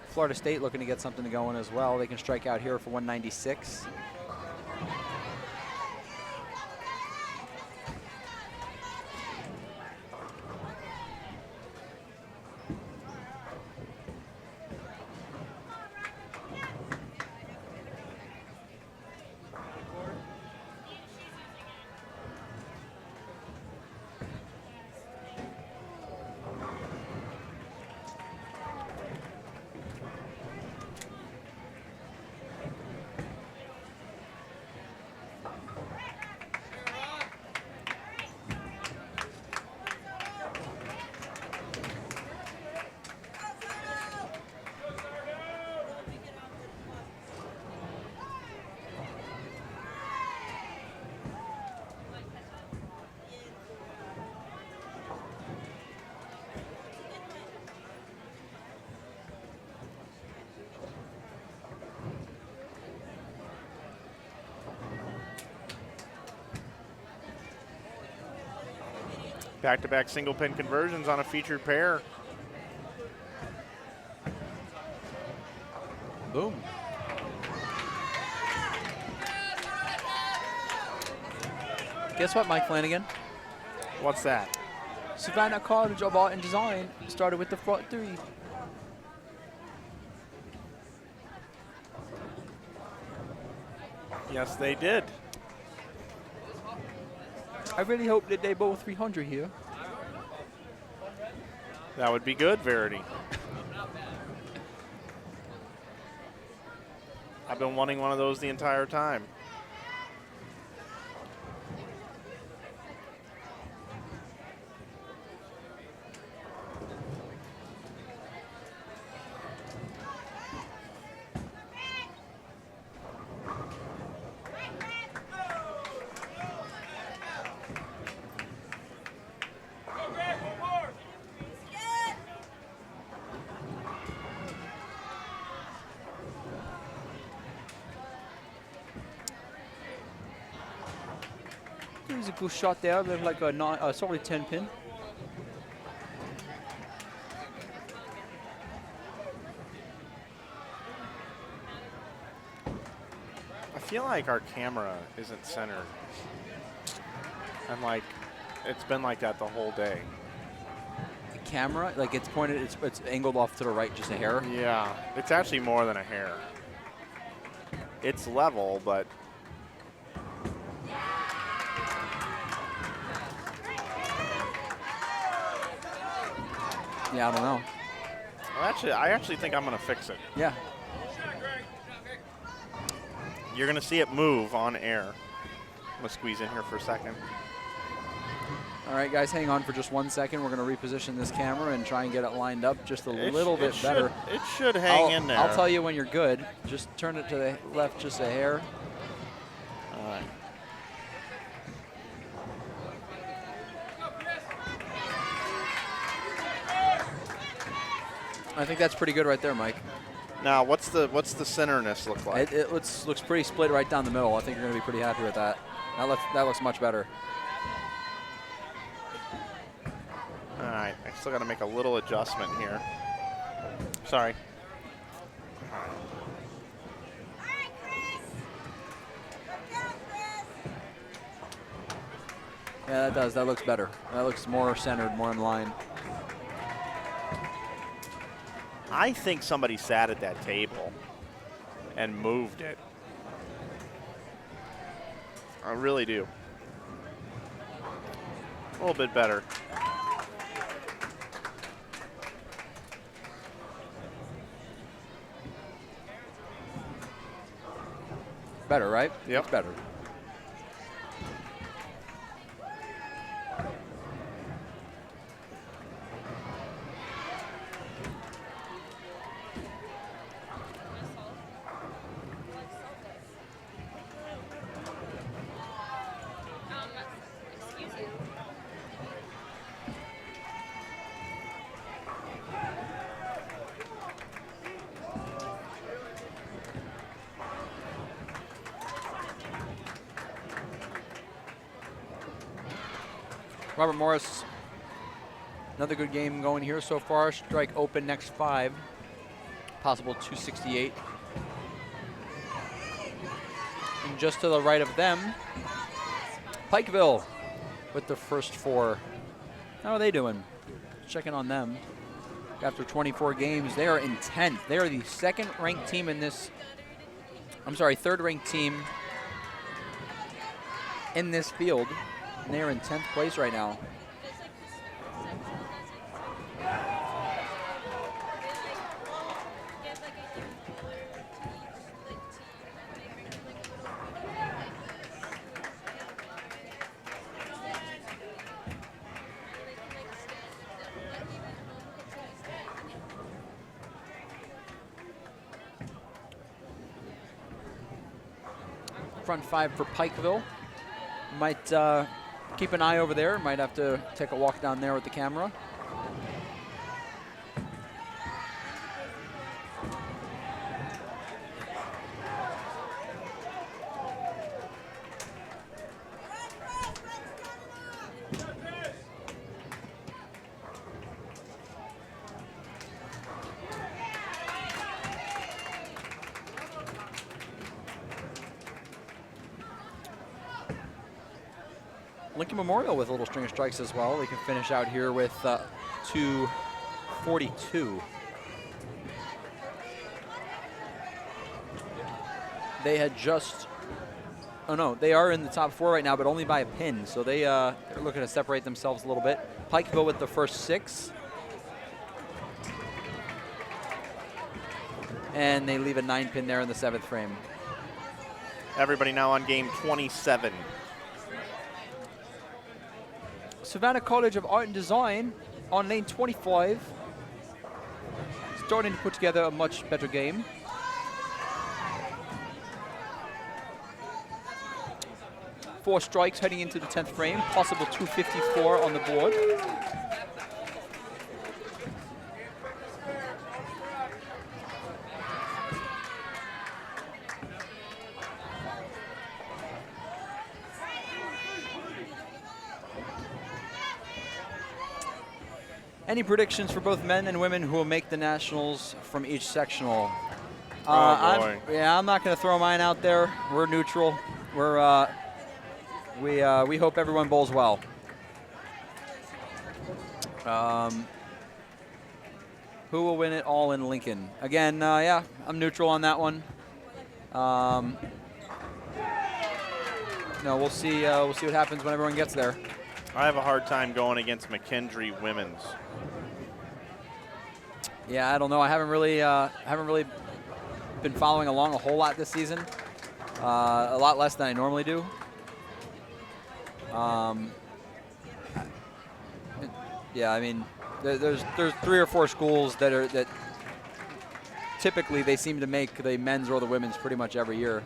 S2: Florida State looking to get something going as well. They can strike out here for 196.
S1: Back-to-back single pin conversions on a featured pair.
S2: Boom. Guess what, Mike Flanagan?
S1: What's that?
S2: Savannah College of Art and Design started with the front three.
S1: Yes, they did.
S2: I really hope that they bowl 300 here.
S1: That would be good, Verity. I've been wanting one of those the entire time.
S2: It was a good shot there, looked like a solid 10 pin.
S1: I feel like our camera isn't centered. And like, it's been like that the whole day.
S2: The camera, like it's pointed, it's angled off to the right just a hair.
S1: Yeah, it's actually more than a hair. It's level, but
S2: Yeah, I don't know.
S1: well, I actually think I'm gonna fix it.
S2: Yeah.
S1: You're gonna see it move on air. I'm gonna squeeze in here for a second.
S2: All right, guys, hang on for just 1 second. We're going to reposition this camera and try and get it lined up just a little bit better.
S1: It should hang in there.
S2: I'll tell you when you're good. Just turn it to the left just a hair.
S1: All right.
S2: I think that's pretty good right there, Mike.
S1: Now, what's the centerness look like?
S2: It looks pretty split right down the middle. I think you're going to be pretty happy with that. That looks much better.
S1: All right, I still got to make a little adjustment here. Sorry.
S2: Yeah, that does. That looks better. That looks more centered, more in line.
S1: I think somebody sat at that table and moved it. I really do. A little bit better.
S2: Better, right?
S1: Yep.
S2: It's better. Robert Morris, another good game going here so far. Strike open next 5, possible 268. And just to the right of them, Pikeville with the first 4. How are they doing? Checking on them. After 24 games, they are in 10th. They are the second-ranked team in this, third-ranked team in this field. And they're in 10th place right now. Front 5 for Pikeville. Might keep an eye over there. Might have to take a walk down there with the camera. Lincoln Memorial with a little string of strikes as well. They can finish out here with 242. They had just Oh, no, they are in the top 4 right now, but only by a pin. So they're looking to separate themselves a little bit. Pikeville with the first 6. And they leave a 9-pin there in the 7th frame.
S1: Everybody now on game 27.
S2: Savannah College of Art and Design on lane 25. Starting to put together a much better game. Four strikes heading into the 10th frame. Possible 254 on the board. Any predictions for both men and women who will make the nationals from each sectional?
S1: Boy.
S2: I'm not going to throw mine out there. We're neutral. We hope everyone bowls well. Who will win it all in Lincoln? Again, yeah, I'm neutral on that one. No, we'll see. We'll see what happens when everyone gets there.
S1: I have a hard time going against McKendree women's.
S2: Yeah, I don't know. I haven't really been following along a whole lot this season. A lot less than I normally do. Yeah, I mean, there's 3 or 4 schools that typically they seem to make the men's or the women's pretty much every year.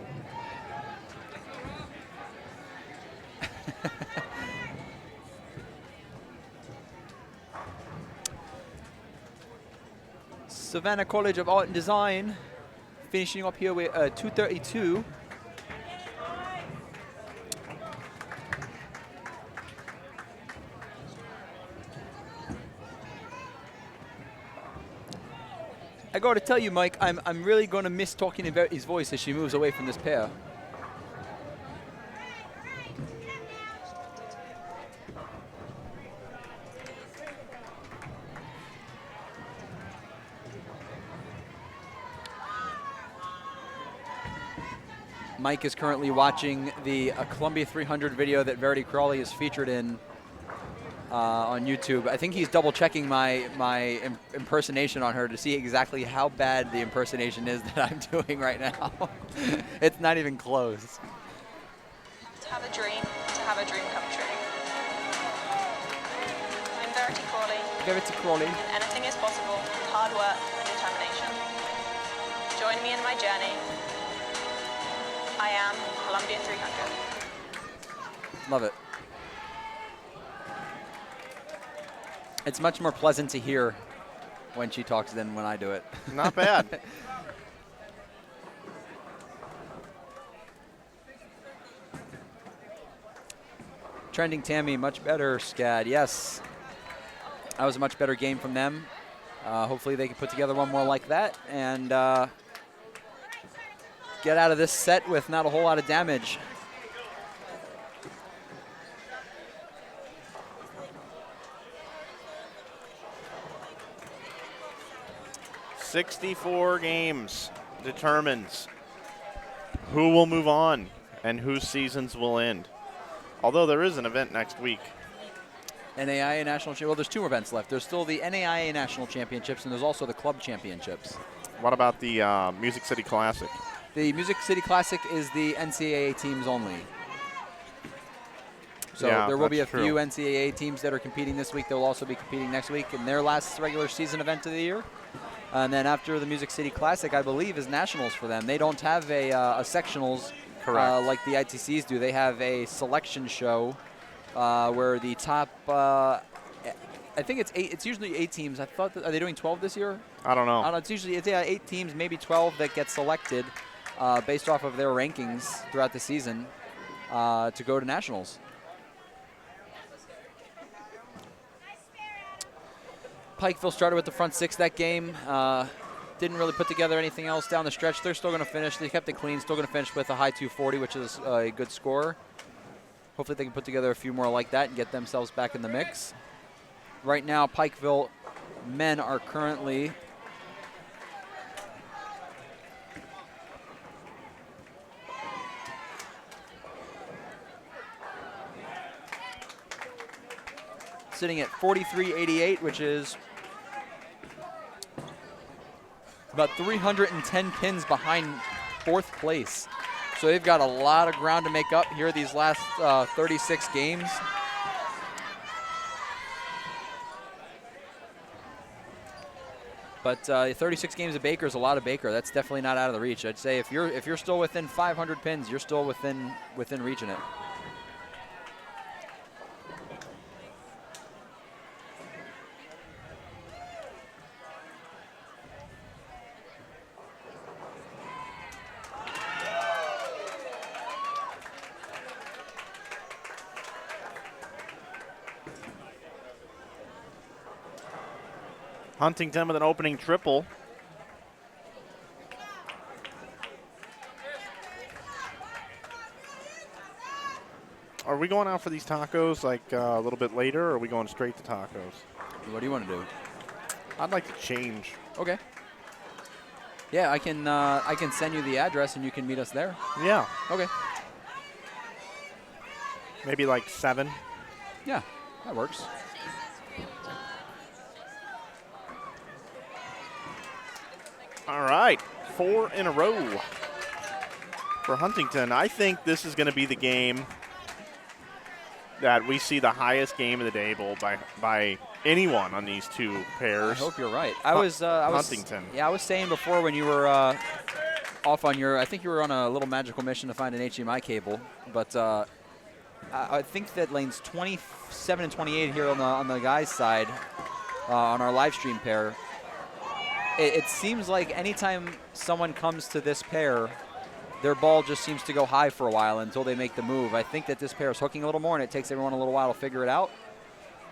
S2: Savannah College of Art and Design finishing up here with 232. I got to tell you, Mike, I'm really going to miss talking about his voice as she moves away from this pair. Mike is currently watching the Columbia 300 video that Verity Crawley is featured in on YouTube. I think he's double checking my impersonation on her to see exactly how bad the impersonation is that I'm doing right now. It's not even close.
S4: To have a dream come true. I'm Verity Crawley.
S2: Verity Crawley.
S4: And anything is possible with hard work and determination. Join me in my journey. I am Columbia 300.
S2: Love it. It's much more pleasant to hear when she talks than when I do it.
S1: Not bad.
S2: Trending Tammy, much better, Scad. Yes, that was a much better game from them. Hopefully they can put together one more like that and get out of this set with not a whole lot of damage.
S1: "64 games determines who will move on and whose seasons will end. Although there is an event next week.
S2: NAIA National Championship. Well, there's 2 events left. There's still the NAIA National Championships, and there's also the Club Championships.
S1: What about the Music City Classic?
S2: The Music City Classic is the NCAA teams only. So
S1: Yeah,
S2: there will be a
S1: that's true.
S2: few NCAA teams that are competing this week. They'll also be competing next week in their last regular season event of the year. And then after the Music City Classic, I believe, is nationals for them. They don't have a sectionals like the ITCs do. They have a selection show where the top, I think it's 8. It's usually 8 teams. I thought, are they doing 12 this year?
S1: I don't know.
S2: I don't know. It's usually 8 teams, maybe 12 that get selected based off of their rankings throughout the season to go to nationals. Pikeville started with the front 6 that game. Didn't really put together anything else down the stretch. They're still going to finish. They kept it clean. Still going to finish with a high 240, which is a good score. Hopefully they can put together a few more like that and get themselves back in the mix. Right now, Pikeville men are currently sitting at 43.88, which is about 310 pins behind 4th place. So they've got a lot of ground to make up here these last 36 games. But 36 games of Baker is a lot of Baker. That's definitely not out of the reach. I'd say if you're still within 500 pins, you're still within reaching it.
S1: Huntington with an opening triple. Are we going out for these tacos like a little bit later, or are we going straight to tacos?
S2: What do you want to do?
S1: I'd like to change.
S2: Okay. Yeah, I can send you the address and you can meet us there.
S1: Yeah.
S2: Okay.
S1: Maybe like 7.
S2: Yeah, that works.
S1: All right, 4 in a row for Huntington. I think this is going to be the game that we see the highest game of the day bowl by anyone on these two pairs.
S2: I hope you're right. I was
S1: Huntington.
S2: Yeah, I was saying before when you were off on your, I think you were on a little magical mission to find an HDMI cable, but I think that lanes 27 and 28 here on the guys' side on our live stream pair. It seems like anytime someone comes to this pair, their ball just seems to go high for a while until they make the move. I think that this pair is hooking a little more, and it takes everyone a little while to figure it out.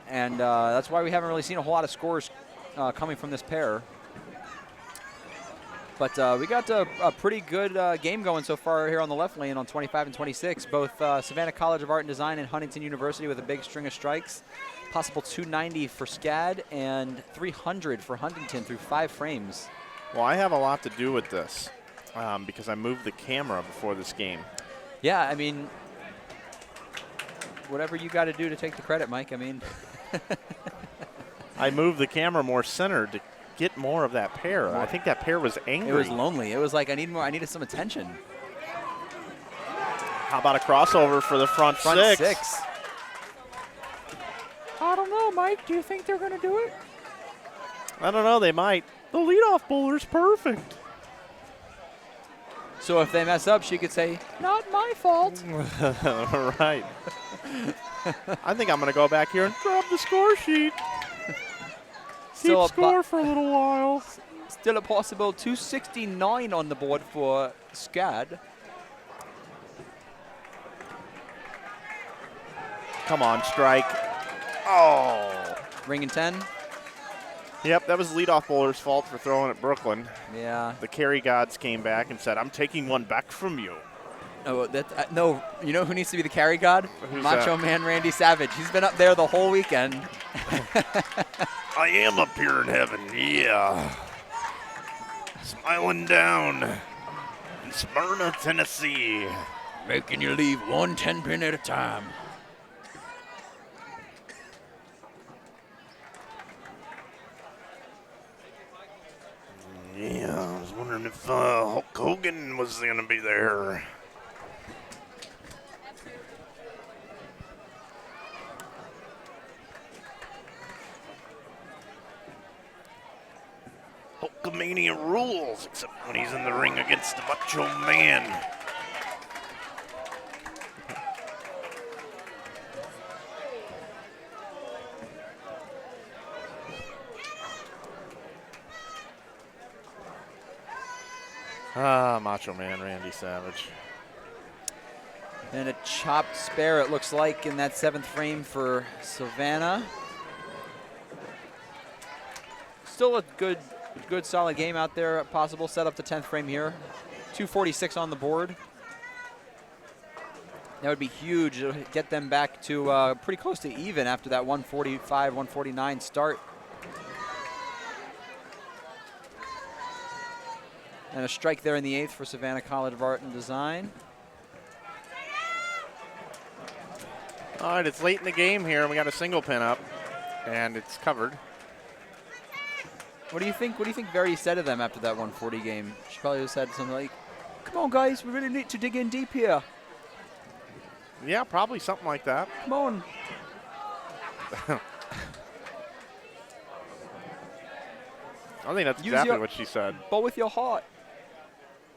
S2: And that's why we haven't really seen a whole lot of scores coming from this pair. But we got a pretty good game going so far here on the left lane on 25 and 26. Both Savannah College of Art and Design and Huntington University with a big string of strikes. Possible 290 for SCAD and 300 for Huntington through 5 frames.
S1: Well, I have a lot to do with this because I moved the camera before this game.
S2: Yeah, I mean, whatever you got to do to take the credit, Mike. I mean,
S1: I moved the camera more centered to get more of that pair. I think that pair was angry.
S2: It was lonely. It was like I needed some attention.
S1: How about a crossover for the front six?
S2: I don't know, Mike. Do you think they're going to do it?
S1: I don't know. They might. The leadoff bowler's perfect.
S2: So if they mess up, she could say, "Not my fault."
S1: Right. I think I'm going to go back here and grab the score sheet. Keep score for a little while.
S2: Still a possible 269 on the board for SCAD.
S1: Come on, strike. Oh.
S2: Ring and 10.
S1: Yep, that was leadoff bowler's fault for throwing at Brooklyn.
S2: Yeah.
S1: The carry gods came back and said, "I'm taking one back from you."
S2: Oh, no. You know who needs to be the carry god?
S1: Who's
S2: Macho
S1: that?
S2: Man Randy Savage. He's been up there the whole weekend.
S3: I am up here in heaven, yeah. Smiling down in Smyrna, Tennessee.
S2: Making you leave 1 10-pin at a time.
S3: Yeah, I was wondering if Hulk Hogan was going to be there. Hulkamania rules, except when he's in the ring against the Macho Man.
S1: Macho Man Randy Savage.
S2: And a chopped spare, it looks like, in that 7th frame for Savannah. Still a good solid game out there. Possible set up the 10th frame here. 246 on the board. That would be huge. It'll get them back to pretty close to even after that 145, 149 start. And a strike there in the 8th for Savannah College of Art and Design.
S1: All right, it's late in the game here, and we got a single pin up. And it's covered.
S2: What do you think? What do you think Verity said to them after that 140 game? She probably said something like, "Come on, guys, we really need to dig in deep here.
S1: Yeah, probably something like that.
S2: Come on."
S1: I think that's
S2: Use
S1: exactly
S2: your-
S1: what she said.
S2: Bowl with your heart.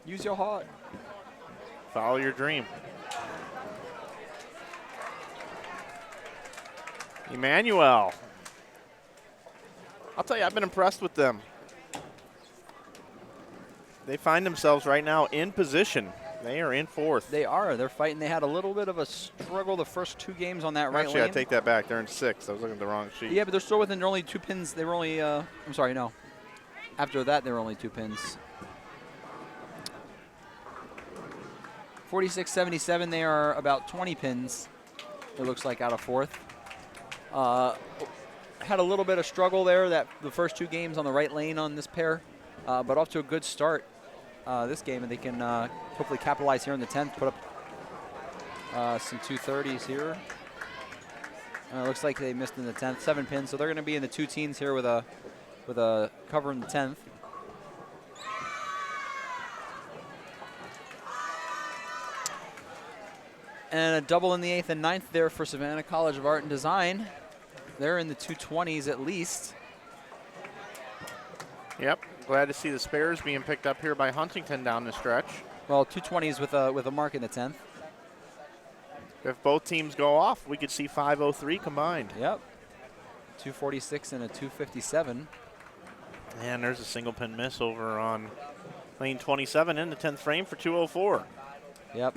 S2: Use your heart.
S1: Follow your dream. Emmanuel. I'll tell you, I've been impressed with them. They find themselves right now in position. They are in fourth.
S2: They are. They're fighting. They had a little bit of a struggle the first 2 games on that right
S1: Actually,
S2: lane.
S1: I take that back. They're in sixth. I was looking at the wrong sheet.
S2: Yeah, but they're still within. They're only 2 pins. They were only. I'm sorry, no. After that, there were only 2 pins. 46-77. They are about 20 pins. It looks like out of fourth. Had a little bit of struggle there that the first 2 games on the right lane on this pair, but off to a good start this game, and they can hopefully capitalize here in the 10th. Put up some 230s here. It looks like they missed in the 10th, 7 pins, so they're going to be in the 2 teens here with a cover in the 10th. And a double in the 8th and 9th there for Savannah College of Art and Design. They're in the 220s at least.
S1: Yep. Glad to see the spares being picked up here by Huntington down the stretch.
S2: Well, 220s with a mark in the 10th.
S1: If both teams go off, we could see 503 combined.
S2: Yep. 246 and a 257.
S1: And there's a single pin miss over on lane 27 in the 10th frame for 204.
S2: Yep.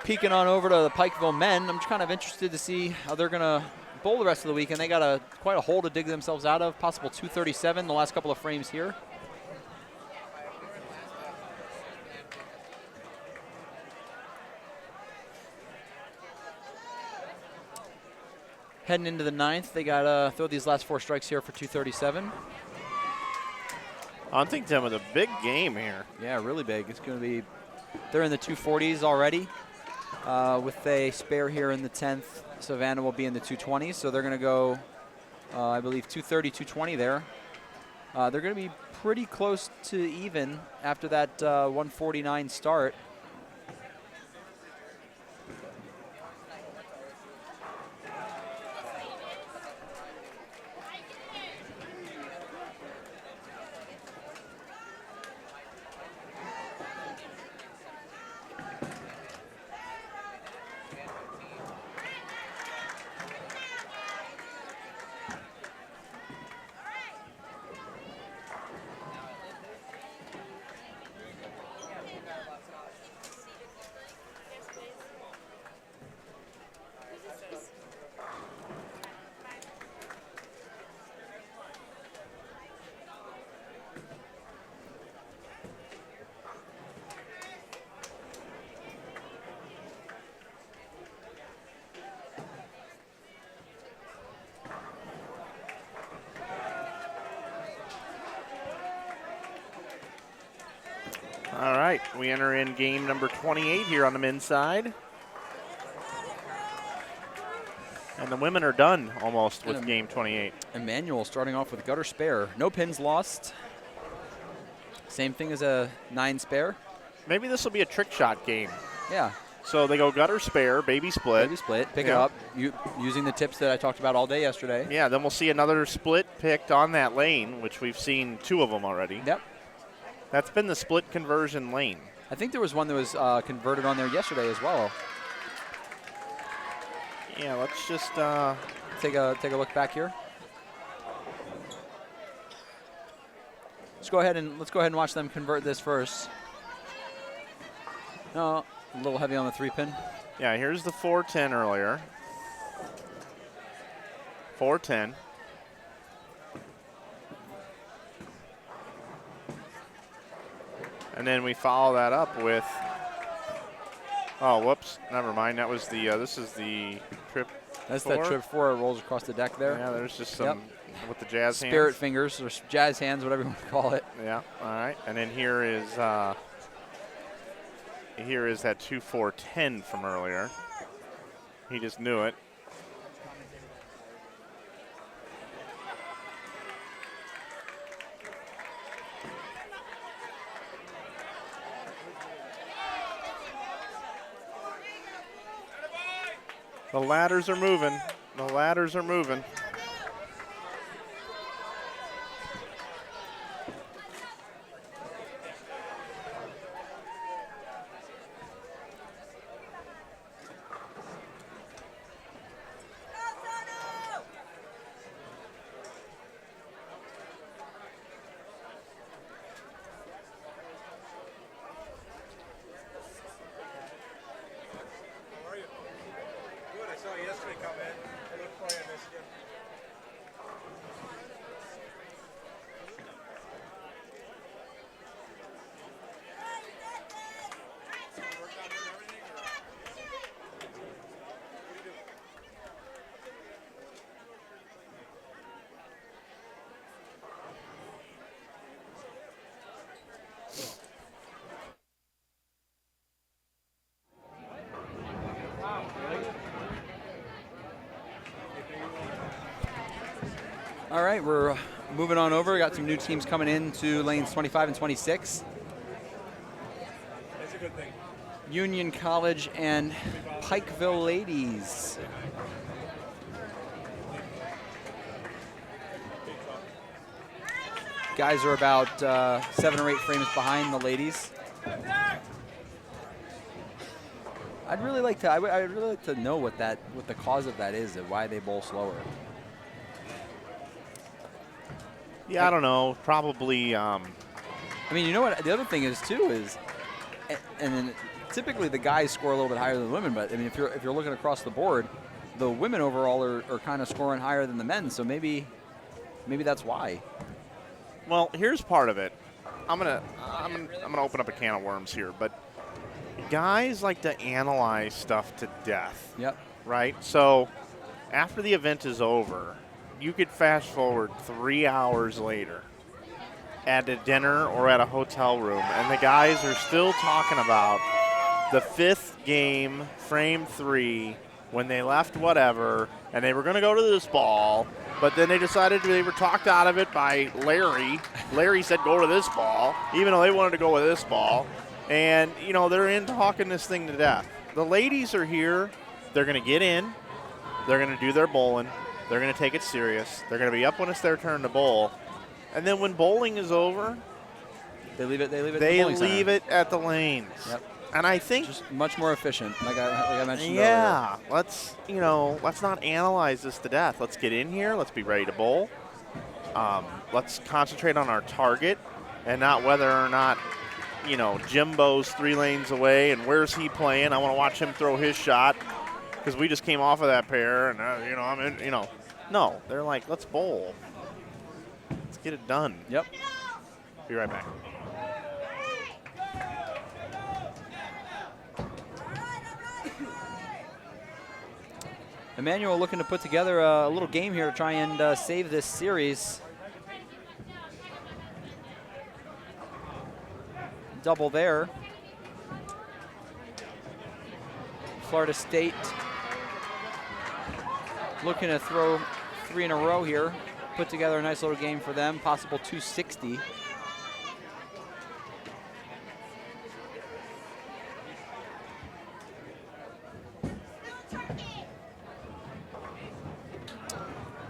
S2: Peeking on over to the Pikeville men, I'm just kind of interested to see how they're going to bowl the rest of the weekend. They got quite a hole to dig themselves out of, possible 237 the last couple of frames here. Heading into the 9th, they got to throw these last 4 strikes here for 237.
S1: Huntington with a big game here.
S2: Yeah, really big. It's going to be, they're in the 240s already. With a spare here in the 10th, Savannah will be in the 220s, so they're going to go, I believe, 230, 220 there. They're going to be pretty close to even after that 149 start.
S1: All right, we enter in game number 28 here on the men's side. And the women are done almost with game 28.
S2: Emmanuel starting off with gutter spare. No pins lost. Same thing as a 9 spare.
S1: Maybe this will be a trick shot game.
S2: Yeah.
S1: So they go gutter spare, baby split.
S2: Baby split, pick it up, using the tips that I talked about all day yesterday.
S1: Yeah, then we'll see another split picked on that lane, which we've seen 2 of them already.
S2: Yep.
S1: That's been the split conversion lane.
S2: I think there was one that was converted on there yesterday as well.
S1: Yeah, let's just
S2: take a look back here. Let's go ahead and watch them convert this first. No, a little heavy on the 3-pin.
S1: Yeah, here's the 410 earlier. 410. And then we follow that up with, oh, whoops, never mind. That was the, this is the trip.
S2: That's
S1: 4.
S2: that trip 4. It rolls across the deck there.
S1: Yeah, there's just some with the jazz hands.
S2: Spirit fingers or jazz hands, whatever you want to call it.
S1: Yeah, all right. And then here is that 2-4-10 from earlier. He just knew it. The ladders are moving. The ladders are moving.
S2: All right, we're moving on over. We got some new teams coming into lanes 25 and 26.
S5: That's a good thing.
S2: Union College and Pikeville ladies. Guys are about 7 or 8 frames behind the ladies. I'd really like to. I'd really like to know what the cause of that is and why they bowl slower.
S1: Yeah, I don't know. Probably.
S2: I mean, you know what? The other thing is too is, and then typically the guys score a little bit higher than the women. But I mean, if you're looking across the board, the women overall are kind of scoring higher than the men. So maybe that's why.
S1: Well, here's part of it. I'm gonna open up a can of worms here, but guys like to analyze stuff to death.
S2: Yep.
S1: Right. So after the event is over, you could fast forward 3 hours later at a dinner or at a hotel room, and the guys are still talking about the 5th game, frame 3, when they left whatever, and they were going to go to this ball, but then they decided they were talked out of it by Larry. Larry said go to this ball, even though they wanted to go with this ball. And, you know, they're in talking this thing to death. The ladies are here. They're going to get in. They're going to do their bowling. They're going to take it serious. They're going to be up when it's their turn to bowl. And then when bowling is over,
S2: They leave it
S1: at the lanes.
S2: Yep.
S1: And I think
S2: Just much more efficient, like I mentioned earlier.
S1: yeah, let's not analyze this to death. Let's get in here. Let's be ready to bowl. Let's concentrate on our target and not whether or not, Jimbo's 3 lanes away and where's he playing. I want to watch him throw his shot because we just came off of that pair and, I'm in, No, they're like, let's bowl. Let's get it done.
S2: Yep.
S1: Be right back.
S2: Emmanuel looking to put together a little game here to try and save this series. Double there. Florida State looking to throw 3 in a row here. Put together a nice little game for them, possible 260.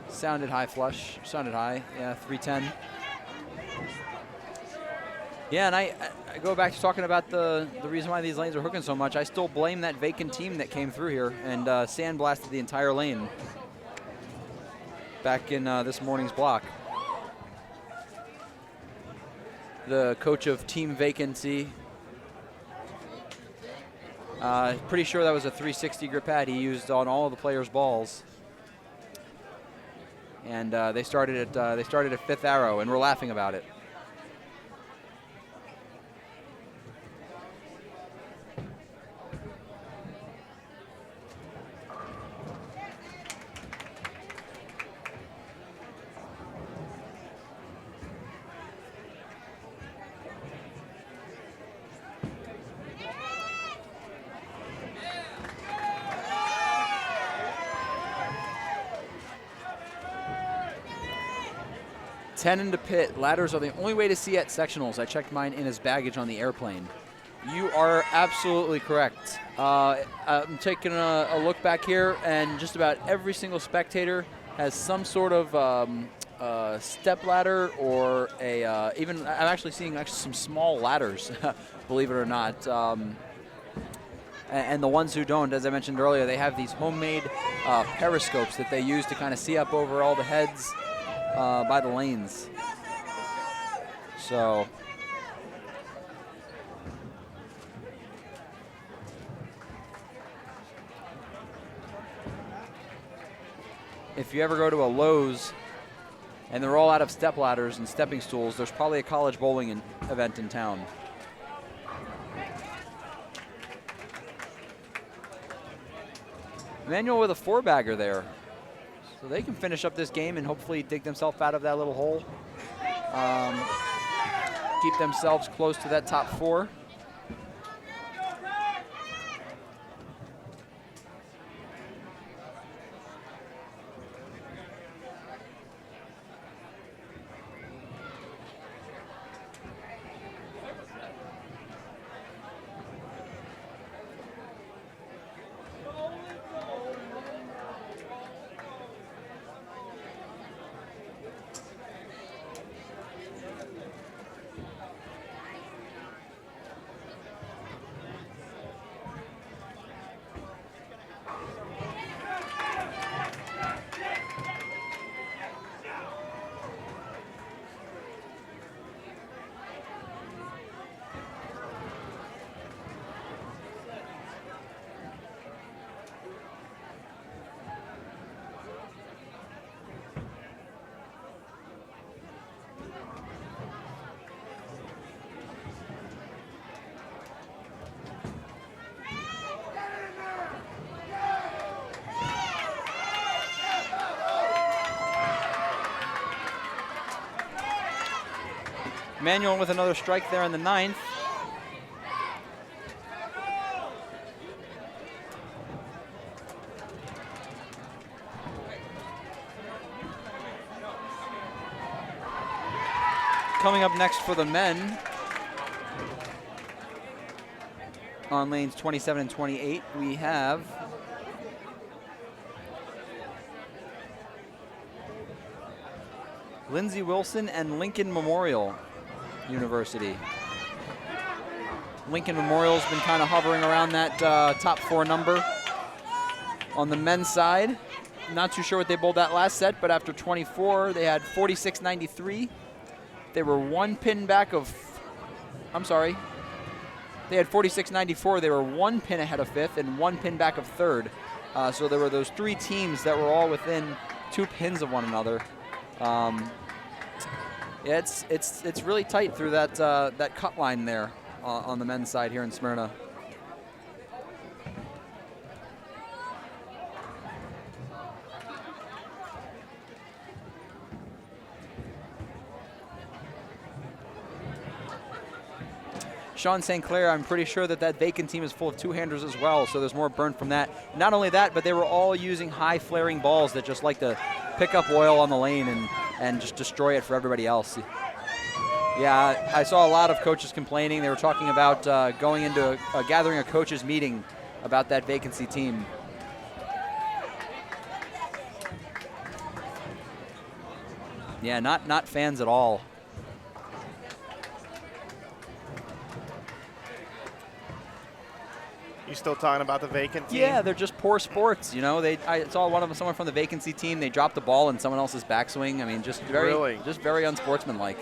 S2: Sounded high flush, sounded high, yeah, 310. Yeah, and I go back to talking about the reason why these lanes are hooking so much. I still blame that vacant team that came through here and sandblasted the entire lane back in this morning's block. The coach of Team Vacancy, pretty sure that was a 360 grip pad he used on all of the players' balls. And they started at 5th arrow, and we're laughing about it. 10 into pit. Ladders are the only way to see at sectionals. I checked mine in as baggage on the airplane. You are absolutely correct. I'm taking a look back here, and just about every single spectator has some sort of step ladder or even I'm actually seeing some small ladders, believe it or not. And the ones who don't, as I mentioned earlier, they have these homemade periscopes that they use to kind of see up over all the heads by the lanes. So if you ever go to a Lowe's and they're all out of step ladders and stepping stools, there's probably a college bowling event in town. Manuel with a 4-bagger there. So they can finish up this game and hopefully dig themselves out of that little hole. Keep themselves close to that top 4. Manuel with another strike there in the 9th. Coming up next for the men on lanes 27 and 28, we have Lindsey Wilson and Lincoln Memorial University. Lincoln Memorial's been kind of hovering around that top 4 number. On the men's side, not too sure what they bowled that last set, but after 24, they had 46.93. They were 1 pin back of, they had 46.94. They were 1 pin ahead of 5th and 1 pin back of 3rd. So there were those 3 teams that were all within 2 pins of one another. Yeah, it's really tight through that that cut line there on the men's side here in Smyrna. Sean St. Clair, I'm pretty sure that vacant team is full of 2-handers as well, so there's more burn from that. Not only that, but they were all using high flaring balls that just like to pick up oil on the lane and just destroy it for everybody else. Yeah, I saw a lot of coaches complaining. They were talking about going into gathering a coaches meeting about that vacancy team. Yeah, not fans at all.
S1: You still talking about the vacant team?
S2: Yeah, they're just poor sports. You know, I saw someone from the vacancy team. They dropped the ball in someone else's backswing. I mean, just very unsportsmanlike.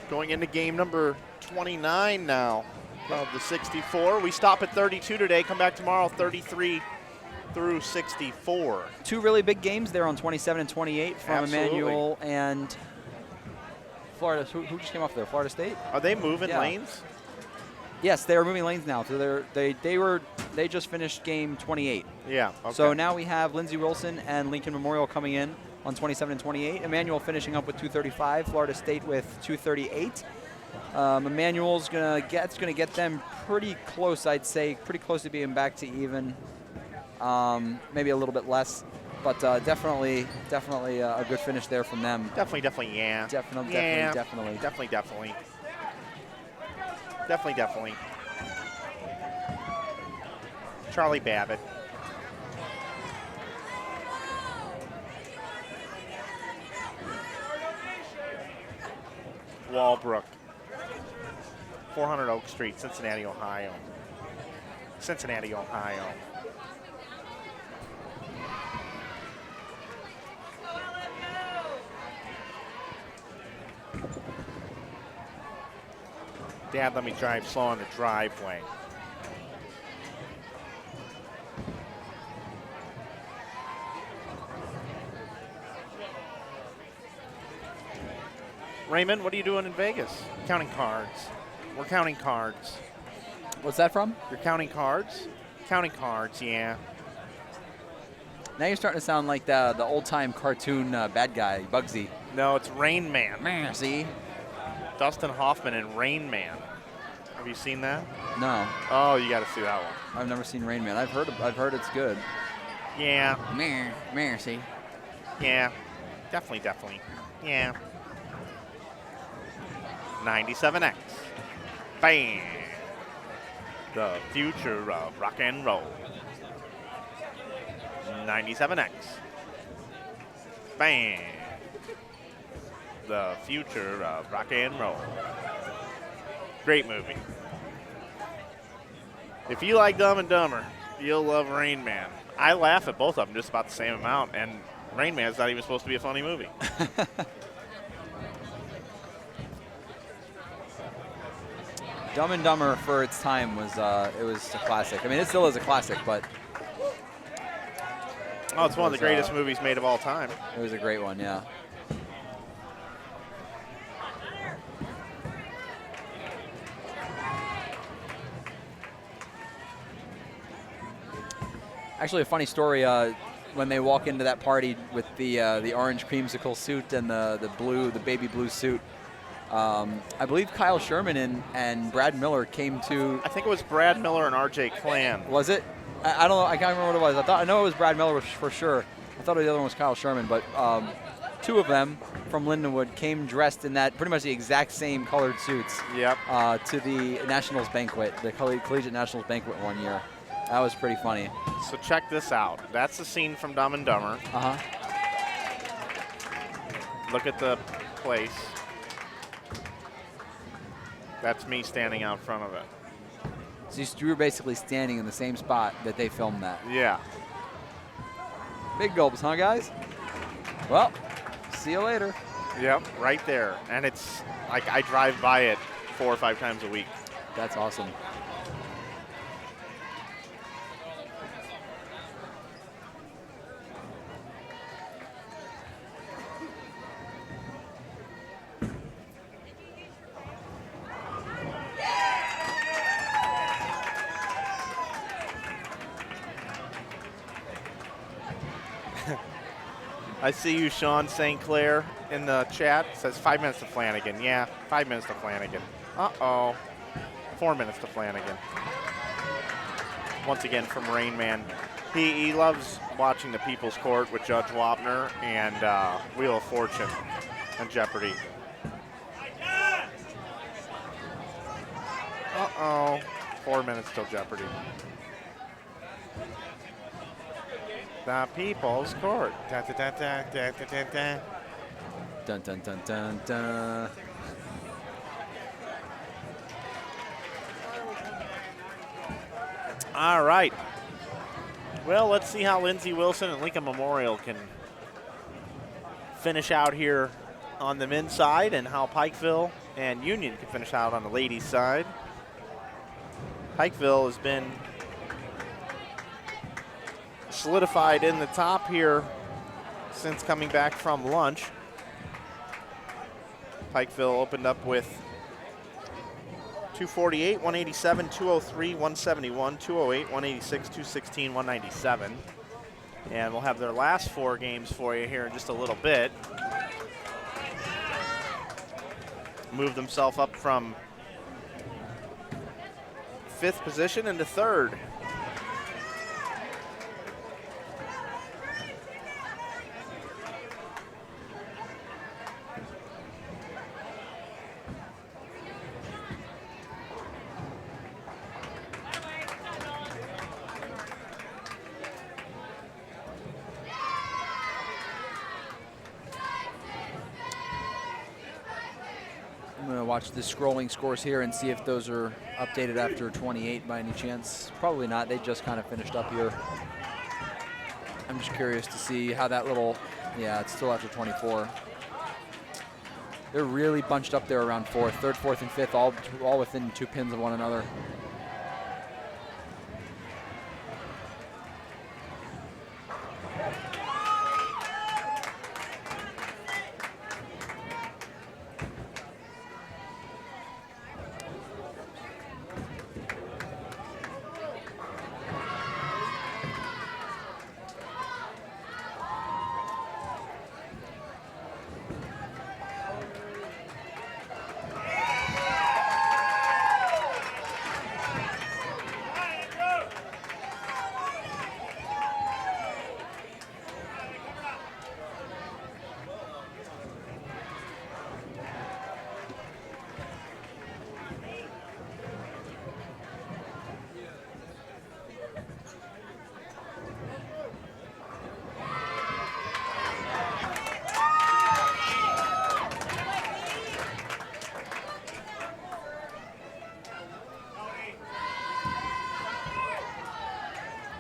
S1: Going into game number 29 now of the 64. We stop at 32 today, come back tomorrow 33 through 64.
S2: 2 really big games there on 27 and 28 from Emmanuel and Florida. Who just came off there? Florida State?
S1: Are they moving lanes?
S2: Yes, they are moving lanes now. So they just finished game 28.
S1: Yeah. Okay.
S2: So now we have Lindsey Wilson and Lincoln Memorial coming in on 27 and 28. Emmanuel finishing up with 235. Florida State with 238. Emmanuel's gonna get them pretty close, I'd say, pretty close to being back to even. Maybe a little bit less, but definitely a good finish there from them.
S1: Definitely, yeah.
S2: Definitely.
S1: Definitely. Charlie Babbitt. Walbrook. 400 Oak Street, Cincinnati, Ohio. Dad, let me drive slow on the driveway. Raymond, what are you doing in Vegas? Counting cards. We're counting cards.
S2: What's that from?
S1: You're counting cards? Counting cards, yeah.
S2: Now you're starting to sound like the old-time cartoon bad guy, Bugsy.
S1: No, it's Rain Man.
S2: See?
S1: Dustin Hoffman in Rain Man. Have you seen that?
S2: No.
S1: Oh, you got to see that one.
S2: I've never seen Rain Man. I've heard it's good.
S1: Yeah.
S2: See?
S1: Yeah. Definitely. Yeah. 97X. Bam. The future of rock and roll. 97X. Bam. The future of rock and roll. Great movie. If you like Dumb and Dumber, you'll love Rain Man. I laugh at both of them just about the same amount, and Rain Man's not even supposed to be a funny movie.
S2: Dumb and Dumber for its time was it was a classic. I mean, it still is a classic, but
S1: oh, it's one of the greatest movies made of all time.
S2: It was a great one, yeah. Actually, a funny story. When they walk into that party with the orange creamsicle suit and the baby blue suit, I believe Kyle Sherman and Brad Miller came to.
S1: I think it was Brad Miller and R.J. Klan.
S2: Was it? I don't know. I can't remember what it was. I know it was Brad Miller for sure. I thought the other one was Kyle Sherman, but two of them from Lindenwood came dressed in that pretty much the exact same colored suits.
S1: Yep.
S2: To the Nationals banquet, the Collegiate Nationals banquet one year. That was pretty funny.
S1: So check this out. That's the scene from Dumb and Dumber. Look at the place. That's me standing out front of it.
S2: So you were basically standing in the same spot that they filmed that.
S1: Yeah.
S2: Big gulps, huh, guys? Well, see you later.
S1: Yep, right there. And it's like I drive by it 4 or 5 times a week.
S2: That's awesome.
S1: I see you, Sean St. Clair, in the chat. It says 5 minutes to Flanagan. Yeah, 5 minutes to Flanagan. Uh-oh. 4 minutes to Flanagan. Once again from Rain Man. He loves watching the People's Court with Judge Wapner and Wheel of Fortune and Jeopardy. Uh-oh. 4 minutes till Jeopardy. The People's Court. Da, da, da, da, da, da, da, da.
S2: Dun, dun, dun, dun, dun.
S1: All right. Well, let's see how Lindsey Wilson and Lincoln Memorial can finish out here on the men's side and how Pikeville and Union can finish out on the ladies' side. Pikeville has been solidified in the top here since coming back from lunch. Pikeville opened up with 248, 187, 203, 171, 208, 186, 216, 197. And we'll have their last 4 games for you here in just a little bit. Move themselves up from 5th position into 3rd.
S2: I'm going to watch the scrolling scores here and see if those are updated after 28 by any chance. Probably not. They just kind of finished up here. I'm just curious to see how that little, yeah, it's still after 24. They're really bunched up there around 4th, 3rd, 4th, and 5th, all within 2 pins of one another.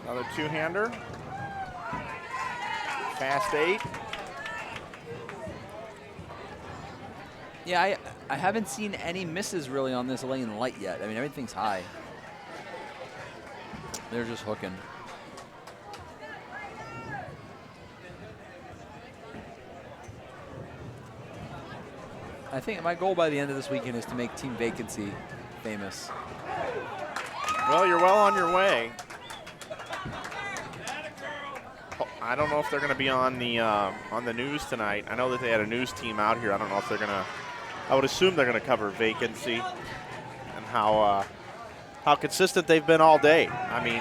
S1: Another 2-hander. Fast 8.
S2: Yeah, I haven't seen any misses really on this lane light yet. I mean, everything's high. They're just hooking. I think my goal by the end of this weekend is to make Team Vacancy famous.
S1: Well, you're well on your way. I don't know if they're going to be on the news tonight. I know that they had a news team out here. I don't know if they're going to. I would assume they're going to cover vacancy and how consistent they've been all day. I mean,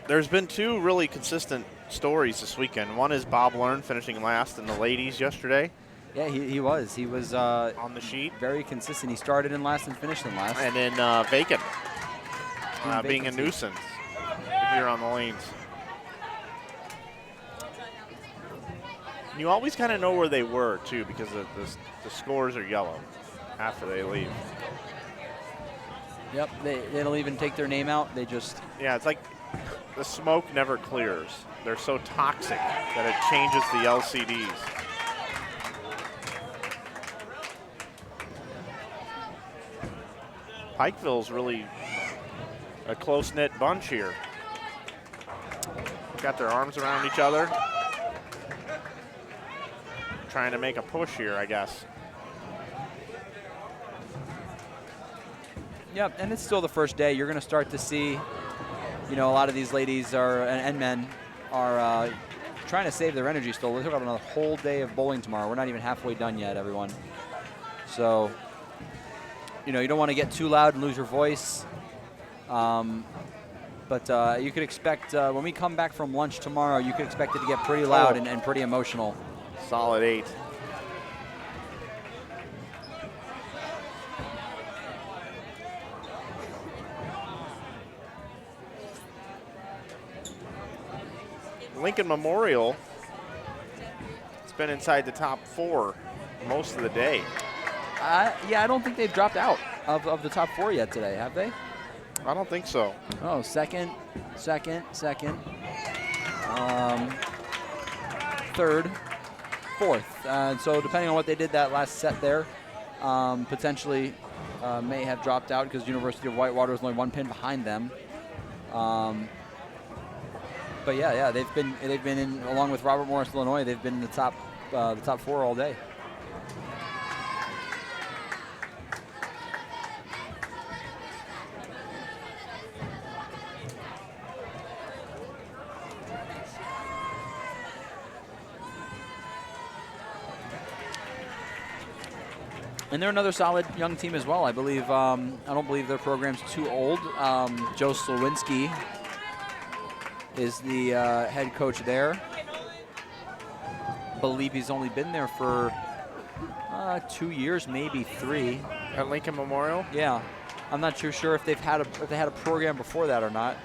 S1: there's been 2 really consistent stories this weekend. One is Bob Learn finishing last in the ladies yesterday.
S2: Yeah, he was. He was
S1: on the sheet.
S2: Very consistent. He started in last and finished in last.
S1: And then Vacant. Being a nuisance here on the lanes. You always kind of know where they were, too, because the scores are yellow after they leave.
S2: Yep, they don't even take their name out. They just...
S1: Yeah, it's like the smoke never clears. They're so toxic that it changes the LCDs. Pikeville's really a close-knit bunch here. Got their arms around each other. Trying to make a push here, I guess.
S2: Yep, and it's still the first day. You're going to start to see, you know, a lot of these ladies and men are trying to save their energy still. We've got another whole day of bowling tomorrow. We're not even halfway done yet, everyone. So, you know, you don't want to get too loud and lose your voice. But you could expect, when we come back from lunch tomorrow, you could expect it to get pretty loud and pretty emotional.
S1: Solid 8. Lincoln Memorial has been inside the top 4 most of the day.
S2: Yeah, I don't think they've dropped out of the top 4 yet today, have they?
S1: I don't think so.
S2: Oh, second, third, 4th. So depending on what they did that last set there, potentially may have dropped out because University of Whitewater is only 1 pin behind them. But yeah, they've been in, along with Robert Morris, Illinois. They've been in the top 4 all day. And they're another solid young team as well. I believe, I don't believe their program's too old. Joe Slowinski is the head coach there. I believe he's only been there for 2 years, maybe 3.
S1: At Lincoln Memorial?
S2: Yeah. I'm not too sure if they had a program before that or not.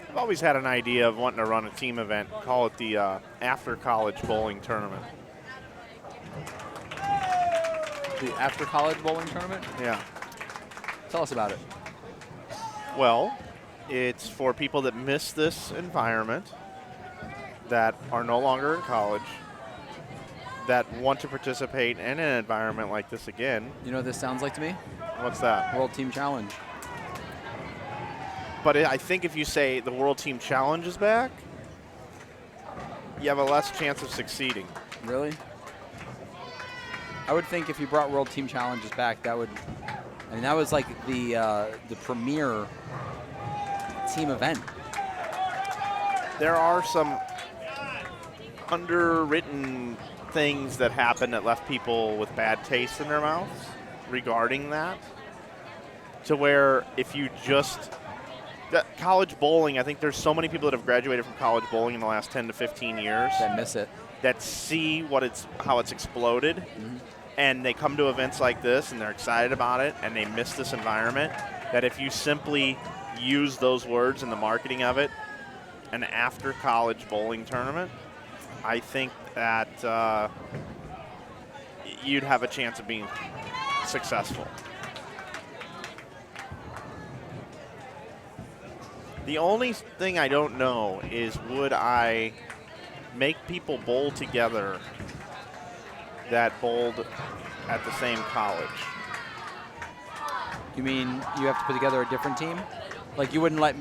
S1: I've always had an idea of wanting to run a team event, call it the after college bowling tournament.
S2: The after college bowling tournament?
S1: Yeah.
S2: Tell us about it.
S1: Well, it's for people that miss this environment, that are no longer in college, that want to participate in an environment like this again.
S2: You know what this sounds like to me?
S1: What's that?
S2: World Team Challenge.
S1: But I think if you say the World Team Challenge is back, you have a less chance of succeeding.
S2: Really? I would think if you brought World Team Challenges back, that would, I mean, that was like the premier team event.
S1: There are some underwritten things that happened that left people with bad taste in their mouths regarding that, to where if you just college bowling, I think there's so many people that have graduated from college bowling in the last 10 to 15 years
S2: That miss it.
S1: that see how it's exploded, and they come to events like this and they're excited about it and they miss this environment, that if you simply use those words in the marketing of it, an after college bowling tournament, I think that you'd have a chance of being successful. The only thing I don't know is, would I make people bowl together that bowled at the same college?
S2: You mean you have to put together a different team? Like you wouldn't let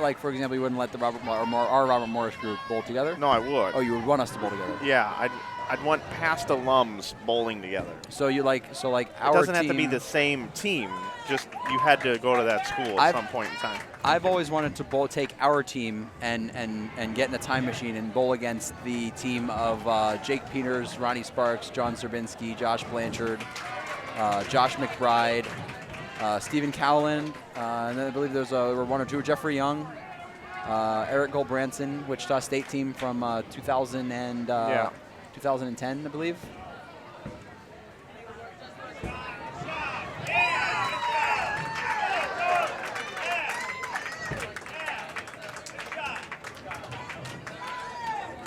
S2: like, for example, you wouldn't let the our Robert Morris group bowl together?
S1: No, I would.
S2: Oh, you would want us to bowl together.
S1: Yeah, I'd want past alums bowling together.
S2: So you like our
S1: It doesn't have to be
S2: team-
S1: the same team. Just you had to go to that school at some point in time.
S2: I've always wanted to take our team and get in a time machine and bowl against the team of Jake Peters, Ronnie Sparks, John Zerbinski, Josh Blanchard, Josh McBride, Stephen Cowland, and then I believe there were one or two, Jeffrey Young, Eric Goldbranson, Wichita State team from 2010, I believe.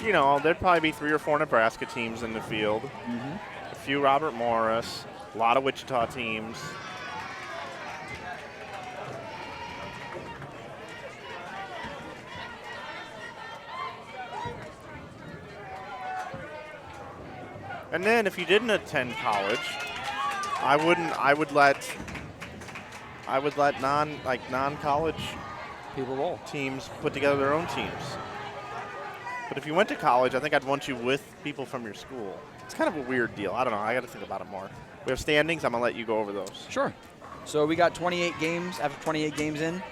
S1: You know, there'd probably be 3 or 4 Nebraska teams in the field. A few Robert Morris, a lot of Wichita teams. And then if you didn't attend college, I would let non-college
S2: People bowl.
S1: teams put together their own teams. But if you went to college, I think I'd want you with people from your school. It's kind of a weird deal. I don't know. I got to think about it more. We have standings. I'm going to let you go over those.
S2: Sure. So we got 28 games after 28 games in.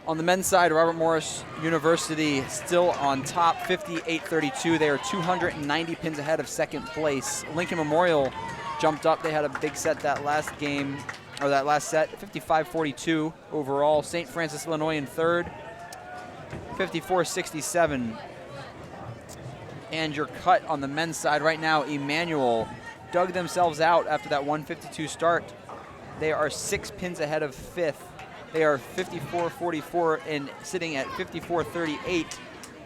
S2: On the men's side, Robert Morris University still on top, 58-32. They are 290 pins ahead of second place. Lincoln Memorial jumped up. They had a big set that last set, 55-42 overall. St. Francis, Illinois in third, 54-67. And your cut on the men's side right now, Emmanuel dug themselves out after that 152 start. They are 6 pins ahead of fifth. They are 54-44, and sitting at 54-38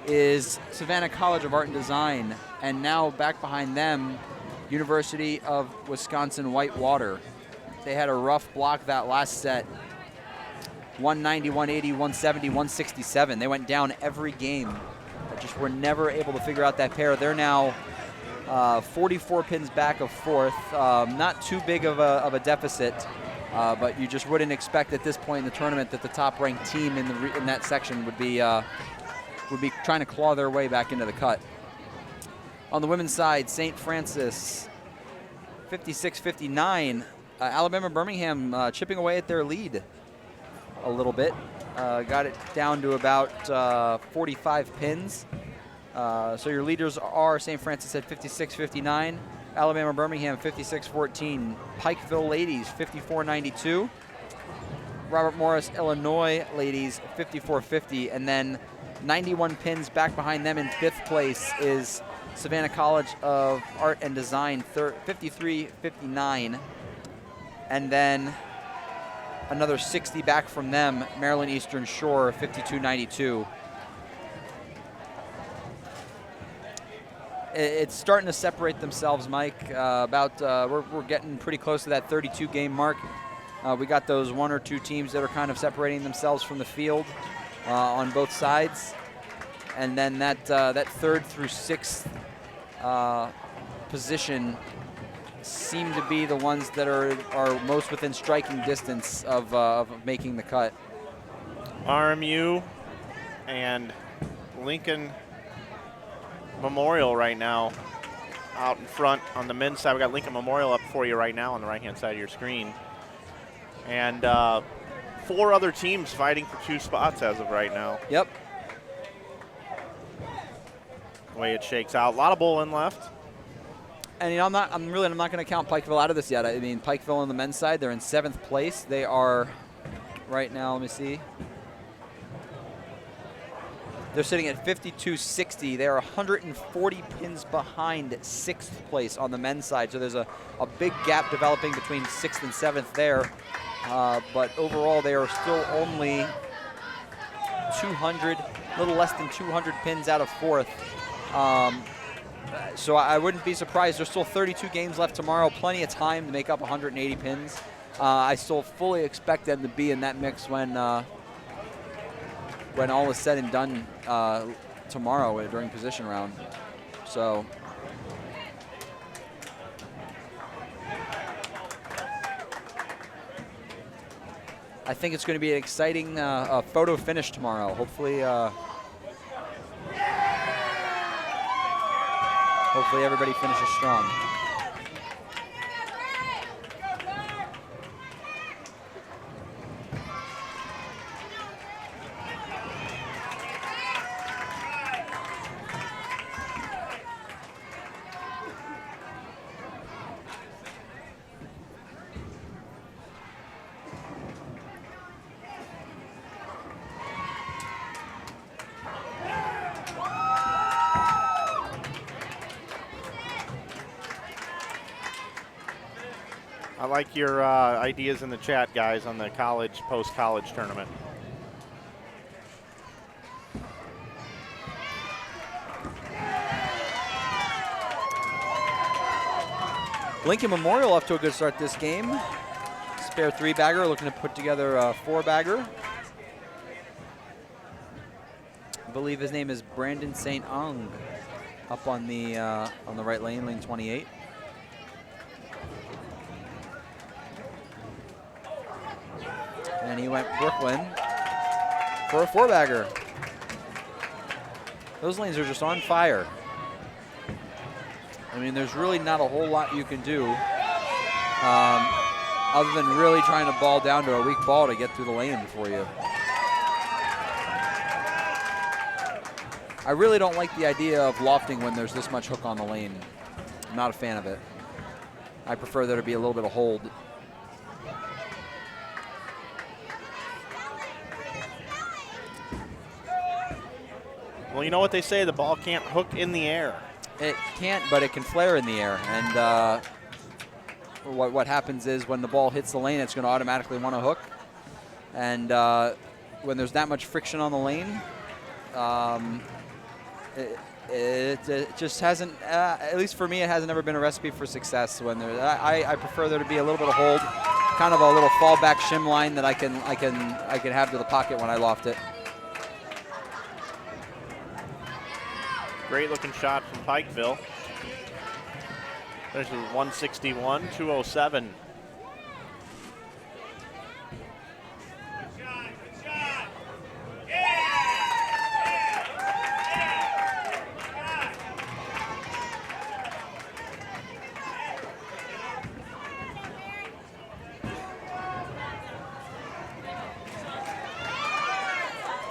S2: is Savannah College of Art and Design. And now back behind them, University of Wisconsin-Whitewater. They had a rough block that last set. 190, 180, 170, 167. They went down every game. Just were never able to figure out that pair. They're now 44 pins back of fourth. Not too big of a deficit, but you just wouldn't expect at this point in the tournament that the top-ranked team in that section would be trying to claw their way back into the cut. On the women's side, St. Francis, 56-59. Alabama-Birmingham chipping away at their lead a little bit. Got it down to about 45 pins. So your leaders are St. Francis at 56-59, Alabama-Birmingham 56-14, Pikeville ladies 54-92, Robert Morris, Illinois ladies 54-50, and then 91 pins back behind them in fifth place is Savannah College of Art and Design 53-59, and then another 60 back from them, Maryland Eastern Shore 52-92. It's starting to separate themselves, Mike. We're getting pretty close to that 32 game mark. We got those one or two teams that are kind of separating themselves from the field on both sides, and then that third through sixth position seem to be the ones that are most within striking distance of making the cut.
S1: RMU and Lincoln Memorial right now out in front on the men's side. We got Lincoln Memorial up for you right now on the right-hand side of your screen. And 4 other teams fighting for 2 spots as of right now.
S2: Yep.
S1: The way it shakes out. A lot of bowling left.
S2: And I'm not going to count Pikeville out of this yet. I mean, Pikeville on the men's side, they're in 7th place. They are right now, let me see. They're sitting at 52-60. They are 140 pins behind 6th place on the men's side. So there's a big gap developing between 6th and 7th there. But overall, they are still only 200, a little less than 200 pins out of 4th. So I wouldn't be surprised. There's still 32 games left tomorrow. Plenty of time to make up 180 pins. I still fully expect them to be in that mix when all is said and done tomorrow during position round. So I think it's going to be an exciting photo finish tomorrow. Hopefully everybody finishes strong.
S1: I like your ideas in the chat, guys, on the college, post-college tournament.
S2: Lincoln Memorial off to a good start this game. Spare 3-bagger, looking to put together a 4-bagger. I believe his name is Brandon St. Ong, up on the right lane, lane 28. And he went Brooklyn for a 4-bagger. Those lanes are just on fire. I mean, there's really not a whole lot you can do other than really trying to ball down to a weak ball to get through the lane for you. I really don't like the idea of lofting when there's this much hook on the lane. I'm not a fan of it. I prefer there to be a little bit of hold.
S1: Well, you know what they say, the ball can't hook in the air.
S2: It can't, but it can flare in the air. And what happens is when the ball hits the lane, it's going to automatically want to hook. And when there's that much friction on the lane, it just hasn't, at least for me, it hasn't ever been a recipe for success. When there, I prefer there to be a little bit of hold, kind of a little fallback shim line that I can have to the pocket when I loft it.
S1: Great looking shot from Pikeville. There's 161, 207.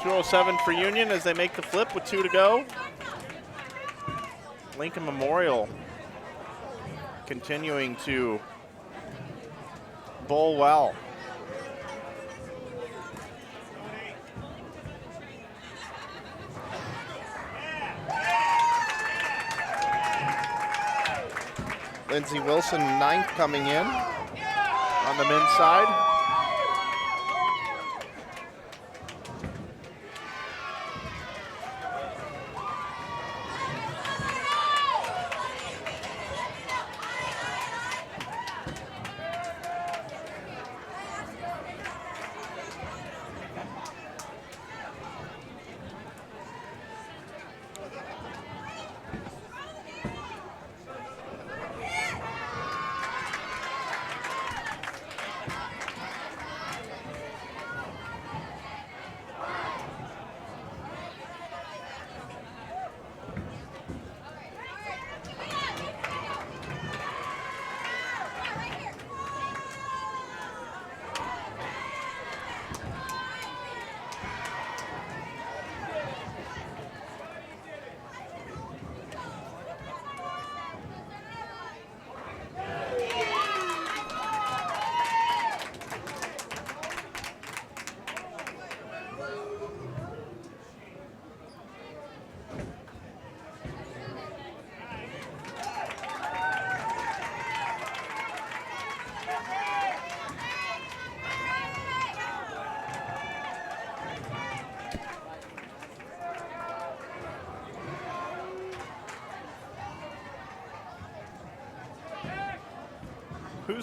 S1: .207 for Union as they make the flip with 2 to go. Lincoln Memorial continuing to bowl well. Lindsey Wilson, 9th, coming in on the men's side.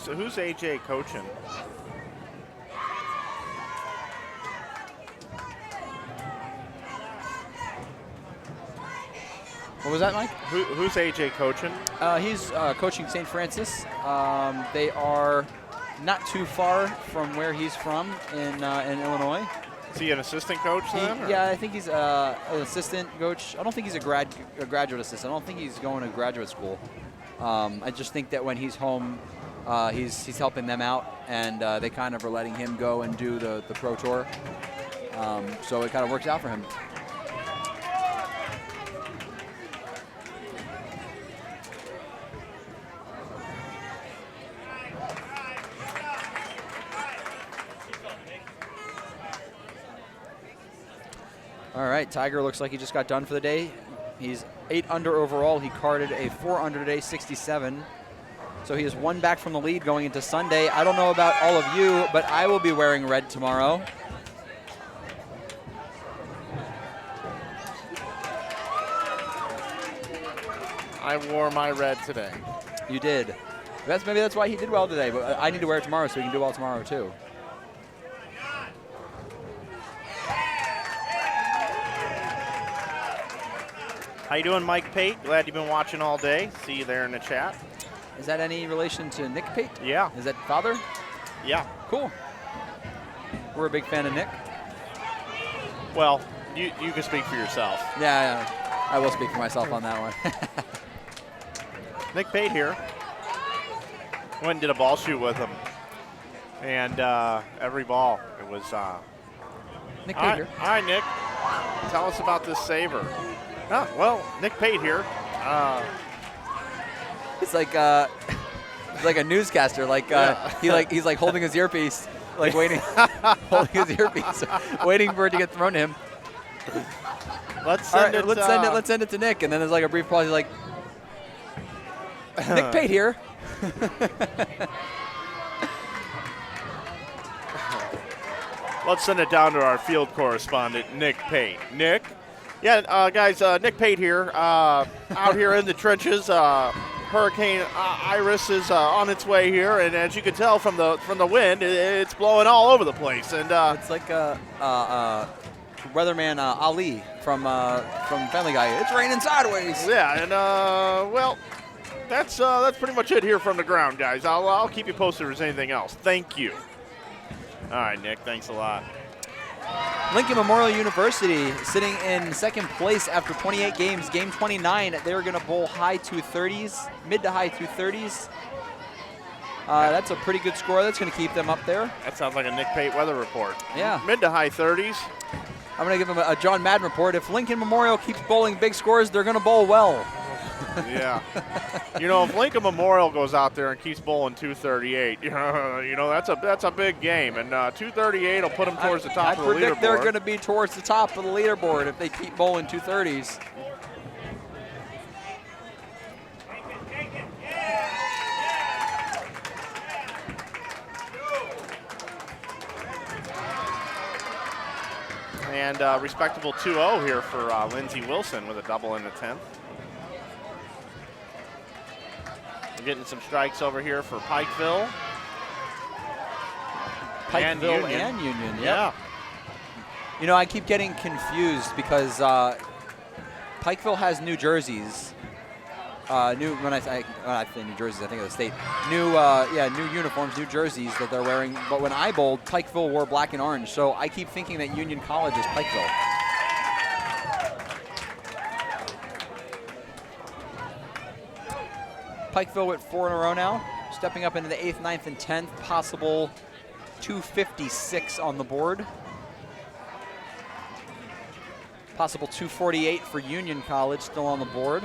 S1: Who's AJ coaching?
S2: What was that, Mike?
S1: Who's AJ coaching?
S2: He's coaching St. Francis. They are not too far from where he's from in Illinois.
S1: Is he an assistant coach then?
S2: Yeah, I think he's an assistant coach. I don't think he's a graduate assistant. I don't think he's going to graduate school. I just think that when he's home, he's helping them out, and they kind of are letting him go and do the pro tour. So it kind of works out for him. All right, Tiger looks like he just got done for the day. He's 8 under overall. He carded a 4 under today, 67. So he is 1 back from the lead going into Sunday. I don't know about all of you, but I will be wearing red tomorrow.
S1: I wore my red today.
S2: You did. Maybe that's why he did well today, but I need to wear it tomorrow so he can do well tomorrow too.
S1: How you doing, Mike Pate? Glad you've been watching all day. See you there in the chat.
S2: Is that any relation to Nick Pate?
S1: Yeah.
S2: Is that father?
S1: Yeah.
S2: Cool. We're a big fan of Nick.
S1: Well, you can speak for yourself.
S2: Yeah, I will speak for myself on that one.
S1: Nick Pate here. Went and did a ball shoot with him. And every ball, it was...
S2: Nick Pate here.
S1: All right, Nick. Tell us about this saver. Oh, well, Nick Pate here.
S2: It's like a newscaster. He's like holding his earpiece, like waiting, holding his earpiece, waiting for it to get thrown to him.
S1: Let's send
S2: it to Nick, and then there's like a brief pause. He's like, Nick Pate here.
S1: Let's send it down to our field correspondent, Nick Pate. Nick? Yeah, guys, Nick Pate here, out here in the trenches. Hurricane Iris is on its way here, and as you can tell from the wind, it's blowing all over the place. And
S2: it's like weatherman Ali from Family Guy. It's raining sideways.
S1: Yeah, and well, That's pretty much it here from the ground, guys. I'll keep you posted if there's anything else. Thank you. All right, Nick, thanks a lot.
S2: Lincoln Memorial University sitting in second place after 28 games. Game 29, they were going to bowl high 230s, mid to high 230s. That's a pretty good score. That's going to keep them up there.
S1: That sounds like a Nick Pate weather report.
S2: Yeah.
S1: Mid to high 30s.
S2: I'm going to give them a John Madden report. If Lincoln Memorial keeps bowling big scores, they're going to bowl well.
S1: Yeah. You know, if Lincoln Memorial goes out there and keeps bowling 238, you know that's a big game. And 238 will put them towards the top of the leaderboard.
S2: I predict they're going to be towards the top of the leaderboard if they keep bowling 230s.
S1: And respectable 2-0 here for Lindsey Wilson with a double in the 10th. We're getting some strikes over here for Pikeville.
S2: Pikeville and Union, yep.
S1: Yeah.
S2: You know, I keep getting confused because Pikeville has new jerseys. When I say New Jerseys, I think of the state. New uniforms, new jerseys that they're wearing. But when I bowled, Pikeville wore black and orange. So I keep thinking that Union College is Pikeville. Pikeville with 4 in a row now, stepping up into the 8th, 9th, and 10th. Possible 256 on the board. Possible 248 for Union College, still on the board.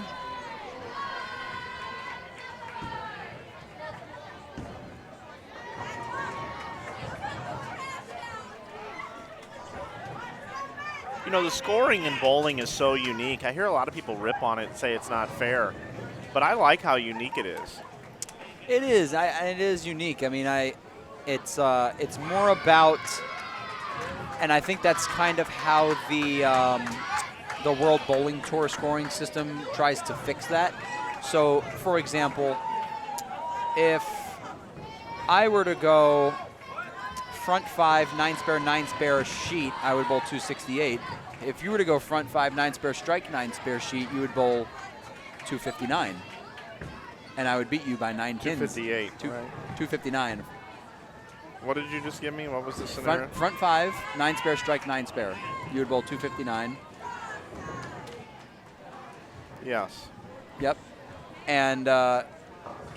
S1: You know, the scoring in bowling is so unique. I hear a lot of people rip on it and say it's not fair, but I like how unique it is.
S2: It is. It is unique. I mean, it's more about, and I think that's kind of how the World Bowling Tour scoring system tries to fix that. So, for example, if I were to go front 5, 9 spare, 9 spare sheet, I would bowl 268. If you were to go front 5, 9 spare, strike 9 spare sheet, you would bowl 259. And I would beat you by 9 pins.
S1: 258, right.
S2: 259.
S1: What did you just give me? What was the scenario?
S2: Front 5, 9 spare, strike 9 spare. You would bowl 259.
S1: Yes.
S2: Yep. And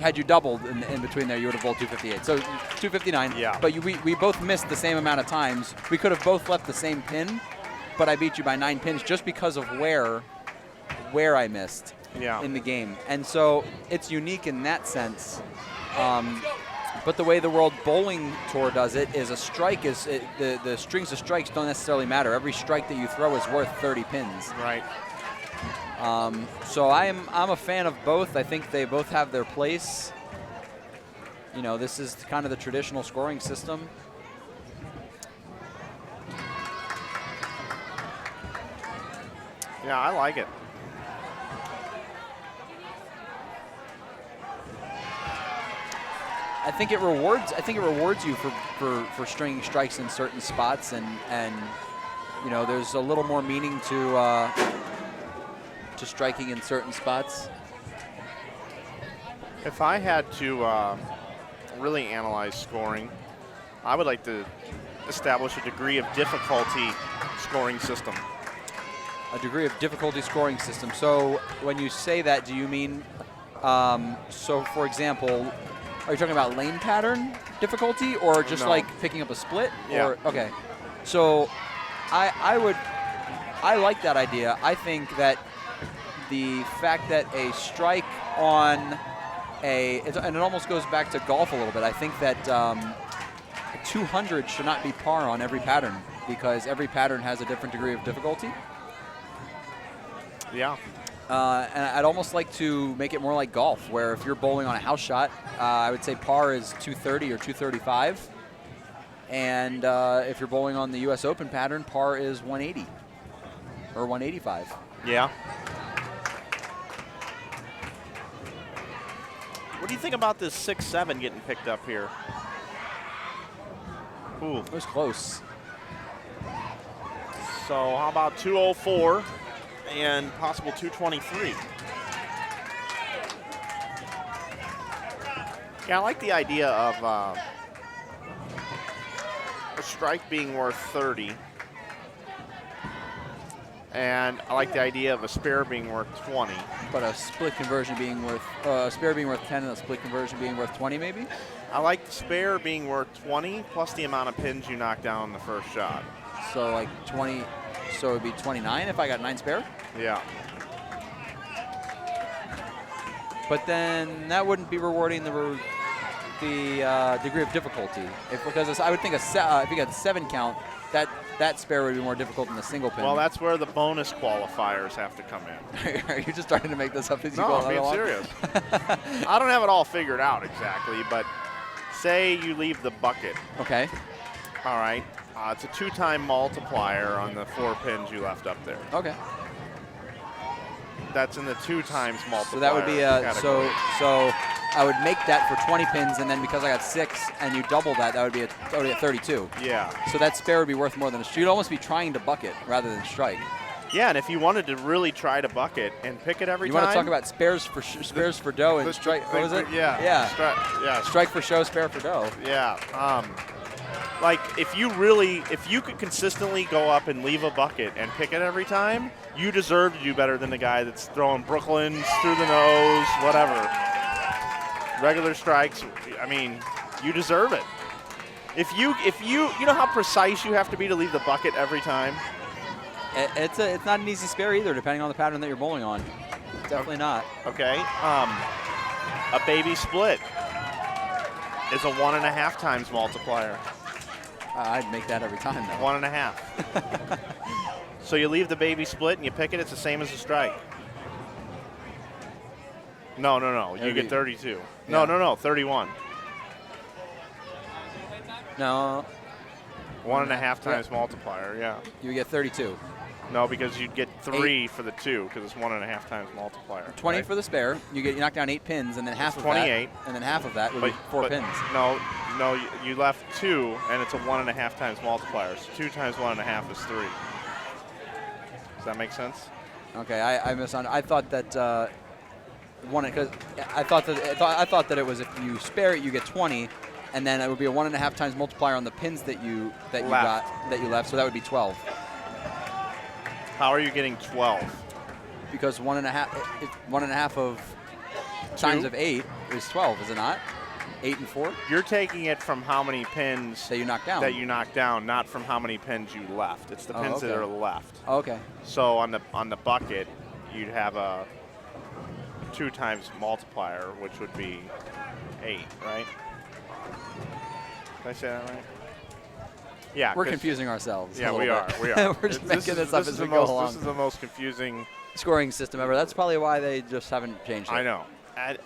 S2: had you doubled in between there, you would have bowled 258. So 259.
S1: Yeah.
S2: But we both missed the same amount of times. We could have both left the same pin, but I beat you by 9 pins just because of where I missed in the game. And so it's unique in that sense. But the way the World Bowling Tour does it is a strike is the strings of strikes don't necessarily matter. Every strike that you throw is worth 30 pins.
S1: Right.
S2: So I'm a fan of both. I think they both have their place. You know, this is kind of the traditional scoring system.
S1: Yeah, I like it.
S2: I think it rewards you for stringing strikes in certain spots, and you know, there's a little more meaning to striking in certain spots.
S1: If I had to really analyze scoring, I would like to establish a degree of difficulty scoring system.
S2: A degree of difficulty scoring system. So when you say that, do you mean, so for example, are you talking about lane pattern difficulty or just like picking up a split?
S1: Yeah.
S2: Or, okay. So I like that idea. I think that the fact that a strike on and it almost goes back to golf a little bit. I think that 200 should not be par on every pattern because every pattern has a different degree of difficulty.
S1: Yeah.
S2: And I'd almost like to make it more like golf, where if you're bowling on a house shot, I would say par is 230 or 235. And if you're bowling on the U.S. Open pattern, par is 180 or 185.
S1: Yeah. What do you think about this 6-7 getting picked up here? Ooh.
S2: It was close.
S1: So how about 204 and possible 223? Yeah, I like the idea of a strike being worth 30. And I like the idea of a spare being worth 20.
S2: But a split conversion being worth, a spare being worth 10 and a split conversion being worth 20 maybe?
S1: I like the spare being worth 20 plus the amount of pins you knock down in the first shot.
S2: So like 20, so it would be 29 if I got 9 spare?
S1: Yeah.
S2: But then that wouldn't be rewarding the degree of difficulty. Because I would think if you got 7 count, that spare would be more difficult than the single pin.
S1: Well, that's where the bonus qualifiers have to come in.
S2: Are you just starting to make this up as you
S1: No,
S2: go
S1: I'm being
S2: along?
S1: serious. I don't have it all figured out exactly, but say you leave the bucket.
S2: Okay.
S1: All right. It's a 2-time multiplier on the 4 pins you left up there.
S2: Okay.
S1: That's in the 2 times multiplier.
S2: So that would be
S1: category.
S2: so I would make that for 20 pins, and then because I got 6 and you double that, that would be at 32.
S1: Yeah.
S2: So that spare would be worth more than a strike. You'd almost be trying to bucket rather than strike.
S1: Yeah, and if you wanted to really try to bucket and pick it every
S2: You
S1: time.
S2: want to talk about spares for dough and strike? What was it?
S1: Yeah.
S2: Yeah.
S1: Yeah.
S2: Strike for show, spare for dough.
S1: Yeah. Like if you could consistently go up and leave a bucket and pick it every time, you deserve to do better than the guy that's throwing Brooklyns through the nose, whatever. Regular strikes. I mean, you deserve it. If you know how precise you have to be to leave the bucket every time.
S2: It's not an easy spare either, depending on the pattern that you're bowling on. Definitely not.
S1: Okay. A baby split is a 1.5 times multiplier.
S2: I'd make that every time, though.
S1: 1.5. So you leave the baby split and you pick it. It's the same as a strike. No. You get 32.
S2: Yeah.
S1: No. 31.
S2: No.
S1: 1.5 times multiplier. Yeah.
S2: You would get 32.
S1: No, because you'd get 3 for the 2 because it's 1.5 times multiplier.
S2: 20
S1: right?
S2: for the spare. You knock down 8 pins, and then half of
S1: 28.
S2: that. And then half of that would be 4 pins.
S1: No, you left 2, and it's a 1.5 times multiplier. So 2 times 1.5 is 3. Does that make sense?
S2: Okay, I misunderstood. I thought that because I thought that it was if you spare it, you get 20, and then it would be a 1.5 times multiplier on the pins that you left. So that would be 12.
S1: How are you getting 12?
S2: Because 1.5 of times of 8 is 12, is it not? 8 and 4.
S1: You're taking it from how many pins
S2: That you knock down.
S1: that you knocked down, not from how many pins you left. It's the pins that
S2: okay.
S1: are left.
S2: Okay.
S1: So on the bucket, you'd have a 2 times multiplier, which would be 8, right? Did I say that right? Yeah.
S2: We're
S1: 'cause-
S2: confusing ourselves.
S1: Yeah,
S2: a
S1: we
S2: little
S1: are.
S2: bit.
S1: We are.
S2: We're just making this up as we go along.
S1: This is the most confusing.
S2: Scoring system ever. That's probably why they just haven't changed it.
S1: I know.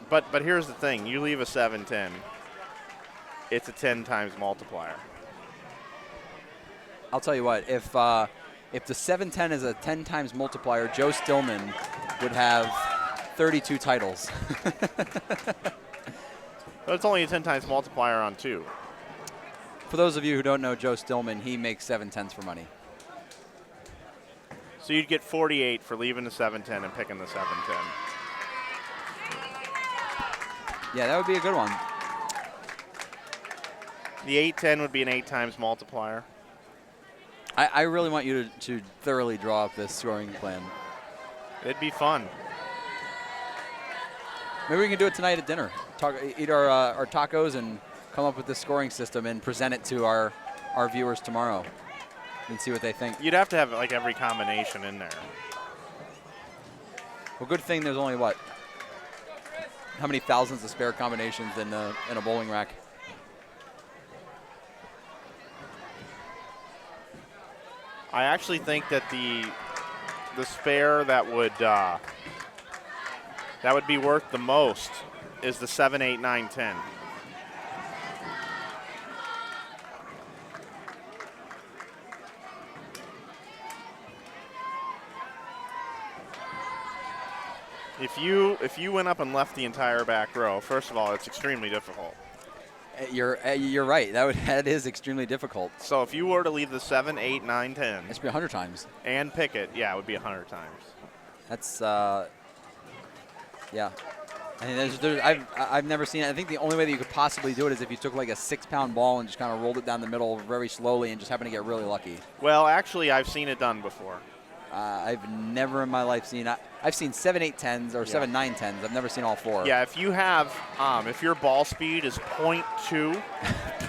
S1: But here's the thing. You leave a 7-10. It's a 10 times multiplier.
S2: I'll tell you what. If the 7-10 is a 10 times multiplier, Joe Stillman would have 32 titles.
S1: But it's only a 10 times multiplier on 2.
S2: For those of you who don't know Joe Stillman, he makes 7-10s for money.
S1: So you'd get 48 for leaving the 7-10 and picking the 7-10.
S2: Yeah, that would be a good one.
S1: The 8-10 would be an 8 times multiplier.
S2: I really want you to thoroughly draw up this scoring plan.
S1: It'd be fun.
S2: Maybe we can do it tonight at dinner. Eat our tacos and come up with this scoring system and present it to our viewers tomorrow and see what they think.
S1: You'd have to have like every combination in there.
S2: Well, good thing there's only what? How many thousands of spare combinations in a bowling rack?
S1: I actually think that the spare that would be worth the most is the 7, 8, 9, 10. If you went up and left the entire back row, first of all, it's extremely difficult.
S2: You're right. That is extremely difficult.
S1: So if you were to leave the 7, 8, 9, 10
S2: It should be 100 times.
S1: and pick it, yeah, it would be 100 times.
S2: That's yeah. And I've never seen it. I think the only way that you could possibly do it is if you took like a 6-pound ball and just kind of rolled it down the middle very slowly and just happened to get really lucky.
S1: Well, actually, I've seen it done before.
S2: I've never in my life seen. I've seen 7, 8, 10s or 7, 9, 10s. I've never seen all 4.
S1: Yeah, if you have, if your ball speed is 0.2,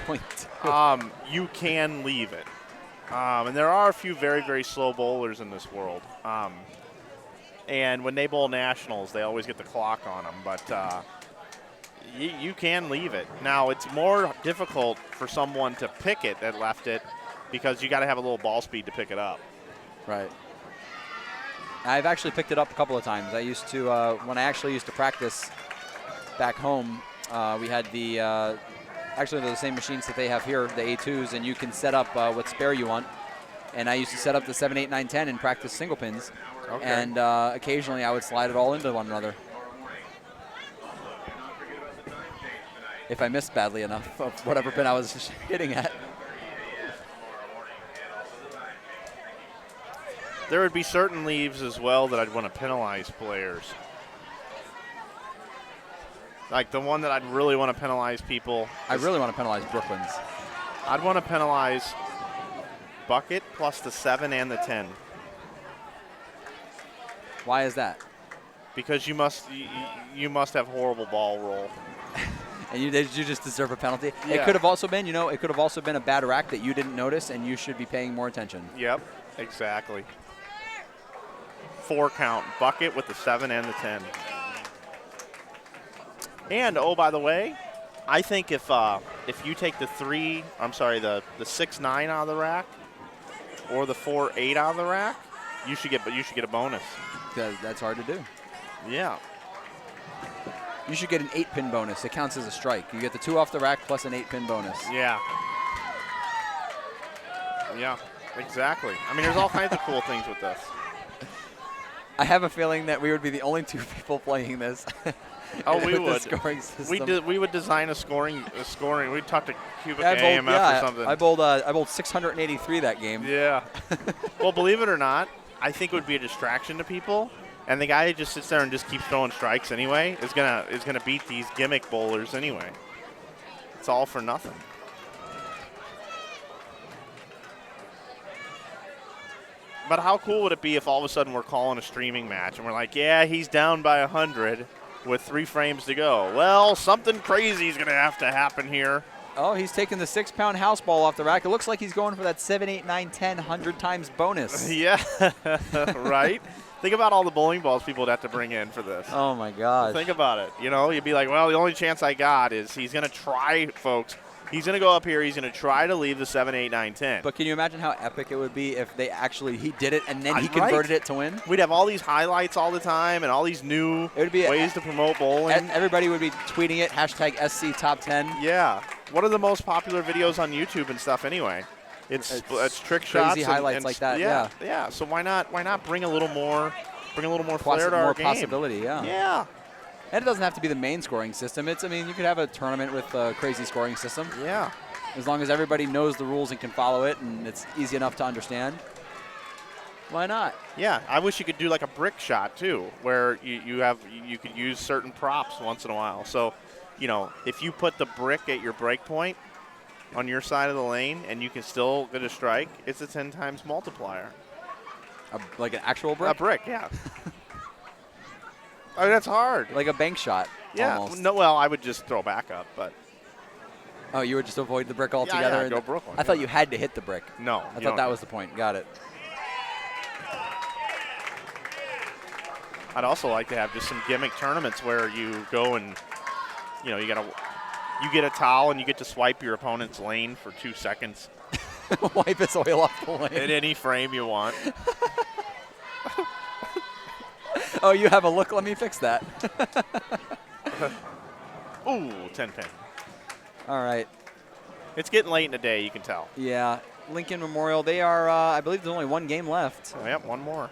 S2: 0.2.
S1: You can leave it. And there are a few very, very slow bowlers in this world. And when they bowl nationals, they always get the clock on them. But you can leave it. Now, it's more difficult for someone to pick it that left it because you got to have a little ball speed to pick it up.
S2: Right. I've actually picked it up a couple of times. I used to, when I actually used to practice back home, we had actually they're the same machines that they have here, the A2s, and you can set up what spare you want. And I used to set up the 7, 8, 9, 10 and practice single pins.
S1: Okay.
S2: And occasionally I would slide it all into one another. If I missed badly enough of whatever pin I was hitting at.
S1: There would be certain leaves as well that I'd want to penalize players. Like the one that I'd really want to penalize people.
S2: I really want to penalize Brooklyn's.
S1: I'd want to penalize bucket plus the 7 and the 10.
S2: Why is that?
S1: Because you must have horrible ball roll.
S2: And you just deserve a penalty.
S1: Yeah.
S2: It could have also been, it could have also been a bad rack that you didn't notice, and you should be paying more attention.
S1: Yep, exactly. 4 count bucket with the 7 and the 10. And oh, by the way, I think if you take the 6-9 out of the rack or the 4-8 out of the rack, you should get a bonus.
S2: That's hard to do.
S1: Yeah.
S2: You should get an 8-pin bonus. It counts as a strike. You get the 2 off the rack plus an 8-pin bonus.
S1: Yeah. Yeah, exactly. I mean, there's all kinds of cool things with this.
S2: I have a feeling that we would be the only 2 people playing this.
S1: Oh, we
S2: with
S1: would.
S2: The scoring system.
S1: We would design a scoring. We'd talk to Cubic AMF or something.
S2: I bowled 683 that game.
S1: Yeah. Well, believe it or not, I think it would be a distraction to people. And the guy who just sits there and just keeps throwing strikes anyway is gonna beat these gimmick bowlers anyway. It's all for nothing. But how cool would it be if all of a sudden we're calling a streaming match and we're like, yeah, he's down by 100 with 3 frames to go. Well, something crazy is gonna have to happen here.
S2: Oh, he's taking the 6-pound house ball off the rack. It looks like he's going for that 7, 8, 9, 10, 100 times bonus.
S1: Yeah, right? Think about all the bowling balls people would have to bring in for this.
S2: Oh, my gosh.
S1: Think about it. You'd be like, well, the only chance I got is he's going to try, folks. He's going to go up here. He's going to try to leave the 7, 8, 9, 10.
S2: But can you imagine how epic it would be if he did it and then he converted it to win?
S1: We'd have all these highlights all the time and all these new ways to promote bowling.
S2: Everybody would be tweeting it, #SC Top 10.
S1: Yeah. What are the most popular videos on YouTube and stuff anyway? It's trick shots,
S2: crazy highlights like that.
S1: Yeah. So why not bring a little more flair to our game?
S2: Possibility. Yeah.
S1: Yeah.
S2: And it doesn't have to be the main scoring system. You could have a tournament with a crazy scoring system.
S1: Yeah.
S2: As long as everybody knows the rules and can follow it, and it's easy enough to understand. Why not?
S1: Yeah, I wish you could do like a brick shot too, where you could use certain props once in a while. So, if you put the brick at your break point on your side of the lane and you can still get a strike, it's a 10 times multiplier.
S2: Like an actual brick?
S1: A brick, yeah. I mean, that's hard.
S2: Like a bank shot.
S1: Yeah.
S2: Almost.
S1: No, well, I would just throw back up, but.
S2: Oh, you would just avoid the brick altogether?
S1: Yeah, go Brooklyn.
S2: I thought you had to hit the brick.
S1: No.
S2: I thought that was the point. Got it.
S1: I'd also like to have just some gimmick tournaments where you go and, you get a towel and you get to swipe your opponent's lane for 2 seconds.
S2: Wipe his oil off the lane.
S1: In any frame you want.
S2: Oh, you have a look. Let me fix that.
S1: Ooh, 10 pin.
S2: All right.
S1: It's getting late in the day, you can tell.
S2: Yeah. Lincoln Memorial, they are, I believe there's only 1 game left.
S1: Oh, yep, 1 more.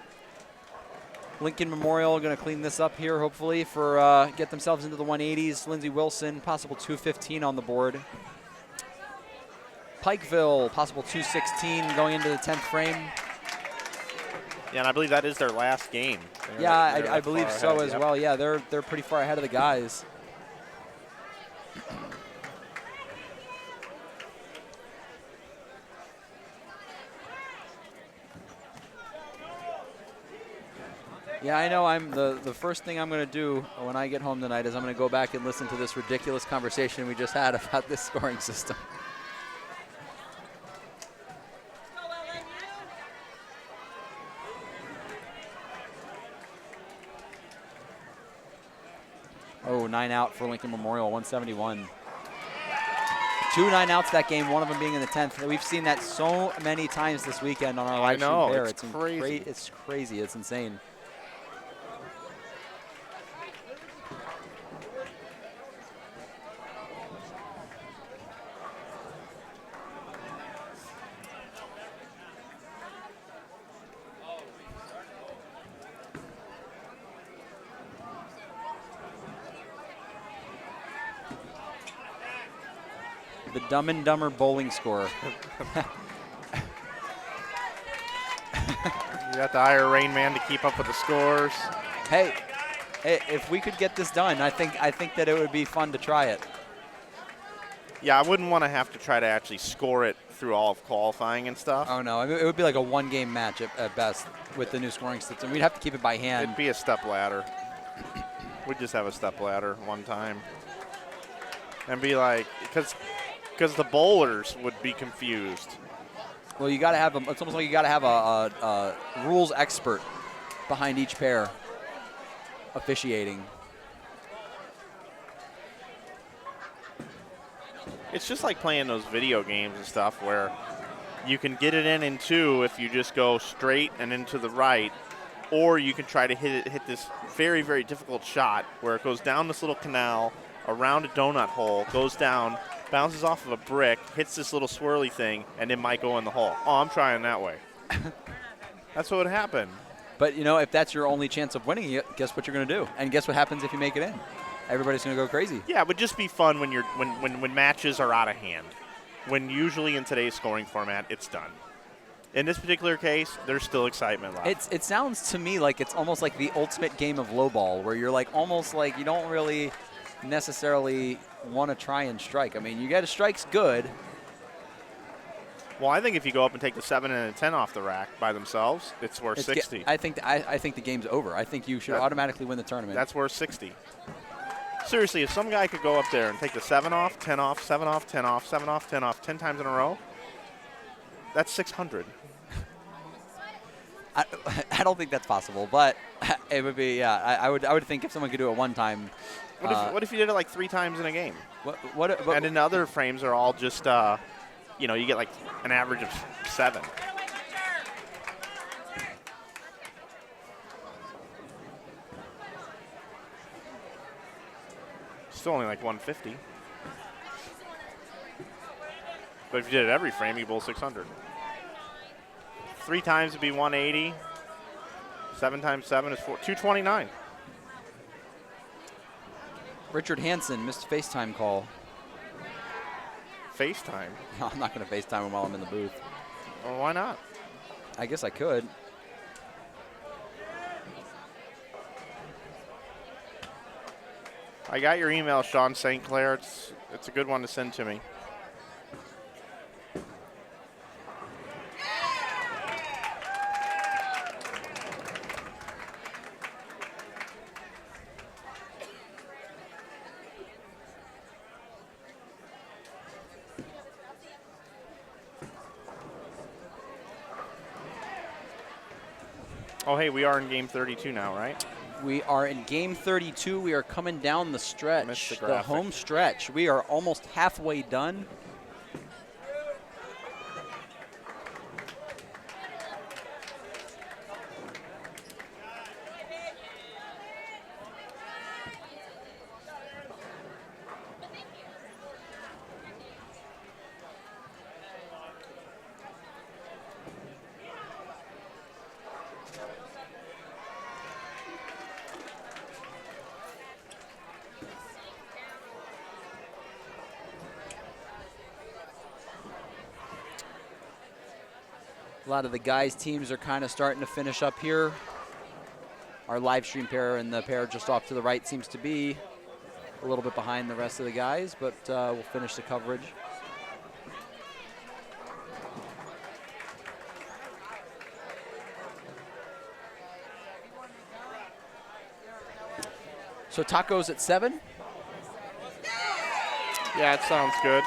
S2: Lincoln Memorial going to clean this up here, hopefully, for get themselves into the 180s. Lindsey Wilson, possible 215 on the board. Pikeville, possible 216 going into the 10th frame.
S1: Yeah, and I believe that is their last game.
S2: Yeah,
S1: They're
S2: I
S1: that
S2: believe
S1: far
S2: so
S1: ahead,
S2: as
S1: yep.
S2: well. Yeah, they're pretty far ahead of the guys. Yeah, I know. I'm the first thing I'm going to do when I get home tonight is I'm going to go back and listen to this ridiculous conversation we just had about this scoring system. Oh, 9 out for Lincoln Memorial, 171. 2 9-outs that game, one of them being in the 10th. We've seen that so many times this weekend on our live stream there.
S1: It's crazy.
S2: It's crazy. It's insane. The Dumb and Dumber bowling score.
S1: You got to hire Rain Man to keep up with the scores.
S2: Hey, if we could get this done, I think that it would be fun to try it.
S1: Yeah, I wouldn't want to have to try to actually score it through all of qualifying and stuff.
S2: Oh no, I mean, it would be like a one-game match at best with the new scoring system. We'd have to keep it by hand.
S1: It'd be a step ladder. We'd just have a step ladder one time. And be like, because the bowlers would be confused.
S2: Well, you got to have it's almost like you got to have a rules expert behind each pair officiating.
S1: It's just like playing those video games and stuff where you can get it in two if you just go straight and into the right, or you can try to hit this very, very difficult shot where it goes down this little canal, around a donut hole, goes down, bounces off of a brick, hits this little swirly thing, and it might go in the hole. Oh, I'm trying that way. That's what would happen.
S2: But, you know, if that's your only chance of winning, guess what you're going to do? And guess what happens if you make it in? Everybody's going to go crazy.
S1: Yeah, it would just be fun when matches are out of hand. When usually in today's scoring format, it's done. In this particular case, there's still excitement left.
S2: It sounds to me like it's almost like the ultimate game of low ball, where you're like almost like you don't really necessarily want to try and strike. I mean, you get a strike's good.
S1: Well, I think if you go up and take the 7 and a 10 off the rack by themselves, it's worth 60.
S2: I think the game's over. I think you should automatically win the tournament.
S1: That's worth 60. Seriously, if some guy could go up there and take the 7 off, 10 off, 7 off, 10 off, 7 off, 10 off, 10 times in a row, that's 600.
S2: I don't think that's possible, but it would be. Yeah, I would think if someone could do it one time.
S1: What if you did it like 3 times in a game?
S2: What
S1: and in the other frames are all just, you get like an average of 7. Still only like 150. But if you did it every frame, you bowl 600. 3 times would be 180. 7 times 7 is 229.
S2: Richard Hansen missed a FaceTime call.
S1: FaceTime?
S2: No, I'm not going to FaceTime him while I'm in the booth.
S1: Well, why not?
S2: I guess I could.
S1: I got your email, Sean St. Clair. It's a good one to send to me. Oh, hey, we are in game 32 now, right?
S2: We are in game 32. We are coming down the stretch, the home stretch. We are almost halfway done. A lot of the guys' teams are kind of starting to finish up here. Our live stream pair and the pair just off to the right seems to be a little bit behind the rest of the guys, but we'll finish the coverage. So tacos at 7?
S1: Yeah, it sounds good.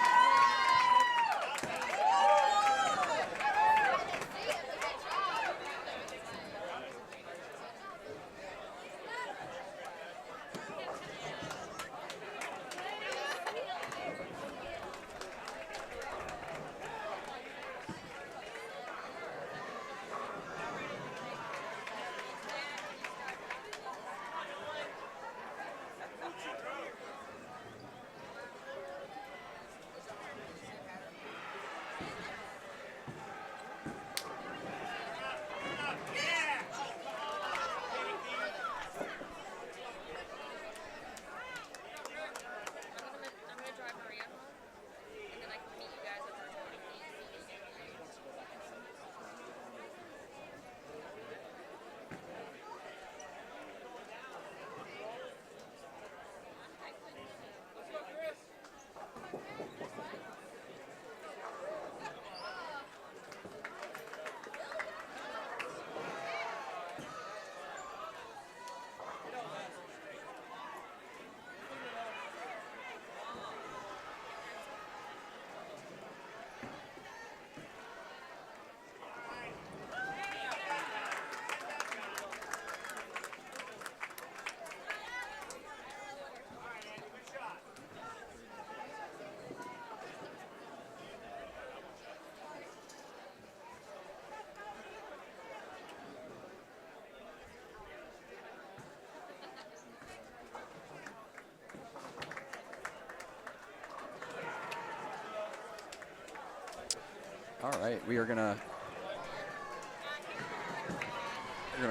S2: All right, we're gonna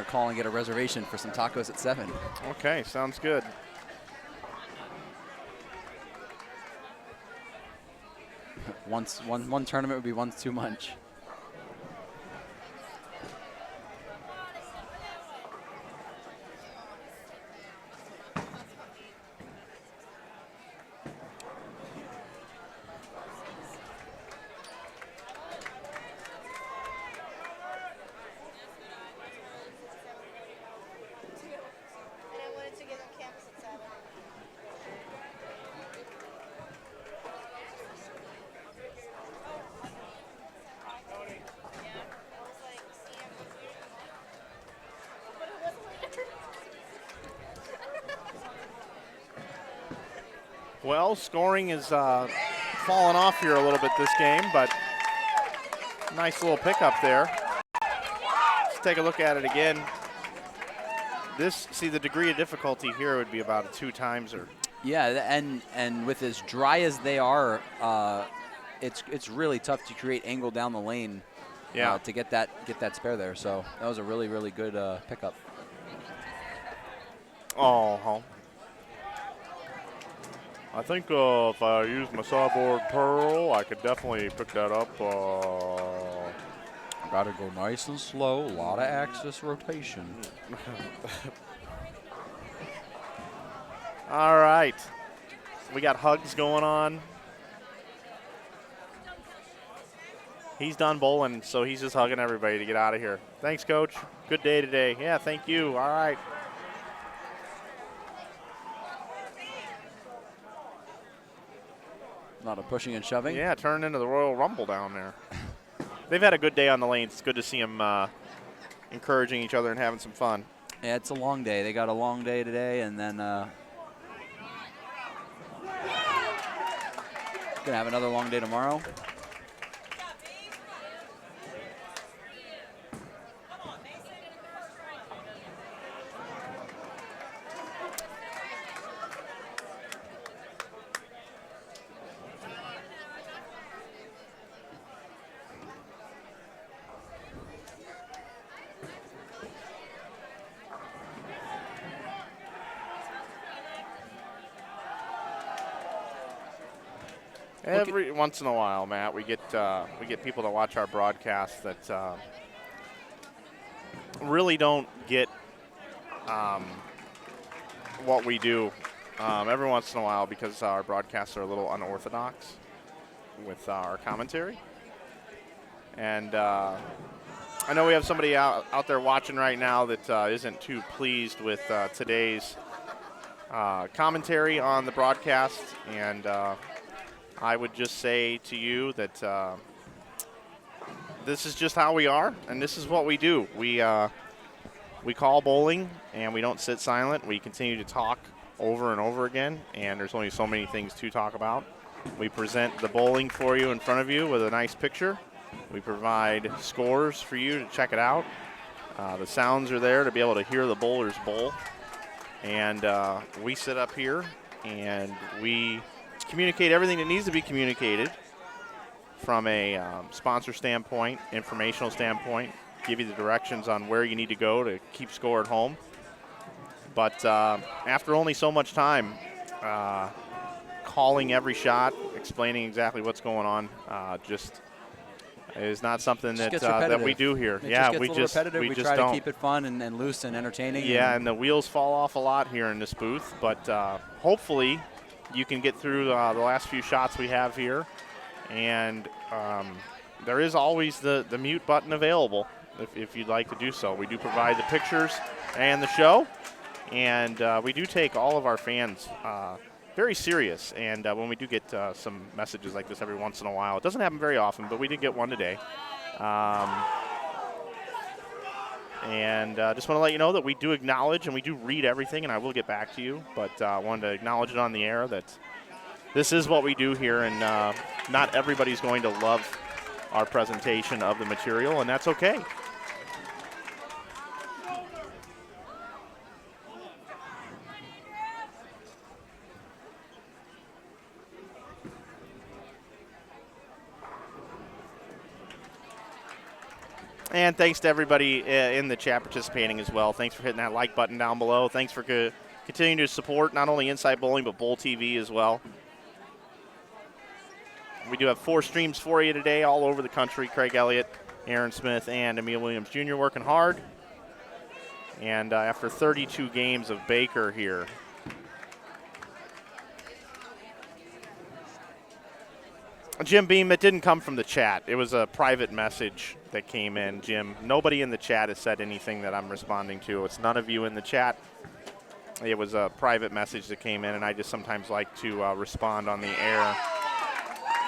S2: call and get a reservation for some tacos at 7.
S1: Okay, sounds good.
S2: One tournament would be once too much.
S1: Well, scoring is fallen off here a little bit this game, but nice little pickup there. Let's take a look at it again. See, the degree of difficulty here would be about a 2-timeser.
S2: Yeah, and with as dry as they are, it's really tough to create angle down the lane.
S1: Yeah.
S2: To get that spare there. So that was a really good pickup.
S1: Oh. I think if I use my sideboard pearl, I could definitely pick that up.
S2: Gotta go nice and slow, a lot of axis rotation.
S1: All right. We got hugs going on. He's done bowling, so he's just hugging everybody to get out of here. Thanks, Coach. Good day today. Yeah, thank you. All right.
S2: A lot of pushing and shoving.
S1: Yeah, turned into the Royal Rumble down there. They've had a good day on the lanes. It's good to see them encouraging each other and having some fun.
S2: Yeah, it's a long day. They got a long day today, and then gonna have another long day tomorrow.
S1: Every once in a while, Matt, we get people to watch our broadcast that really don't get what we do every once in a while, because our broadcasts are a little unorthodox with our commentary. And I know we have somebody out there watching right now that isn't too pleased with today's commentary on the broadcast, and I would just say to you that this is just how we are, and this is what we do. We call bowling, and we don't sit silent. We continue to talk over and over again, and there's only so many things to talk about. We present the bowling for you in front of you with a nice picture. We provide scores for you to check it out. The sounds are there to be able to hear the bowlers bowl. And we sit up here and we communicate everything that needs to be communicated from a sponsor standpoint, informational standpoint, give you the directions on where you need to go to keep score at home. But after only so much time, calling every shot, explaining exactly what's going on, just is not something that we do here.
S2: It
S1: yeah,
S2: just gets a little repetitive. We try to keep it fun and loose and entertaining.
S1: Yeah, and the wheels fall off a lot here in this booth, but hopefully you can get through the last few shots we have here. And there is always the mute button available if you'd like to do so. We do provide the pictures and the show, and we do take all of our fans very serious. And when we do get some messages like this every once in a while, it doesn't happen very often, but we did get one today. And just want to let you know that we do acknowledge and we do read everything, and I will get back to you. But I wanted to acknowledge it on the air that this is what we do here, and not everybody's going to love our presentation of the material, and that's okay. And thanks to everybody in the chat participating as well. Thanks for hitting that like button down below. Thanks for continuing to support not only Inside Bowling, but Bowl TV as well. We do have 4 streams for you today all over the country. Craig Elliott, Aaron Smith, and Emil Williams Jr. working hard. And after 32 games of Baker here, Jim Beam, it didn't come from the chat. It was a private message that came in, Jim. Nobody in the chat has said anything that I'm responding to. It's none of you in the chat. It was a private message that came in, and I just sometimes like to respond on the air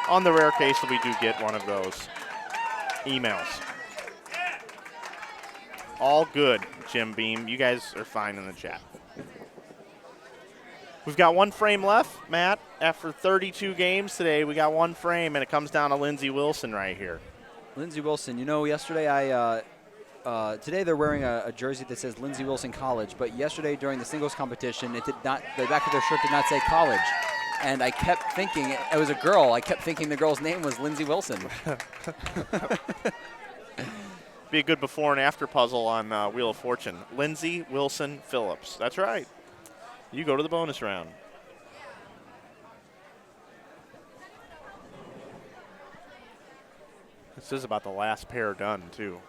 S1: on the rare case that we do get one of those emails. All good, Jim Beam. You guys are fine in the chat. We've got 1 frame left, Matt. After 32 games today, we got 1 frame, and it comes down to Lindsey Wilson right here.
S2: Lindsey Wilson, you know, yesterday today they're wearing a jersey that says Lindsey Wilson College, but yesterday during the singles competition, it did not. The back of their shirt did not say college, and I kept thinking it was a girl. I kept thinking the girl's name was Lindsey Wilson.
S1: Be a good before and after puzzle on Wheel of Fortune. Lindsey Wilson Phillips. That's right. You go to the bonus round. This is about the last pair done, too.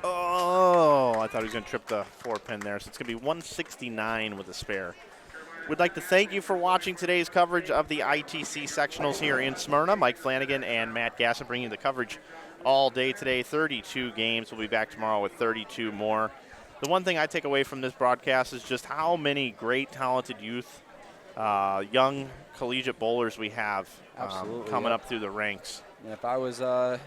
S1: Oh, I thought he was going to trip the 4-pin there. So it's going to be 169 with a spare. We'd like to thank you for watching today's coverage of the ITC Sectionals here in Smyrna. Mike Flanagan and Matt Gasson bringing you the coverage all day today. 32 games. We'll be back tomorrow with 32 more. The one thing I take away from this broadcast is just how many great, talented youth, young collegiate bowlers we have coming up through the ranks.
S2: And if I was a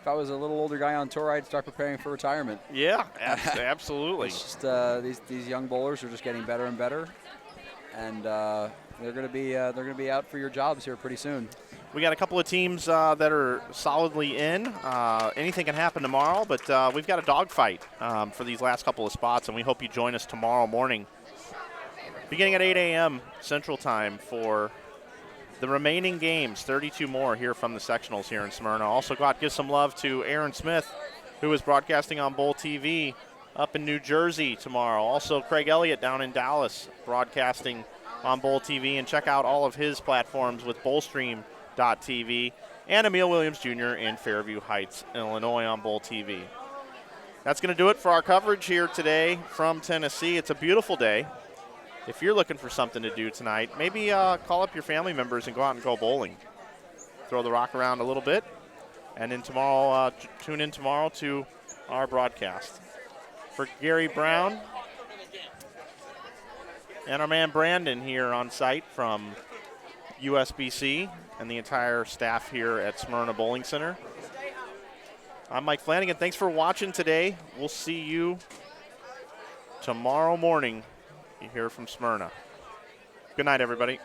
S2: little older guy on tour, I'd start preparing for retirement.
S1: Yeah, absolutely.
S2: It's just these young bowlers are just getting better and better, and they're going to be out for your jobs here pretty soon.
S1: We got a couple of teams that are solidly in. Anything can happen tomorrow, but we've got a dogfight for these last couple of spots, and we hope you join us tomorrow morning beginning at 8 a.m. Central Time for the remaining games, 32 more here from the sectionals here in Smyrna. Also got to give some love to Aaron Smith, who is broadcasting on Bowl TV up in New Jersey tomorrow. Also Craig Elliott down in Dallas broadcasting on Bowl TV, and check out all of his platforms with Bowlstream.tv, and Emil Williams Jr. in Fairview Heights, Illinois on Bowl TV. That's going to do it for our coverage here today from Tennessee. It's a beautiful day. If you're looking for something to do tonight, maybe call up your family members and go out and go bowling. Throw the rock around a little bit, and then tomorrow, tune in tomorrow to our broadcast. For Gary Brown and our man Brandon here on site from USBC and the entire staff here at Smyrna Bowling Center, I'm Mike Flanagan. Thanks for watching today. We'll see you tomorrow morning here from Smyrna. Good night, everybody.